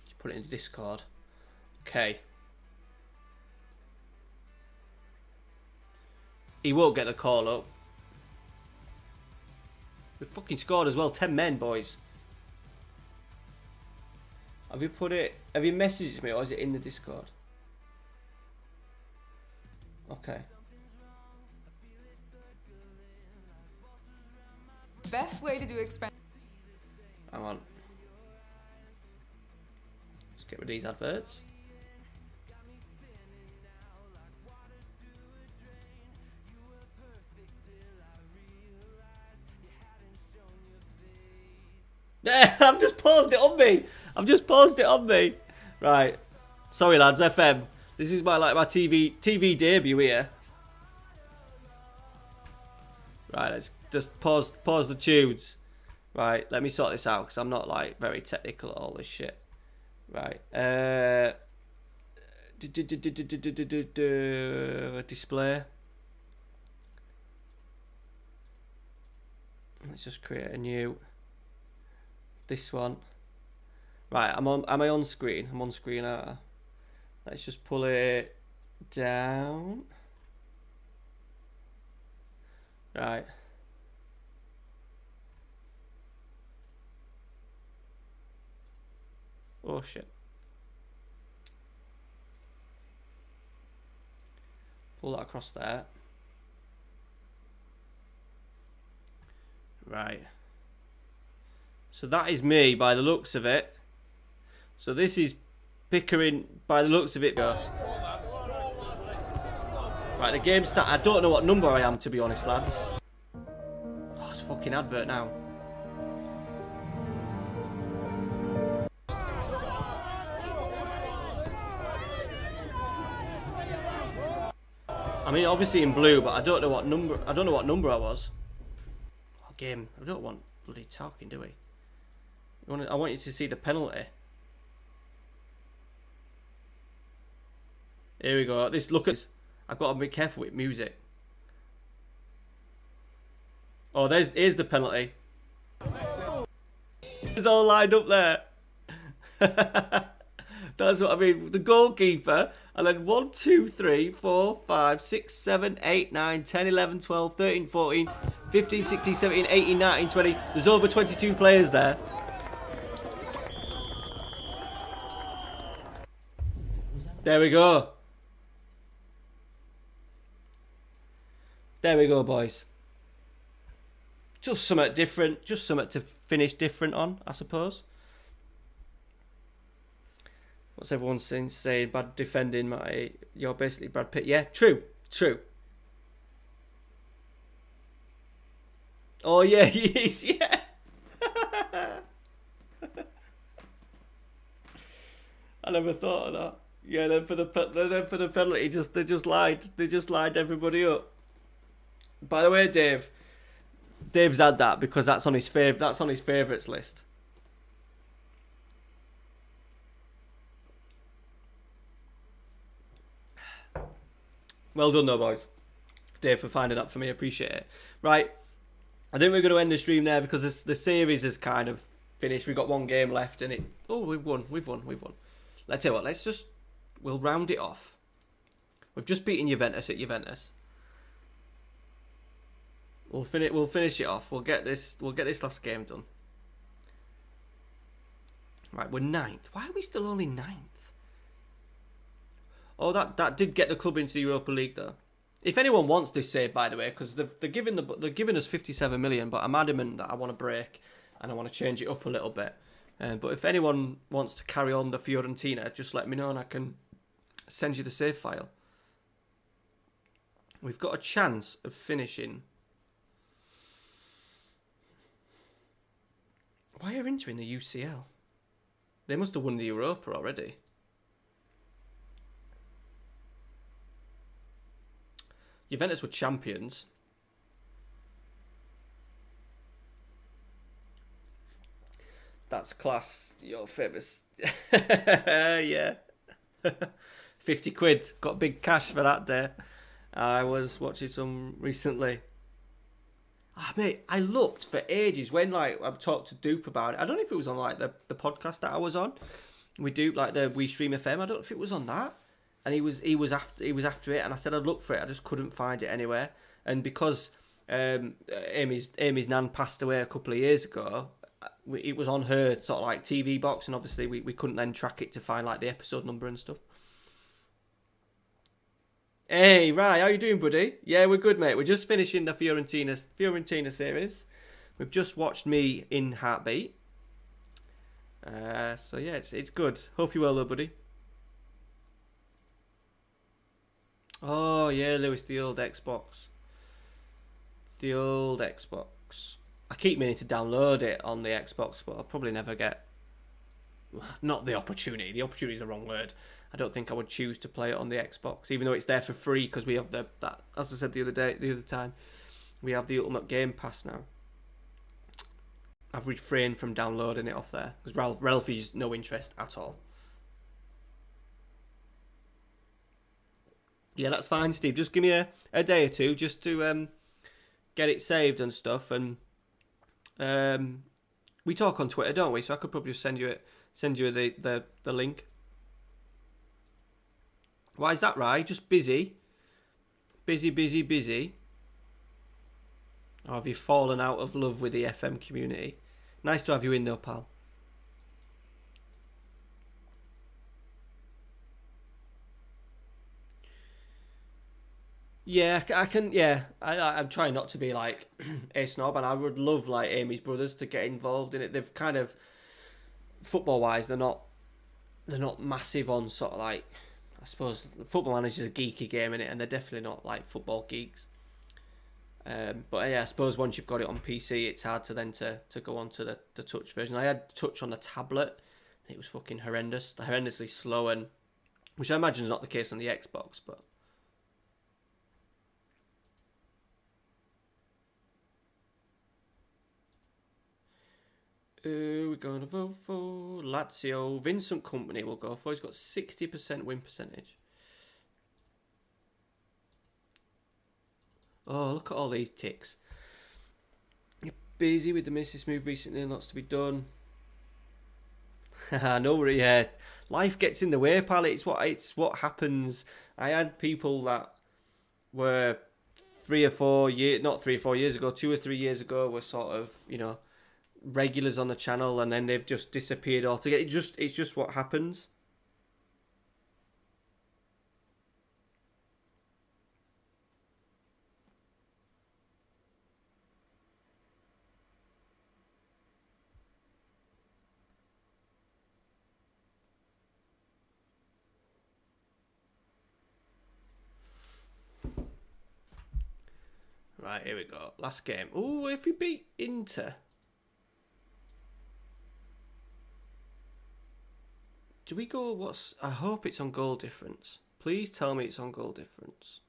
Just put it into Discord. Okay. He won't get the call up. We fucking scored as well. 10 men, boys. Have you put it? Have you messaged me or is it in the Discord? Okay. Best way to do expense. Hang on. Let's get rid of these adverts. Yeah, I've just paused it on me. I've just paused it on me. Right. Sorry, lads. FM. This is my TV debut here. Right. Let's just pause the tunes. Right. Let me sort this out because I'm not like very technical at all this shit. Right. Display. Let's just create a new. This one. Right, am I on screen? I'm on screen. Let's just pull it Down. Right. Oh shit. Pull that across there. Right. So that is me by the looks of it. So this is Pickering by the looks of it. Go. Right, the game start. I don't know what number I am, to be honest, lads. Oh, it's a fucking advert now. I mean, obviously in blue, but I don't know what number. I don't know what number I was. Oh, game. I don't want bloody talking, do we? I want you to see the penalty. Here we go. This look at this. I've got to be careful with music. Oh, here's the penalty. It's all lined up there. That's what I mean. The goalkeeper, and then 1, 2, 3, 4, 5, 6, 7, 8, 9, 10, 11, 12, 13, 14, 15, 16, 17, 18, 19, 20. There's over 22 players there. There we go. There we go, boys. Just something different. Just something to finish different on, I suppose. What's everyone saying? Bad defending, you're basically Brad Pitt. Yeah, true. Oh yeah, he is. Yeah. I never thought of that. Yeah, then for the penalty, they just lied everybody up. By the way, Dave's had that because that's on his favourites list. Well done though, boys. Dave, for finding that for me. Appreciate it. Right. I think we're going to end the stream there because the series is kind of finished. We've got one game left and it... Oh, we've won. Let's tell you what. We'll round it off. We've just beaten Juventus at Juventus. We'll finish it off. We'll get this last game done. Right, we're 9th. Why are we still only 9th? Oh, that did get the club into the Europa League though. If anyone wants this save, by the way, because they're giving us 57 million, but I'm adamant that I want to break and I want to change it up a little bit. But if anyone wants to carry on the Fiorentina, just let me know and I can send you the save file. We've got a chance of finishing. Why are Inter in the UCL? They must have won the Europa already. Juventus were champions. That's class. You're famous. Yeah. 50 quid. Got big cash for that day. I was watching some recently. Mate, I looked for ages when I talked to Dupe about it. I don't know if it was on the podcast that I was on. We Dupe the We Stream FM. I don't know if it was on that. And he was after it, and I said I'd look for it. I just couldn't find it anywhere. And because Amy's nan passed away a couple of years ago, it was on her sort of TV box, and obviously we couldn't then track it to find the episode number and stuff. Hey, Rai, how you doing, buddy? Yeah, we're good, mate. We're just finishing the Fiorentina series. We've just watched me in Heartbeat. So yeah, it's good. Hope you're well, though, buddy. Oh yeah, Lewis, the old Xbox. I keep meaning to download it on the Xbox, but I'll probably never get. Not the opportunity. The opportunity is the wrong word. I don't think I would choose to play it on the Xbox, even though it's there for free because we have that. As I said the other time, we have the Ultimate Game Pass now. I've refrained from downloading it off there because Ralphie's no interest at all. Yeah, that's fine, Steve. Just give me a day or two just to get it saved and stuff. And we talk on Twitter, don't we? So I could probably just send you the link. Why is that, right? Just busy? Busy? Or have you fallen out of love with the FM community? Nice to have you in though, pal. Yeah, I can. Yeah, I'm trying not to be like a snob, and I would love like Amy's brothers to get involved in it. They've kind of football wise, they're not massive on sort of like, I suppose Football Manager's a geeky game in it, and they're definitely not like football geeks. But yeah, I suppose once you've got it on PC, it's hard to then to go on to the touch version. I had touch on the tablet, and it was fucking horrendously slow, and which I imagine is not the case on the Xbox, but. We're going to vote for Lazio. Vincent Kompany will go for. He's got 60% win percentage. Oh, look at all these ticks. You're busy with the missus move recently and lots to be done. No worry, yeah. Life gets in the way, pal. It's what happens. I had people that were 3 or 4 years, not 3 or 4 years ago, 2 or 3 years ago, were sort of, regulars on the channel, and then they've just disappeared altogether. It's just what happens. Right, here we go. Last game. Oh, if we beat Inter. Do we go, I hope it's on goal difference. Please tell me it's on goal difference.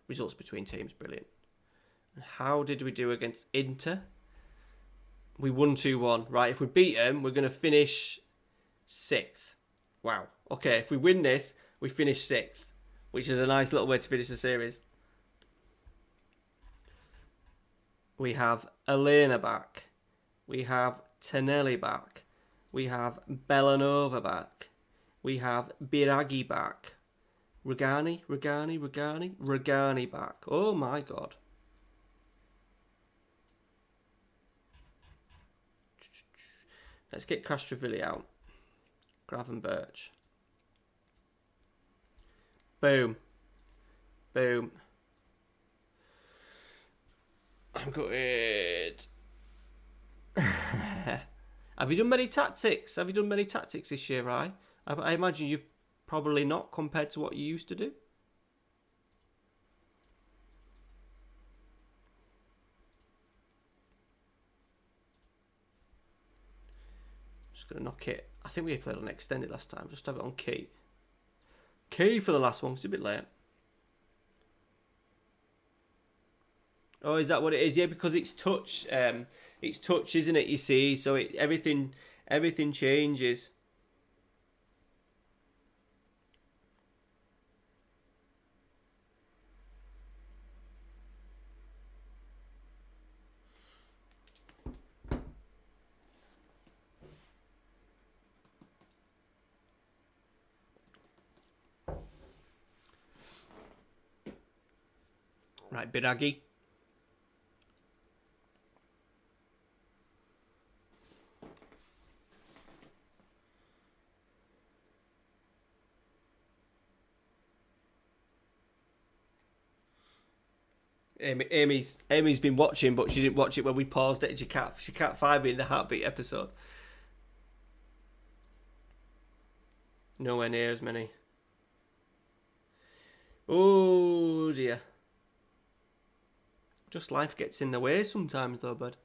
Results between teams, brilliant. And how did we do against Inter? We won 2-1. Right, if we beat them, we're going to finish 6th. Wow. Okay, if we win this, we finish 6th. Which is a nice little way to finish the series. We have Elena back. We have Tonelli back. We have Bellanova back. We have Biraghi back. Regani back. Oh my god. Let's get Castrovilli out. Gravenberch. Boom. I'm good. Have you done many tactics? This year, right? I imagine you've probably not compared to what you used to do. Just going to knock it. I think we played on extended last time. Just have it on key. Key for the last one, 'cause it's a bit late. Oh, is that what it is? Yeah, because it's touch. It's touch, isn't it? You see, so everything changes. Right, Biraghi. Amy's been watching, but she didn't watch it when we paused it. She can't find me in the heartbeat episode. Nowhere near as many. Oh dear. Just life gets in the way sometimes, though, bud.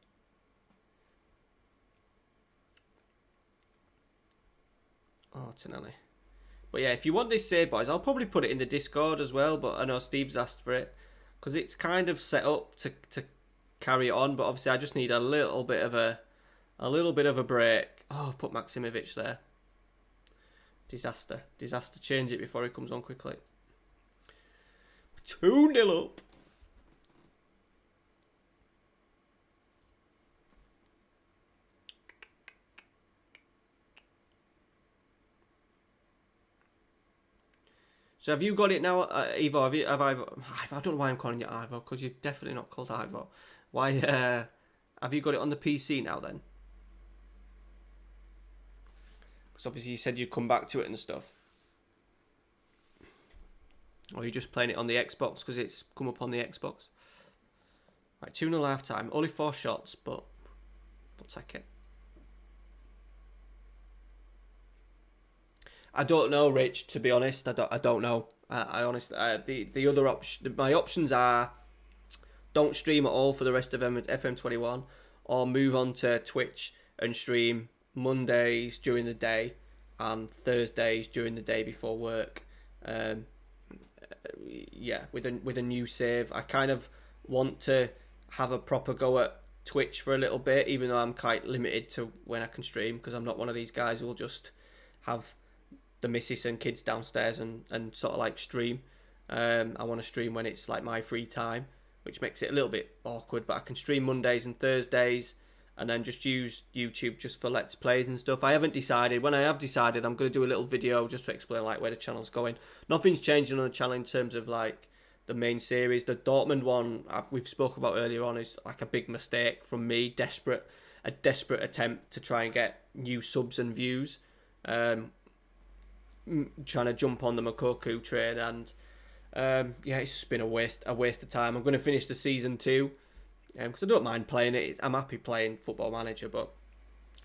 Oh, Tonelli. But yeah, if you want this save, boys, I'll probably put it in the Discord as well. But I know Steve's asked for it because it's kind of set up to carry it on. But obviously, I just need a little bit of a break. Oh, I've put Maximovic there. Disaster. Change it before he comes on quickly. 2-0 up. So have you got it now, Ivo? Have Ivo? I don't know why I'm calling you Ivo, because you're definitely not called Ivo. Why? Have you got it on the PC now then? Because obviously you said you'd come back to it and stuff. Or are you just playing it on the Xbox because it's come up on the Xbox? Right, 2-0 half time. Only 4 shots, but we'll take it. I don't know, Rich. To be honest, I don't know. I honestly, the other option, my options are don't stream at all for the rest of FM21, or move on to Twitch and stream Mondays during the day and Thursdays during the day before work. Yeah, with a new save. I kind of want to have a proper go at Twitch for a little bit, even though I'm quite limited to when I can stream, because I'm not one of these guys who will just have the missus and kids downstairs and sort of like stream. I want to stream when it's like my free time, which makes it a little bit awkward, but I can stream Mondays and Thursdays and then just use YouTube just for Let's Plays and stuff. I haven't decided. When I have decided, I'm going to do a little video just to explain like where the channel's going. Nothing's changing on the channel in terms of like the main series. The Dortmund one we've spoke about earlier on is like a big mistake from me. A desperate attempt to try and get new subs and views. Trying to jump on the Makoku trade, and yeah, it's just been a waste of time. I'm going to finish the season 2 because I don't mind playing it. I'm happy playing Football Manager, but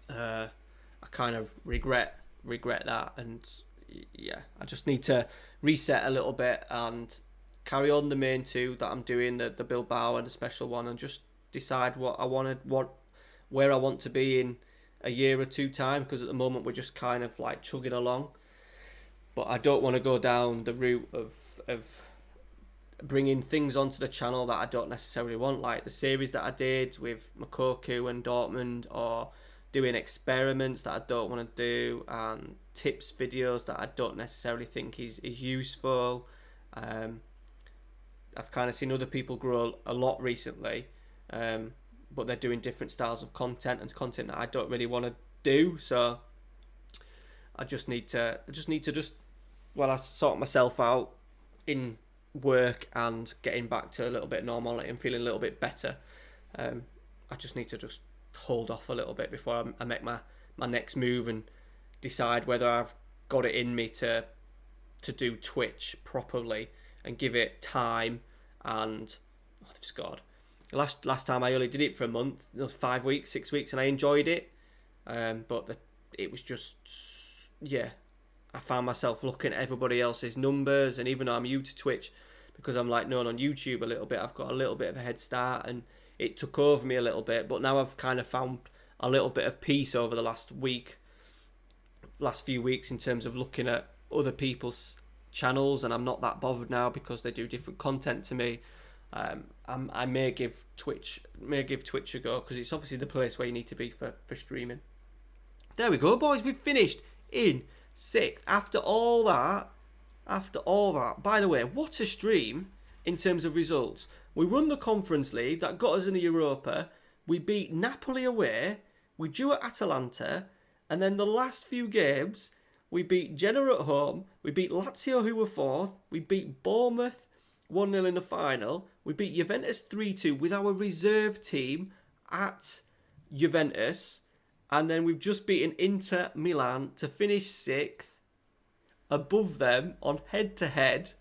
I kind of regret that, and yeah, I just need to reset a little bit and carry on the main 2 that I'm doing, the Bilbao and the special one, and just decide where I want to be in a year or 2 time, because at the moment we're just kind of like chugging along. But I don't want to go down the route of bringing things onto the channel that I don't necessarily want, like the series that I did with Makoku and Dortmund, or doing experiments that I don't want to do, and tips videos that I don't necessarily think is useful. I've kind of seen other people grow a lot recently, but they're doing different styles of content and content that I don't really want to do. So I just need to while I sort myself out in work and getting back to a little bit of normality and feeling a little bit better, I just need to just hold off a little bit before I make my next move and decide whether I've got it in me to do Twitch properly and give it time. And they've scored. Last time I only did it for a month, 5 weeks, 6 weeks, and I enjoyed it, but it was just, yeah, I found myself looking at everybody else's numbers, and even though I'm new to Twitch, because I'm like known on YouTube a little bit, I've got a little bit of a head start, and it took over me a little bit. But now I've kind of found a little bit of peace over the last few weeks in terms of looking at other people's channels, and I'm not that bothered now because they do different content to me. I may give Twitch a go, because it's obviously the place where you need to be for streaming. There we go, boys. We've finished in 6th after all that. By the way, what a stream in terms of results. We won the Conference League, that got us in the Europa. We beat Napoli away. We drew at Atalanta, and then the last few games we beat Genoa at home. We beat Lazio, who were 4th. We beat Bournemouth 1-0 in the final. We beat Juventus 3-2 with our reserve team at Juventus. And then we've just beaten Inter Milan to finish 6th, above them on head-to-head.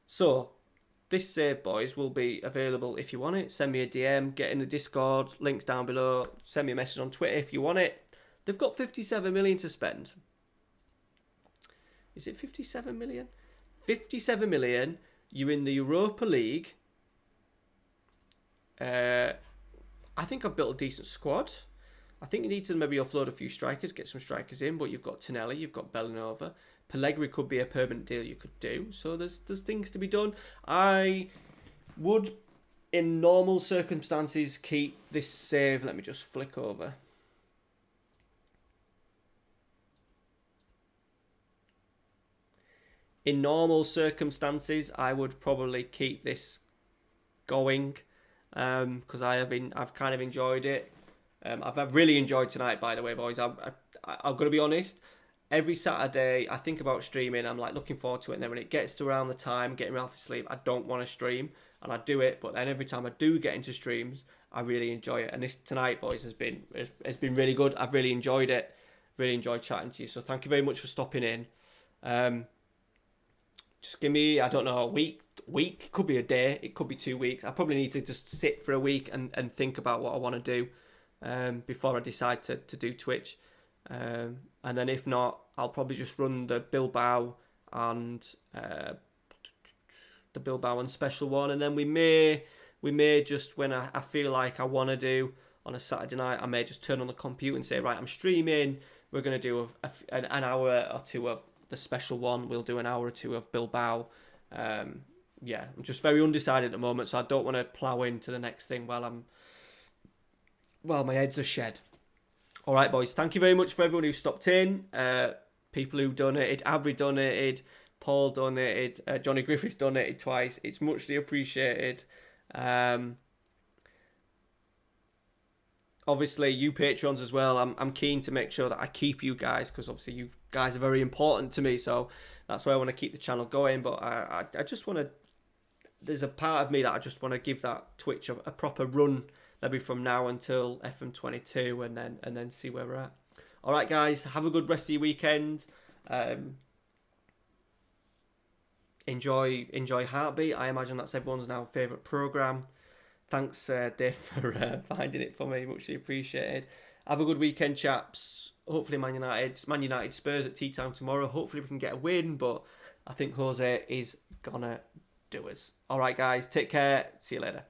So, this save, boys, will be available if you want it. Send me a DM, get in the Discord, links down below. Send me a message on Twitter if you want it. They've got 57 million to spend. Is it 57 million? 57 million. You're in the Europa League. I think I've built a decent squad. I think you need to maybe offload a few strikers, get some strikers in, but you've got Tonelli, you've got Bellanova. Pellegrini could be a permanent deal you could do. So there's things to be done. I would, in normal circumstances, keep this save. Let me just flick over. In normal circumstances, I would probably keep this going, because I've kind of enjoyed it. I've really enjoyed tonight, by the way, boys. I'm going to be honest. every Saturday I think about streaming. I'm like looking forward to it, and then when it gets to around the time getting ready to sleep, I don't want to stream, and I do it. But then every time I do get into streams, I really enjoy it. And this tonight, boys, has been really good. I've really enjoyed it. Really enjoyed chatting to you. So thank you very much for stopping in. Just give me, I don't know, a week, could be a day, it could be 2 weeks. I probably need to just sit for a week and think about what I want to do before I decide to do Twitch. And then if not, I'll probably just run the Bilbao and special one. And then we may just, when I feel like I want to do on a Saturday night, I may just turn on the computer and say, right, I'm streaming. We're going to do an hour or two of the special one. We'll do an hour or two of Bilbao. I'm just very undecided at the moment, so I don't want to plough into the next thing while my head's a shed. All right, boys. Thank you very much for everyone who stopped in. People who donated, Abby donated, Paul donated, Johnny Griffiths donated twice. It's muchly appreciated. Obviously, you patrons as well. I'm keen to make sure that I keep you guys, because obviously you guys are very important to me. So that's why I want to keep the channel going. But I just want to. There's a part of me that I just want to give that Twitch a proper run, maybe from now until FM22, and then see where we're at. All right, guys. Have a good rest of your weekend. Enjoy Heartbeat. I imagine that's everyone's now favourite programme. Thanks, Dave, for finding it for me. Muchly appreciated. Have a good weekend, chaps. Hopefully Man United Spurs at tea time tomorrow. Hopefully we can get a win, but I think Jose is going to do us. All right, guys. Take care. See you later.